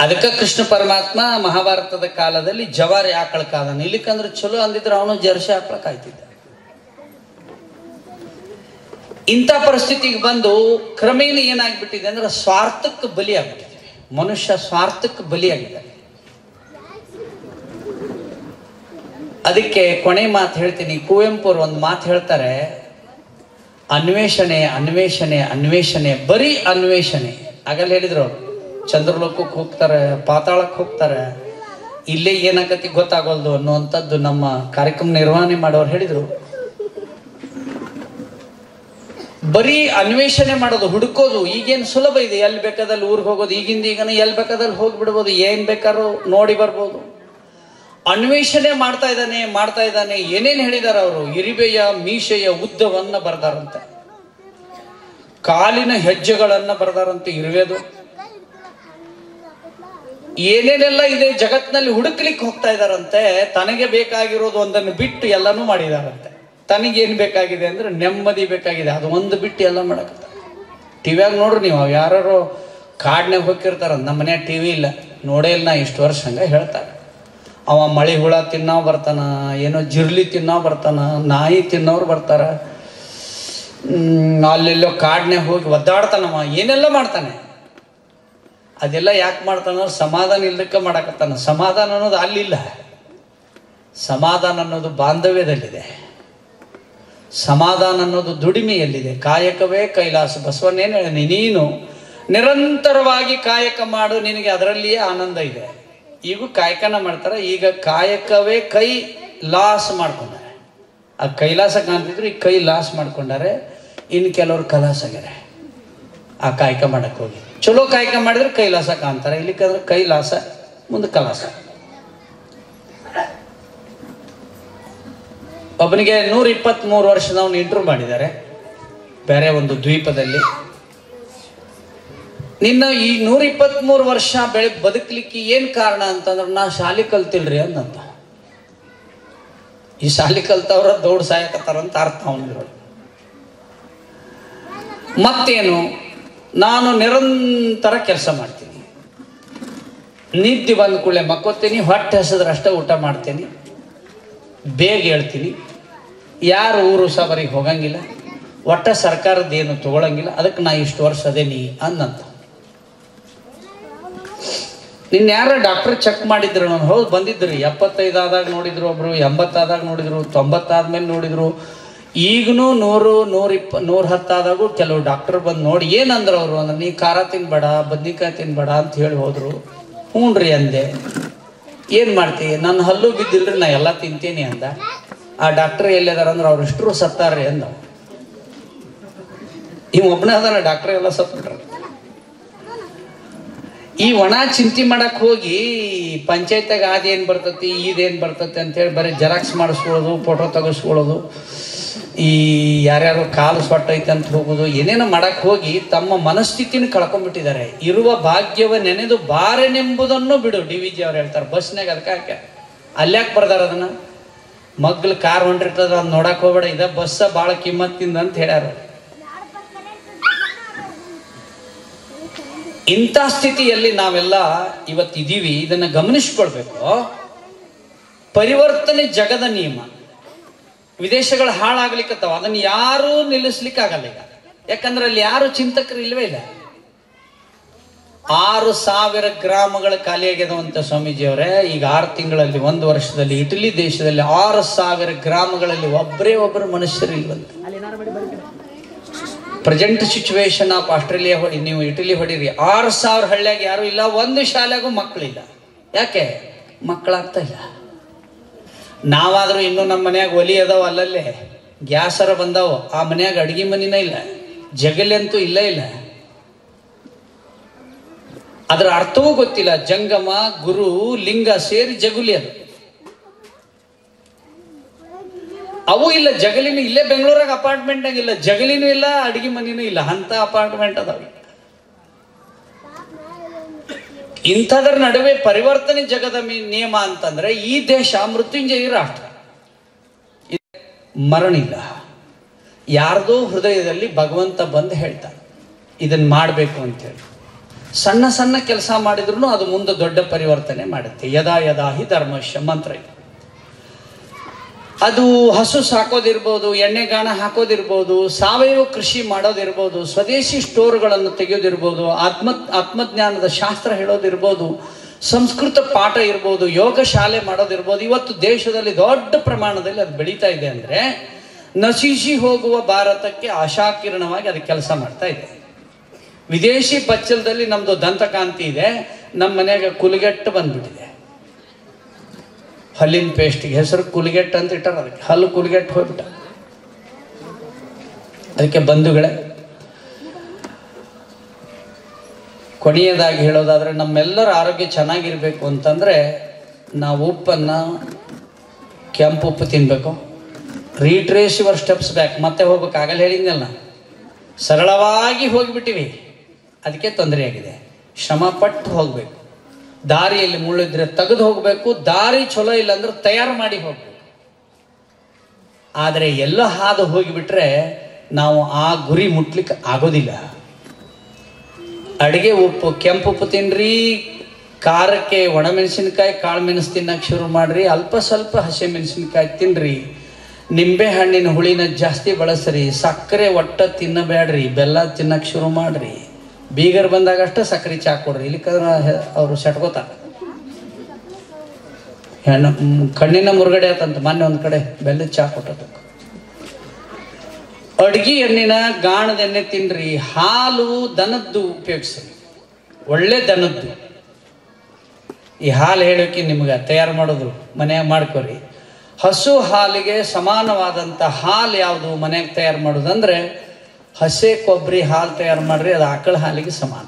ಅದಕ್ಕೆ ಕೃಷ್ಣ ಪರಮಾತ್ಮ ಮಹಾಭಾರತದ ಕಾಲದಲ್ಲಿ ಜವಾರಿ ಆಕಳ ಕಾದನ. ಇಲ್ಲಿಕಂದ್ರೆ ಚಲೋ ಅಂದಿದ್ರೆ ಅವನು ಜರ್ಸಿ ಆಕಳ ಕಾಯ್ತಿದ್ದ. ಇಂಥ ಪರಿಸ್ಥಿತಿಗೆ ಬಂದು ಕ್ರಮೇಣ ಏನಾಗ್ಬಿಟ್ಟಿದೆ ಅಂದ್ರೆ, ಸ್ವಾರ್ಥಕ್ಕೆ ಬಲಿ ಆಗ್ಬಿಟ್ಟಿದೆ. ಮನುಷ್ಯ ಸ್ವಾರ್ಥಕ್ಕೆ ಬಲಿಯಾಗಿದ್ದಾನೆ. ಅದಕ್ಕೆ ಕೊನೆ ಮಾತು ಹೇಳ್ತೀನಿ. ಕುವೆಂಪು ಅವರು ಒಂದು ಮಾತು ಹೇಳ್ತಾರೆ, ಅನ್ವೇಷಣೆ ಅನ್ವೇಷಣೆ ಅನ್ವೇಷಣೆ, ಬರೀ ಅನ್ವೇಷಣೆ. ಆಗಲ್ಲ ಹೇಳಿದ್ರು ಅವರು, ಚಂದ್ರಲೋಕಕ್ಕೆ ಹೋಗ್ತಾರೆ, ಪಾತಾಳಕ್ಕೆ ಹೋಗ್ತಾರೆ, ಇಲ್ಲೇ ಏನಾಗತಿ ಗೊತ್ತಾಗೋಲ್ದು ಅನ್ನುವಂಥದ್ದು ನಮ್ಮ ಕಾರ್ಯಕ್ರಮ ನಿರ್ವಹಣೆ ಮಾಡೋರು ಹೇಳಿದ್ರು. ಬರೀ ಅನ್ವೇಷಣೆ ಮಾಡೋದು, ಹುಡುಕೋದು ಈಗೇನು ಸುಲಭ ಇದೆ. ಎಲ್ಲಿ ಬೇಕಾದಲ್ಲಿ ಊರಿಗೆ ಹೋಗೋದು, ಈಗಿಂದ ಈಗನ ಎಲ್ಲಿ ಬೇಕಾದಲ್ಲಿ ಹೋಗಿಬಿಡ್ಬೋದು, ಏನ್ ಬೇಕಾದ್ರೂ ನೋಡಿ ಬರ್ಬೋದು. ಅನ್ವೇಷಣೆ ಮಾಡ್ತಾ ಇದ್ದಾನೆ. ಏನೇನು ಹೇಳಿದಾರ ಅವರು? ಇರಿಬೆಯ ಮೀಸೆಯ ಉದ್ದವನ್ನ ಬರ್ದಾರಂತೆ, ಕಾಲಿನ ಹೆಜ್ಜೆಗಳನ್ನ ಬರ್ದಾರಂತೆ ಇರುವೆದು. ಏನೇನೆಲ್ಲ ಇದೆ ಜಗತ್ತಿನಲ್ಲಿ ಹುಡುಕ್ಲಿಕ್ಕೆ ಹೋಗ್ತಾ ಇದ್ದಾರಂತೆ. ತನಗೆ ಬೇಕಾಗಿರೋದು ಒಂದನ್ನು ಬಿಟ್ಟು ಎಲ್ಲನೂ ಮಾಡಿದಾರಂತೆ. ತನಗೇನು ಬೇಕಾಗಿದೆ ಅಂದ್ರೆ ನೆಮ್ಮದಿ ಬೇಕಾಗಿದೆ, ಅದು ಒಂದು ಬಿಟ್ಟು ಎಲ್ಲ ಮಾಡಕತ್ತ. ಟಿವಿಯಾಗ ನೋಡ್ರಿ ನೀವು, ಯಾರು ಕಾಡ್ನಾಗ ಹೋಗಿರ್ತಾರ. ನಮ್ಮ ಮನೆ ಟಿವಿ ಇಲ್ಲ, ನೋಡೇ ಇಲ್ಲ ನಾ ಇಷ್ಟು ವರ್ಷ. ಹಂಗ ಹೇಳ್ತಾರೆ, ಅವ ಮಳೆ ಹುಳ ತಿನ್ನೋ ಬರ್ತಾನ, ಏನೋ ಜಿರ್ಲಿ ತಿನ್ನೋ ಬರ್ತಾನ, ನಾಯಿ ತಿನ್ನೋರು ಬರ್ತಾರ, ಅಲ್ಲೆಲ್ಲೋ ಕಾಡ್ನಾಗ ಹೋಗಿ ಒದ್ದಾಡ್ತಾನವ, ಏನೆಲ್ಲ ಮಾಡ್ತಾನೆ. ಅದೆಲ್ಲ ಯಾಕೆ ಮಾಡ್ತಾನ? ಸಮಾಧಾನ ಇಲ್ಲದಕ್ಕೆ ಮಾಡಕತ್ತಾನ. ಸಮಾಧಾನ ಅನ್ನೋದು ಅಲ್ಲಿಲ್ಲ. ಸಮಾಧಾನ ಅನ್ನೋದು ಬಾಂಧವ್ಯದಲ್ಲಿದೆ. ಸಮಾಧಾನ ಅನ್ನೋದು ದುಡಿಮೆಯಲ್ಲಿದೆ. ಕಾಯಕವೇ ಕೈಲಾಸ. ಬಸವಣ್ಣೇನು ಹೇಳಿ, ನೀನು ನಿರಂತರವಾಗಿ ಕಾಯಕ ಮಾಡು, ನಿನಗೆ ಅದರಲ್ಲಿಯೇ ಆನಂದ ಇದೆ. ಈಗೂ ಕಾಯಕನ ಮಾಡ್ತಾರೆ. ಈಗ ಕಾಯಕವೇ ಕೈ ಲಾಸ್ ಮಾಡ್ಕೊಂಡಾರೆ. ಆ ಕೈಲಾಸ ಕಾಣ್ತಿದ್ರು, ಈಗ ಕೈ ಲಾಸ್ ಮಾಡ್ಕೊಂಡಾರೆ. ಇನ್ನು ಕೆಲವ್ರು ಕಲಾಸ ಆಗ್ಯಾರ ಆ ಕಾಯಕ ಮಾಡಕ್ಕೆ ಹೋಗಿ. ಚಲೋ ಕಾಯಕ ಮಾಡಿದ್ರೆ ಕೈಲಾಸ ಕಾಣ್ತಾರೆ, ಇಲ್ಲಿಕ್ಕಂದ್ರೆ ಕೈಲಾಸ ಮುಂದೆ ಕಲಾಸ. ಒಬ್ಬನಿಗೆ 123 ವರ್ಷದವನು ಇಂಟರ್ವ್ಯೂ ಮಾಡಿದ್ದಾರೆ ಬೇರೆ ಒಂದು ದ್ವೀಪದಲ್ಲಿ. ನಿನ್ನ ಈ 123 ವರ್ಷ ಬದುಕಲಿಕ್ಕೆ ಏನು ಕಾರಣ ಅಂತಂದ್ರೆ ನಾ ಶಾಲೆ ಕಲ್ತಿಲ್ರಿ ಅಂದಂತ. ಈ ಶಾಲೆ ಕಲ್ತವ್ರ ದೌಡ್ ಸಾಯಕತ್ತಾರಂತ ಅರ್ಥ ಅವನಿದ್ರು. ಮತ್ತೇನು, ನಾನು ನಿರಂತರ ಕೆಲಸ ಮಾಡ್ತೀನಿ, ನಿದ್ದೆ ಬಂದ ಕೂಡಲೇ ಮಕ್ಕೋತೀನಿ, ಹೊಟ್ಟೆ ಹಸಿದ್ರೆ ಅಷ್ಟೇ ಊಟ ಮಾಡ್ತೀನಿ, ಬೇಗ ಹೇಳ್ತೀನಿ, ಯಾರು ಊರು ಸಬರಿಗೆ ಹೋಗಂಗಿಲ್ಲ, ಒಟ್ಟ ಸರ್ಕಾರದ ಏನು ತಗೊಳಂಗಿಲ್ಲ, ಅದಕ್ಕೆ ನಾ ಇಷ್ಟು ವರ್ಷ ಅದೇನಿ ಅಂದಂತ. ನಿನ್ನ ಯಾರ ಡಾಕ್ಟರ್ ಚೆಕ್ ಮಾಡಿದ್ರು? ನಾನು ಹೌದು ಬಂದಿದ್ರಿ, 75 ಆದಾಗ ನೋಡಿದ್ರು, ಒಬ್ರು 80 ಆದಾಗ ನೋಡಿದ್ರು, 90 ಆದ್ಮೇಲೆ ನೋಡಿದ್ರು, ಈಗನೂ 100, 120, 110 ಆದಾಗೂ ಕೆಲವು ಡಾಕ್ಟರ್ ಬಂದು ನೋಡಿ ಏನಂದ್ರು ಅವರು ಅಂದ್ರೆ, ನೀ ಖಾರ ತಿನ್ಬೇಡ, ಬದ್ನಿಕಾಯಿ ತಿನ್ಬೇಡ ಅಂತ ಹೇಳಿ ಹೋದ್ರು. ಹ್ಞೂ ರೀ ಅಂದೆ. ಏನು ಮಾಡ್ತೀವಿ, ನನ್ನ ಹಲ್ಲು ಬಿದ್ದಿಲ್ರಿ, ನಾ ಎಲ್ಲ ತಿಂತೀನಿ ಅಂದ. ಆ ಡಾಕ್ಟರ್ ಎಲ್ಲಿದಾರ ಅಂದ್ರೆ ಅವ್ರು ಇಷ್ಟರು ಸತ್ತಾರ್ರಿ ಅಂದ. ಇವ್ ಒಬ್ಬನೇ ಅದಾನ, ಡಾಕ್ಟರ್ ಎಲ್ಲ ಸತ್ಬಿಟ್ರ. ಈ ಒಣ ಚಿಂತೆ ಮಾಡಕ್ ಹೋಗಿ ಪಂಚಾಯತ್ಯಾಗ ಅದೇನ್ ಬರ್ತತಿ ಇದೇನ್ ಬರ್ತತಿ ಅಂತೇಳಿ ಬರೀ ಜೆರಾಕ್ಸ್ ಮಾಡಿಸ್ಕೊಳ್ಳೋದು, ಫೋಟೋ ತೆಗೆಸ್ಕೊಳ್ಳೋದು, ಈ ಯಾರ್ಯಾರು ಕಾಲು ಸೊಟ್ಟೈತೆ ಅಂತ ಹೋಗೋದು, ಏನೇನೋ ಮಾಡಕ್ ಹೋಗಿ ತಮ್ಮ ಮನಸ್ಥಿತಿನ ಕಳ್ಕೊಂಡ್ಬಿಟ್ಟಿದ್ದಾರೆ. ಇರುವ ಭಾಗ್ಯವ ನೆನೆದು ಬಾರೆನೆಂಬುದನ್ನು ಬಿಡು, DVG ಅವ್ರು ಹೇಳ್ತಾರೆ ಬಸ್ನಾಗ. ಅದಕ್ಕೆ ಅಲ್ಯಾಕೆ ಬರ್ದಾರ ಅದನ್ನ, ಮಗ್ಲು ಕಾರ್ ಹೊಂಟಿರ್ತದ ಅದ್ ನೋಡಕ್ ಹೋಗ್ಬೇಡ, ಇದ ಬಸ್ಸ ಭಾಳ ಕಿಮ್ಮತ್ತಿಂದ ಅಂತ ಹೇಳ್ಯಾರ. ಇಂಥ ಸ್ಥಿತಿಯಲ್ಲಿ ನಾವೆಲ್ಲ ಇವತ್ತಿದ್ದೀವಿ. ಇದನ್ನ ಗಮನಿಸ್ಕೊಳ್ಬೇಕು. ಪರಿವರ್ತನೆ ಜಗದ ನಿಯಮ. ವಿದೇಶಗಳು ಹಾಳಾಗ್ಲಿಕ್ಕತ್ತಾವ, ಅದನ್ನ ಯಾರೂ ನಿಲ್ಲಿಸ್ಲಿಕ್ಕೆ ಆಗಲ್ಲ ಈಗ. ಯಾಕಂದ್ರೆ ಅಲ್ಲಿ ಯಾರು ಚಿಂತಕರು ಇಲ್ವೇ ಇಲ್ಲ. 6,000 ಗ್ರಾಮಗಳ ಖಾಲಿಯಾಗ್ಯದವಂತ ಸ್ವಾಮೀಜಿಯವರೇ. ಈಗ 6 ತಿಂಗಳಲ್ಲಿ, 1 ವರ್ಷದಲ್ಲಿ ಇಟಲಿ ದೇಶದಲ್ಲಿ 6,000 ಗ್ರಾಮಗಳಲ್ಲಿ ಒಬ್ಬರು ಮನುಷ್ಯರು ಇಲ್ವಂತ. ಪ್ರೆಸೆಂಟ್ ಸಿಚುವೇಶನ್ ಆಫ್ ಆಸ್ಟ್ರೇಲಿಯಾ ಹೊಡಿ, ನೀವು ಇಟಲಿ ಹೊಡೀರಿ, 6,000 ಹಳ್ಳಿಯಾಗ ಯಾರು ಇಲ್ಲ, ಒಂದು ಶಾಲೆಗೂ ಮಕ್ಕಳಿಲ್ಲ. ಯಾಕೆ? ಮಕ್ಕಳಾಗ್ತಾ ಇಲ್ಲ. ನಾವಾದ್ರೂ ಇನ್ನೂ ನಮ್ಮ ಮನ್ಯಾಗ ಒಲಿ ಅದಾವ, ಅಲ್ಲಲ್ಲೇ ಗ್ಯಾಸರ ಬಂದಾವ, ಆ ಮನ್ಯಾಗ ಅಡ್ಗೆ ಮನಿನ ಇಲ್ಲ, ಜಗಲಿ ಅಂತೂ ಇಲ್ಲ. ಅದರ ಅರ್ಥವೂ ಗೊತ್ತಿಲ್ಲ. ಜಂಗಮ, ಗುರು, ಲಿಂಗ ಸೇರಿ ಜಗುಲಿ ಅದು. ಅವು ಇಲ್ಲ, ಜಗಲಿನೂ ಇಲ್ಲೇ ಬೆಂಗಳೂರಾಗ ಅಪಾರ್ಟ್ಮೆಂಟ್ನಾಗ ಇಲ್ಲ, ಜಗಲಿನೂ ಇಲ್ಲ, ಅಡಿಗೆ ಮನಿನೂ ಇಲ್ಲ, ಅಂತ ಅಪಾರ್ಟ್ಮೆಂಟ್ ಅದಾವ. ಇಂಥದ್ರ ನಡುವೆ ಪರಿವರ್ತನೆ ಜಗದ ನಿಯಮ ಅಂತಂದ್ರೆ, ಈ ದೇಶ ಮೃತ್ಯುಂಜಯ ರಾಷ್ಟ್ರ, ಮರಣ ಇಲ್ಲ. ಯಾರ್ದೋ ಹೃದಯದಲ್ಲಿ ಭಗವಂತ ಬಂದು ಹೇಳ್ತಾನೆ ಇದನ್ನ ಮಾಡಬೇಕು ಅಂತೇಳಿ. ಸಣ್ಣ ಸಣ್ಣ ಕೆಲಸ ಮಾಡಿದ್ರು ಅದು ಮುಂದೆ ದೊಡ್ಡ ಪರಿವರ್ತನೆ ಮಾಡುತ್ತೆ. ಯದಾ ಯದಾ ಹಿ ಧರ್ಮಶ್ಯ ಮಂತ್ರ. ಅದು ಹಸು ಸಾಕೋದಿರ್ಬೋದು, ಎಣ್ಣೆಗಾಣ ಹಾಕೋದಿರ್ಬೋದು, ಸಾವಯವ ಕೃಷಿ ಮಾಡೋದಿರ್ಬೋದು, ಸ್ವದೇಶಿ ಸ್ಟೋರ್ಗಳನ್ನು ತೆಗೆಯೋದಿರ್ಬೋದು, ಆತ್ಮಜ್ಞಾನದ ಶಾಸ್ತ್ರ ಹೇಳೋದಿರ್ಬೋದು, ಸಂಸ್ಕೃತ ಪಾಠ ಇರ್ಬೋದು, ಯೋಗ ಶಾಲೆ ಮಾಡೋದಿರ್ಬೋದು. ಇವತ್ತು ದೇಶದಲ್ಲಿ ದೊಡ್ಡ ಪ್ರಮಾಣದಲ್ಲಿ ಅದು ಬೆಳೀತಾ ಇದೆ. ಅಂದರೆ ನಶಿಸಿ ಹೋಗುವ ಭಾರತಕ್ಕೆ ಆಶಾಕಿರಣವಾಗಿ ಅದು ಕೆಲಸ ಮಾಡ್ತಾ ಇದೆ. ವಿದೇಶಿ ಬಚ್ಚಲದಲ್ಲಿ ನಮ್ಮದು ದಂತಕಾಂತಿ ಇದೆ, ನಮ್ಮ ಮನೆಯಾಗ ಕುಲಿಗೆಟ್ಟು ಬಂದ್ಬಿಟ್ಟಿದೆ. ಹಲ್ಲಿನ ಪೇಸ್ಟಿಗೆ ಹೆಸರು ಕುಲಿಗೆಟ್ಟು ಅಂತ ಇಟ್ಟಾರ, ಅದಕ್ಕೆ ಹಲ್ಲು ಕುಲಿಗೆಟ್ಟು ಹೋಗ್ಬಿಟ್ಟ. ಅದಕ್ಕೆ ಬಂಧುಗಳೇ, ಕೊನೆಯದಾಗಿ ಹೇಳೋದಾದ್ರೆ, ನಮ್ಮೆಲ್ಲರ ಆರೋಗ್ಯ ಚೆನ್ನಾಗಿರ್ಬೇಕು ಅಂತಂದ್ರೆ ನಾವು ಉಪ್ಪನ್ನು, ಕೆಂಪು ಉಪ್ಪು ತಿನ್ಬೇಕು. ರೀಟ್ರೇಸ್ ಯುವರ್ ಸ್ಟೆಪ್ಸ್ ಬ್ಯಾಕ್, ಮತ್ತೆ ಹೋಗ್ಬೇಕು. ಆಗಲ್ಲ ಹೇಳಿದ್ನಲ್ಲ, ಸರಳವಾಗಿ ಹೋಗಿಬಿಟ್ಟಿವಿ, ಅದಕ್ಕೆ ತೊಂದರೆಯಾಗಿದೆ. ಶ್ರಮ ಪಟ್ಟು ಹೋಗ್ಬೇಕು. ದಾರಿಯಲ್ಲಿ ಮುಳ್ಳಿದ್ರೆ ತೆಗೆದು ಹೋಗ್ಬೇಕು, ದಾರಿ ಚಲೋ ಇಲ್ಲ ಅಂದ್ರೆ ತಯಾರು ಮಾಡಿ ಹೋಗ್ಬೇಕು. ಆದರೆ ಎಲ್ಲ ಹಾದು ಹೋಗಿಬಿಟ್ರೆ ನಾವು ಆ ಗುರಿ ಮುಟ್ಲಿಕ್ಕೆ ಆಗೋದಿಲ್ಲ. ಅಡಿಗೆ ಉಪ್ಪು, ಕೆಂಪು ಉಪ್ಪು ತಿನ್ರಿ, ಖಾರಕ್ಕೆ ಒಣಮೆಣಸಿನ್ಕಾಯಿ, ಕಾಳು ಮೆಣಸು ತಿನ್ನಕ್ಕೆ ಶುರು ಮಾಡ್ರಿ, ಅಲ್ಪ ಸ್ವಲ್ಪ ಹಸಿ ಮೆಣಸಿನ್ಕಾಯಿ ತಿನ್ರಿ, ನಿಂಬೆ ಹಣ್ಣಿನ ಹುಳಿನ ಜಾಸ್ತಿ ಬಳಸ್ರಿ, ಸಕ್ಕರೆ ಒಟ್ಟ ತಿನ್ನಬೇಡ್ರಿ, ಬೆಲ್ಲ ತಿನ್ನಕ್ಕೆ ಶುರು ಮಾಡ್ರಿ. ಬೀಗರ್ ಬಂದಾಗಷ್ಟೇ ಸಕ್ಕರೆ ಚಾ ಕೊಡ್ರಿ, ಇಲ್ಲಿಕ್ಕಂದ್ರೆ ಅವರು ಸೆಟ್ಕೋತಾರೆ. ಹೆಣ್ಣು ಕಣ್ಣಿನ ಮುರುಗಡೆ ಆತಂತ ಮೊನ್ನೆ ಒಂದು ಕಡೆ ಬೆಲ್ಲದ ಚಾ ಕೊಟ್ಟದಕ್ಕೆ. ಅಡ್ಗಿ ಎಣ್ಣಿನ ಗಾಣದ ಎಣ್ಣೆ ತಿನ್ರಿ, ಹಾಲು ದನದ್ದು ಉಪಯೋಗಿಸ್ರಿ, ಒಳ್ಳೆ ದನದ್ದು. ಈ ಹಾಲು ಹೇಳೋಕೆ ನಿಮ್ಗೆ ತಯಾರು ಮಾಡೋದು ಮನ್ಯಾಗ ಮಾಡ್ಕೊರಿ. ಹಸು ಹಾಲಿಗೆ ಸಮಾನವಾದಂಥ ಹಾಲು ಯಾವುದು ಮನೆಯಾಗ ತಯಾರು ಮಾಡೋದಂದ್ರೆ ಹಸೆ ಕೊಬ್ಬರಿ ಹಾಲು ತಯಾರು ಮಾಡಿರಿ, ಅದು ಆಕಳ ಹಾಲಿಗೆ ಸಮಾನ.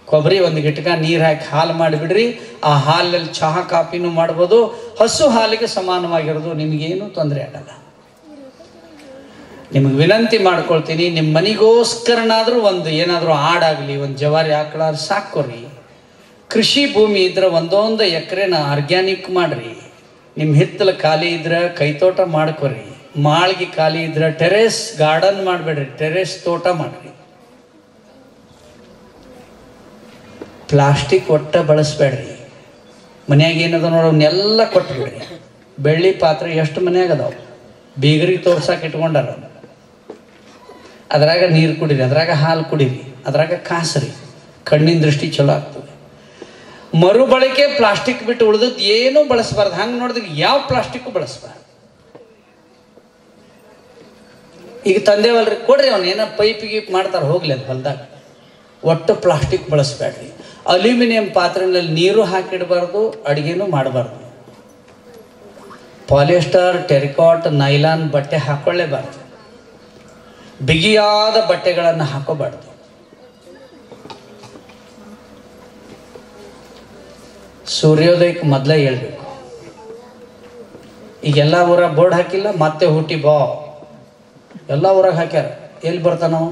ಕೊಬ್ಬರಿ ಒಂದು ಗಿಟ್ಕ ನೀರು ಹಾಕಿ ಹಾಲು ಮಾಡಿಬಿಡ್ರಿ, ಆ ಹಾಲಲ್ಲಿ ಚಹಾ ಕಾಫಿನೂ ಮಾಡ್ಬೋದು. ಹಸು ಹಾಲಿಗೆ ಸಮಾನವಾಗಿರೋದು, ನಿಮಗೇನು ತೊಂದರೆ ಆಗಲ್ಲ. ನಿಮಗೆ ವಿನಂತಿ ಮಾಡ್ಕೊಳ್ತೀನಿ, ನಿಮ್ಮ ಮನೆಗೋಸ್ಕರನಾದರೂ ಒಂದು ಏನಾದರೂ ಆಡಾಗಲಿ, ಒಂದು ಜವಾರಿ ಆಕಳ ಸಾಕೋರಿ. ಕೃಷಿ ಭೂಮಿ ಇದ್ರೆ ಒಂದೊಂದು ಎಕರೆನ ಆರ್ಗ್ಯಾನಿಕ್ ಮಾಡಿರಿ. ನಿಮ್ಮ ಹಿತ್ತಲು ಖಾಲಿ ಇದ್ರೆ ಕೈತೋಟ ಮಾಡ್ಕೊರಿ. ಮಾಳ್ಗಿ ಖಾಲಿ ಇದ್ರೆ ಟೆರೇಸ್ ಗಾರ್ಡನ್ ಮಾಡಿಬಿಡ್ರಿ, ಟೆರೇಸ್ ತೋಟ ಮಾಡಿರಿ. ಪ್ಲಾಸ್ಟಿಕ್ ಒಟ್ಟ ಬಳಸಬೇಡ್ರಿ. ಮನ್ಯಾಗ ಏನದ ನೋಡು ಅವನ್ನೆಲ್ಲ ಕೊಟ್ಬಿಡ್ರಿ. ಬೆಳ್ಳಿ ಪಾತ್ರೆ ಎಷ್ಟು ಮನ್ಯಾಗ ಅದಾವ, ಬೀಗರಿಗೆ ತೋರ್ಸಾಕೆ ಇಟ್ಕೊಂಡಾರ. ಅದ್ರಾಗ ನೀರು ಕುಡೀರಿ, ಅದ್ರಾಗ ಹಾಲು ಕುಡೀರಿ, ಅದ್ರಾಗ ಕಾಸ್ರಿ, ಕಣ್ಣಿನ ದೃಷ್ಟಿ ಚಲೋ ಆಗ್ತದೆ. ಮರುಬಳಕೆ ಪ್ಲಾಸ್ಟಿಕ್ ಬಿಟ್ಟು ಉಳಿದದ್ದು ಏನೂ ಬಳಸಬಾರ್ದು. ಹಂಗೆ ನೋಡಿದ್ರೆ ಯಾವ ಪ್ಲಾಸ್ಟಿಕ್ಕು ಬಳಸಬಾರ್ದು. ಈಗ ತಂದೇವಲ್ರಿ, ಕೊಡ್ರಿ ಅವ್ನು ಏನೋ ಪೈಪ್ ಗೀಪ್ ಮಾಡ್ತಾರೆ, ಹೋಗ್ಲಿ ಅದು ಹೊಲ್ದಾಗ. ಒಟ್ಟು ಪ್ಲಾಸ್ಟಿಕ್ ಬಳಸಬೇಡ್ರಿ. ಅಲ್ಯೂಮಿನಿಯಂ ಪಾತ್ರೆನಲ್ಲಿ ನೀರು ಹಾಕಿಡಬಾರ್ದು, ಅಡುಗೆನೂ ಮಾಡಬಾರ್ದು. ಪಾಲಿಸ್ಟರ್, ಟೆರಿಕಾಟ್, ನೈಲಾನ್ ಬಟ್ಟೆ ಹಾಕೊಳ್ಳೇಬಾರ್ದು. ಬಿಗಿಯಾದ ಬಟ್ಟೆಗಳನ್ನು ಹಾಕೋಬಾರ್ದು. ಸೂರ್ಯೋದಯಕ್ಕೆ ಮೊದಲೇ ಹೇಳ್ಬೇಕು. ಈಗೆಲ್ಲ ಊರಾಗ ಬೋರ್ಡ್ ಹಾಕಿಲ್ಲ, ಮತ್ತೆ ಹುಟ್ಟಿ ಬಾ ಎಲ್ಲ ಊರಾಗ ಹಾಕ್ಯಾರ. ಎಲ್ಲಿ ಬರ್ತಾನ ನಾವು?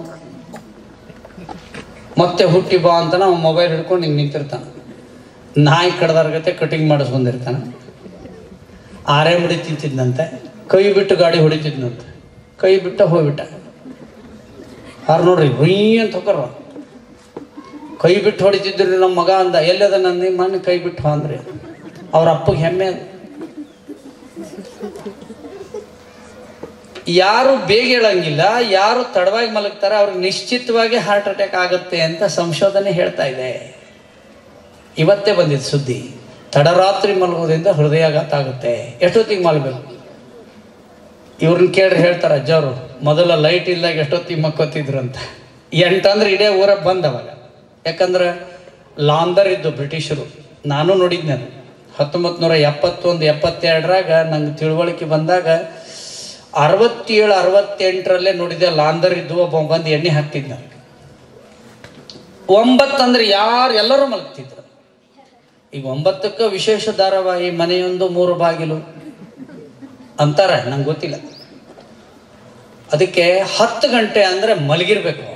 ಮತ್ತೆ ಹುಟ್ಟಿ ಬಾ ಅಂತ ನಾವು ಮೊಬೈಲ್ ಹಿಡ್ಕೊಂಡು ಹಿಂಗೆ ನಿಂತಿರ್ತಾನೆ. ನಾಯಿ ಕಡ್ದಾರ ಗತೆ ಕಟಿಂಗ್ ಮಾಡಿಸ್ಕೊಂಡಿರ್ತಾನೆ. ಆರೇ ಮುಡಿ ತಿಂತಿದ್ನಂತೆ, ಕೈ ಬಿಟ್ಟು ಗಾಡಿ ಹೊಡಿತಿದ್ನಂತೆ, ಕೈ ಬಿಟ್ಟ ಹೋಗ್ಬಿಟ್ಟ. ಯಾರು ನೋಡ್ರಿ ಹುಯ್ ಅಂತ ಹೋಗ್ರ, ಕೈ ಬಿಟ್ಟು ಹೊಡಿತಿದ್ರಿ ನಮ್ಮ ಮಗ ಅಂದ. ಎಲ್ಲದ ನನ್ನ ಮನೆ ಕೈ ಬಿಟ್ಟು ಅಂದ್ರಿ, ಅವ್ರ ಅಪ್ಪಗೆ ಹೆಮ್ಮೆ. ಯಾರು ಬೇಗ ಹೇಳಂಗಿಲ್ಲ, ಯಾರು ತಡವಾಗಿ ಮಲಗ್ತಾರೆ ಅವ್ರಿಗೆ ನಿಶ್ಚಿತವಾಗಿ ಹಾರ್ಟ್ ಅಟ್ಯಾಕ್ ಆಗುತ್ತೆ ಅಂತ ಸಂಶೋಧನೆ ಹೇಳ್ತಾ ಇದೆ. ಇವತ್ತೇ ಬಂದಿದ್ದು ಸುದ್ದಿ. ತಡರಾತ್ರಿ ಮಲಗೋದ್ರಿಂದ ಹೃದಯಾಘಾತ ಆಗುತ್ತೆ. ಎಷ್ಟೊತ್ತಿಗೆ ಮಲಗಬೇಕು? ಇವ್ರನ್ನ ಕೇಳ್ರಿ ಹೇಳ್ತಾರೆ ಅಜ್ಜವರು, ಮೊದಲ ಲೈಟ್ ಇಲ್ದಾಗ ಎಷ್ಟೊತ್ತಿಗೆ ಮಕ್ಕೋತಿದ್ರು ಅಂತ. 8 ಅಂದ್ರೆ ಇಡೇ ಊರ ಬಂದವಾಗ. ಯಾಕಂದ್ರೆ ಲಾಂದರ್ ಇದ್ದು ಬ್ರಿಟಿಷರು, ನಾನು ನೋಡಿದ್ನೆ ಅದು 1971-72ರಾಗ ನಂಗೆ ತಿಳುವಳಿಕೆ ಬಂದಾಗ. 67-68ರಲ್ಲೇ ನೋಡಿದೆ ಲಾಂದರ್ ಇದ್ದು. ಒಬ್ಬ ಬಂದು ಎಣ್ಣೆ ಹಾಕ್ತಿದ್ದ. 9 ಅಂದ್ರೆ ಎಲ್ಲರೂ ಮಲಗ್ತಿದ್ರು. ಈಗ 9ಕ್ಕೆ ವಿಶೇಷ ಧಾರಾವಾಹಿ, ಮನೆಯೊಂದು 3 ಬಾಗಿಲು ಅಂತಾರೆ, ನಂಗೆ ಗೊತ್ತಿಲ್ಲ. ಅದಕ್ಕೆ 10 ಗಂಟೆ ಅಂದರೆ ಮಲಗಿರ್ಬೇಕು,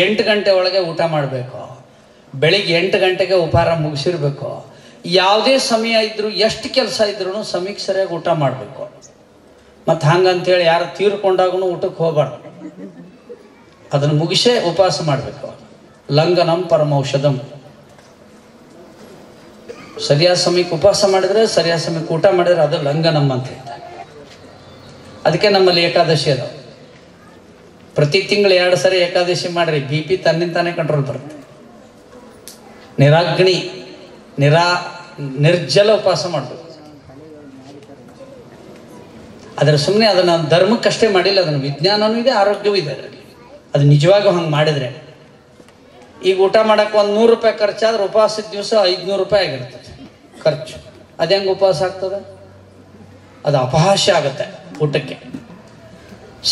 8 ಗಂಟೆ ಒಳಗೆ ಊಟ ಮಾಡಬೇಕು, ಬೆಳಿಗ್ಗೆ 8 ಗಂಟೆಗೆ ಉಪಹಾರ ಮುಗಿಸಿರ್ಬೇಕು. ಯಾವುದೇ ಸಮಯ ಇದ್ರೂ, ಎಷ್ಟು ಕೆಲಸ ಇದ್ರೂ ಸಮಯಕ್ಕೆ ಸರಿಯಾಗಿ ಊಟ ಮಾಡಬೇಕು. ಮತ್ತು ಹಂಗಂತೇಳಿ ಯಾರು ತೀರ್ಕೊಂಡಾಗೂ ಊಟಕ್ಕೆ ಹೋಗಬಾರ್ದು. ಅದನ್ನು ಮುಗಿಸೇ ಉಪವಾಸ ಮಾಡಬೇಕು. ಲಂಘನಂ ಪರಮೌಷಧಂ. ಸರಿಯಾದ ಸಮಯಕ್ಕೆ ಉಪವಾಸ ಮಾಡಿದ್ರೆ, ಸರಿಯಾದ ಸಮಯಕ್ಕೆ ಊಟ ಮಾಡಿದ್ರೆ ಅದು ಲಂಘನಂ ಅಂತ ಹೇಳ್ತಾರೆ. ಅದಕ್ಕೆ ನಮ್ಮಲ್ಲಿ ಏಕಾದಶಿ ಅದಾವ. ಪ್ರತಿ ತಿಂಗಳು 2 ಸರಿ ಏಕಾದಶಿ ಮಾಡ್ರಿ, BP ತನ್ನಿಂತಾನೇ ಕಂಟ್ರೋಲ್ ಬರುತ್ತೆ. ನಿರಾಗ್ನಿ ನಿರ್ಜಲ ಉಪವಾಸ ಮಾಡಬೇಕು. ಅದರ ಸುಮ್ಮನೆ ಅದನ್ನು ಧರ್ಮಕ್ಕಷ್ಟೇ ಮಾಡಿಲ್ಲ, ಅದನ್ನು ವಿಜ್ಞಾನವೂ ಇದೆ, ಆರೋಗ್ಯವೂ ಇದೆ ಅದರಲ್ಲಿ. ಅದು ನಿಜವಾಗೂ ಹಂಗೆ ಮಾಡಿದರೆ. ಈಗ ಊಟ ಮಾಡೋಕೆ ಒಂದು 100 ರೂಪಾಯಿ ಖರ್ಚಾದ್ರೆ ಉಪವಾಸದ ದಿವಸ 500 ರೂಪಾಯಿ ಆಗಿರ್ತದೆ ಖರ್ಚು. ಅದು ಹೆಂಗೆ ಉಪವಾಸ ಆಗ್ತದೆ? ಅದು ಅಪಹಾಸ್ಯ ಆಗುತ್ತೆ ಊಟಕ್ಕೆ.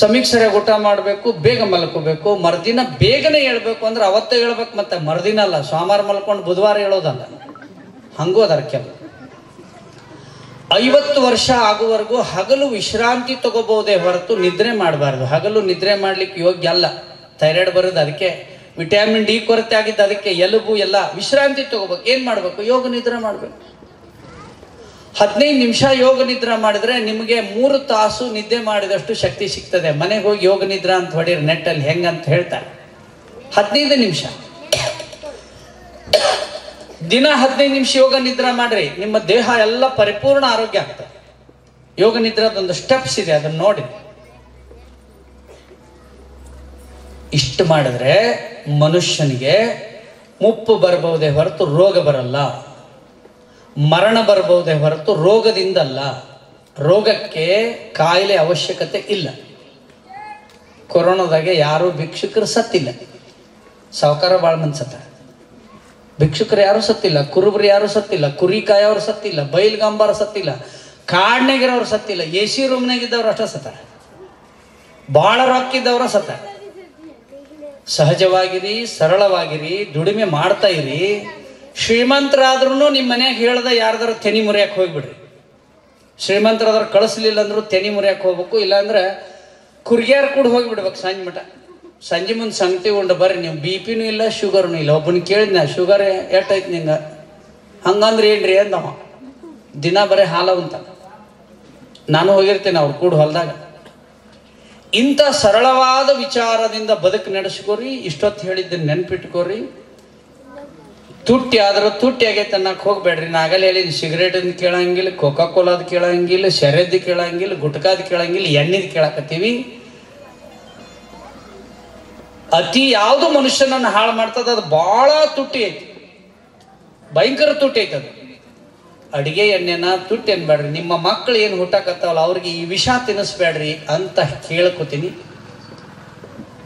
ಸಮಯಕ್ಕೆ ಸರಿಯಾಗಿ ಊಟ ಮಾಡಬೇಕು, ಬೇಗ ಮಲ್ಕೋಬೇಕು. ಮರುದಿನ ಬೇಗನೆ ಹೇಳ್ಬೇಕು ಅಂದ್ರೆ ಅವತ್ತೇ ಹೇಳ್ಬೇಕು, ಮತ್ತೆ ಮರುದಿನ ಅಲ್ಲ. ಸೋಮವಾರ ಮಲ್ಕೊಂಡು ಬುಧವಾರ ಹೇಳೋದಲ್ಲ, ಹಂಗೂ ಅದರ ಕೆಲವು. 50 ವರ್ಷ ಆಗುವವರೆಗೂ ಹಗಲು ವಿಶ್ರಾಂತಿ ತಗೋಬಹುದೇ ಹೊರತು ನಿದ್ರೆ ಮಾಡಬಾರ್ದು. ಹಗಲು ನಿದ್ರೆ ಮಾಡ್ಲಿಕ್ಕೆ ಯೋಗ್ಯ ಅಲ್ಲ. ಥೈರಾಯ್ಡ್ ಬರೋದು ಅದಕ್ಕೆ, ವಿಟಮಿನ್ ಡಿ ಕೊರತೆ ಆಗಿದ್ದು ಅದಕ್ಕೆ. ಎಲುಬು ಎಲ್ಲ ವಿಶ್ರಾಂತಿ ತಗೋಬೇಕು. ಏನು ಮಾಡಬೇಕು? ಯೋಗ ನಿದ್ರೆ ಮಾಡಬೇಕು. 15 ನಿಮಿಷ ಯೋಗ ನಿದ್ರೆ ಮಾಡಿದ್ರೆ ನಿಮಗೆ 3 ತಾಸು ನಿದ್ದೆ ಮಾಡಿದಷ್ಟು ಶಕ್ತಿ ಸಿಗ್ತದೆ. ಮನೆಗೆ ಹೋಗಿ ಯೋಗ ನಿದ್ರೆ ಅಂತ ಹೊಡೀರಿ ನೆಟ್ಟಲ್ಲಿ, ಹೆಂಗಂತ ಹೇಳ್ತಾರೆ. 15 ನಿಮಿಷ ದಿನ 15 ನಿಮಿಷ ಯೋಗ ನಿದ್ರೆ ಮಾಡ್ರಿ, ನಿಮ್ಮ ದೇಹ ಎಲ್ಲ ಪರಿಪೂರ್ಣ ಆರೋಗ್ಯ ಆಗ್ತದೆ. ಯೋಗ ನಿದ್ರದೊಂದು ಸ್ಟೆಪ್ಸ್ ಇದೆ, ಅದನ್ನು ನೋಡಿ. ಇಷ್ಟು ಮಾಡಿದ್ರೆ ಮನುಷ್ಯನಿಗೆ ಮುಪ್ಪು ಬರಬಹುದೇ ಹೊರತು ರೋಗ ಬರಲ್ಲ. ಮರಣ ಬರಬಹುದೇ ಹೊರತು ರೋಗದಿಂದಲ್ಲ. ರೋಗಕ್ಕೆ ಕಾಯಿಲೆ ಅವಶ್ಯಕತೆ ಇಲ್ಲ. ಕೊರೋನಾದಾಗೆ ಯಾರೂ ಭಿಕ್ಷುಕರು ಸತ್ತಿಲ್ಲ. ಸಾವುಕಾರ ಭಾಳ ಮಂದಿ ಸತ್ತ. ಭಿಕ್ಷುಕರು ಯಾರು ಸತ್ತಿಲ್ಲ, ಕುರುಬರು ಯಾರು ಸತ್ತಿಲ್ಲ, ಕುರಿ ಕಾಯೋರು ಸತ್ತಿಲ್ಲ, ಬೈಲ್ಗಂಬಾರ ಸತ್ತಿಲ್ಲ, ಕಾಡ್ನಾಗಿರೋರು ಸತ್ತಿಲ್ಲ. AC ರೂಮ್ನಾಗಿದ್ದವ್ರು ಅಷ್ಟೇ ಸತ್ತಾರ. ಭಾಳ ರೊಕ್ಕಿದ್ದವ್ರ ಸತ್ತಾರ. ಸಹಜವಾಗಿರಿ, ಸರಳವಾಗಿರಿ, ದುಡಿಮೆ ಮಾಡ್ತಾ ಇರಿ. ಶ್ರೀಮಂತರಾದ್ರೂ ನಿಮ್ಮ ಮನ್ಯಾಗ ಹೇಳ್ದ ಯಾರ್ದಾರ ತೆನಿ ಮುರಿಯಕ್ಕೆ ಹೋಗ್ಬಿಡ್ರಿ. ಶ್ರೀಮಂತರಾದ್ರ ಕಳಿಸ್ಲಿಲ್ಲ ಅಂದ್ರೂ ತೆನಿ ಮುರಿಯಕ್ಕೆ ಹೋಗ್ಬೇಕು, ಇಲ್ಲಾಂದ್ರೆ ಕುರ್ಗ್ಯಾರ ಕೂಡ ಹೋಗಿಬಿಡ್ಬೇಕು ಸಂಜೆ ಮಠ. ಸಂಜೆ ಮುಂದೆ ಸಂಗತಿ ಉಂಡು ಬರ್ರಿ, ನೀವು BP ಇಲ್ಲ, ಶುಗರ್ನೂ ಇಲ್ಲ. ಒಬ್ಬನ ಕೇಳಿದ್ನ, ಶುಗರ್ ಎಷ್ಟೈತಿ ನಿಂಗೆ? ಹಂಗಂದ್ರೆ ಏನ್ರಿ ಅಂದವ. ದಿನ ಬರೀ ಹಾಲು ಅಂತ. ನಾನು ಹೋಗಿರ್ತೇನೆ ಅವ್ರು ಕೂಡ ಹೊಲದಾಗ. ಇಂಥ ಸರಳವಾದ ವಿಚಾರದಿಂದ ಬದುಕು ನಡೆಸ್ಕೋರಿ. ಇಷ್ಟೊತ್ತು ಹೇಳಿದ್ದನ್ನು ನೆನ್ಪಿಟ್ಕೋರಿ. ತುಟ್ಟಿ ಆದ್ರೆ ತುಟ್ಟಿ ಆಗೈತೆ ಅನ್ನಕ್ಕೆ ಹೋಗ್ಬೇಡ್ರಿ. ನಾಗಲ್ಲಿ ಹೇಳಿದ್ ಸಿಗರೇಟ್ ಕೇಳಂಗಿಲ್ಲ, ಕೋಕಾ ಕೋಲಾದ ಕೇಳಂಗಿಲ್ಲ, ಶೆರೆದ್ದು ಕೇಳಂಗಿಲ್ಲ, ಗುಟ್ಕಾದ ಕೇಳಂಗಿಲ್ಲ, ಎಣ್ಣೆದು ಕೇಳಕತ್ತೀವಿ. ಅತಿ ಯಾವುದು ಮನುಷ್ಯನನ್ನು ಹಾಳು ಮಾಡ್ತದ ಅದು ಬಹಳ ತುಟ್ಟಿ ಐತಿ, ಭಯಂಕರ ತುಟ್ಟಿ ಐತಿ. ಅದು ಅಡಿಗೆ ಎಣ್ಣೆನ ತುಟ್ಟಿ ಅನ್ಬೇಡ್ರಿ. ನಿಮ್ಮ ಮಕ್ಕಳು ಏನು ಹುಟ್ಟಾಕತ್ತಾವಲ್ಲ ಅವ್ರಿಗೆ ಈ ವಿಷ ತಿನ್ನಿಸ್ಬೇಡ್ರಿ ಅಂತ ಕೇಳ್ಕೊತೀನಿ.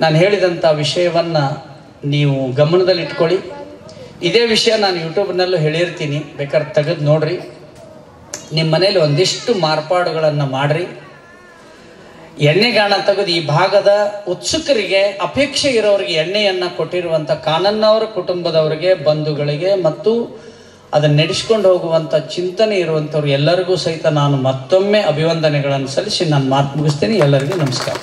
ನಾನು ಹೇಳಿದಂಥ ವಿಷಯವನ್ನ ನೀವು ಗಮನದಲ್ಲಿ ಇಟ್ಕೊಳ್ಳಿ. ಇದೇ ವಿಷಯ ನಾನು ಯೂಟ್ಯೂಬ್ನಲ್ಲೂ ಹೇಳಿರ್ತೀನಿ, ಬೇಕಾದ್ರೆ ತೆಗೆದು ನೋಡ್ರಿ. ನಿಮ್ಮ ಮನೇಲಿ ಒಂದಿಷ್ಟು ಮಾರ್ಪಾಡುಗಳನ್ನು ಮಾಡ್ರಿ. ಎಣ್ಣೆಗಾಣ ತೆಗೆದು ಈ ಭಾಗದ ಉತ್ಸುಕರಿಗೆ, ಅಪೇಕ್ಷೆ ಇರೋರಿಗೆ ಎಣ್ಣೆಯನ್ನು ಕೊಟ್ಟಿರುವಂಥ ಕಾನನ್ನವರ ಕುಟುಂಬದವರಿಗೆ, ಬಂಧುಗಳಿಗೆ ಮತ್ತು ಅದನ್ನು ನಡೆಸ್ಕೊಂಡು ಹೋಗುವಂಥ ಚಿಂತನೆ ಇರುವಂಥವ್ರು ಎಲ್ಲರಿಗೂ ಸಹಿತ ನಾನು ಮತ್ತೊಮ್ಮೆ ಅಭಿವಂದನೆಗಳನ್ನು ಸಲ್ಲಿಸಿ ನಾನು ಮಾತು ಮುಗಿಸ್ತೀನಿ. ಎಲ್ಲರಿಗೂ ನಮಸ್ಕಾರ.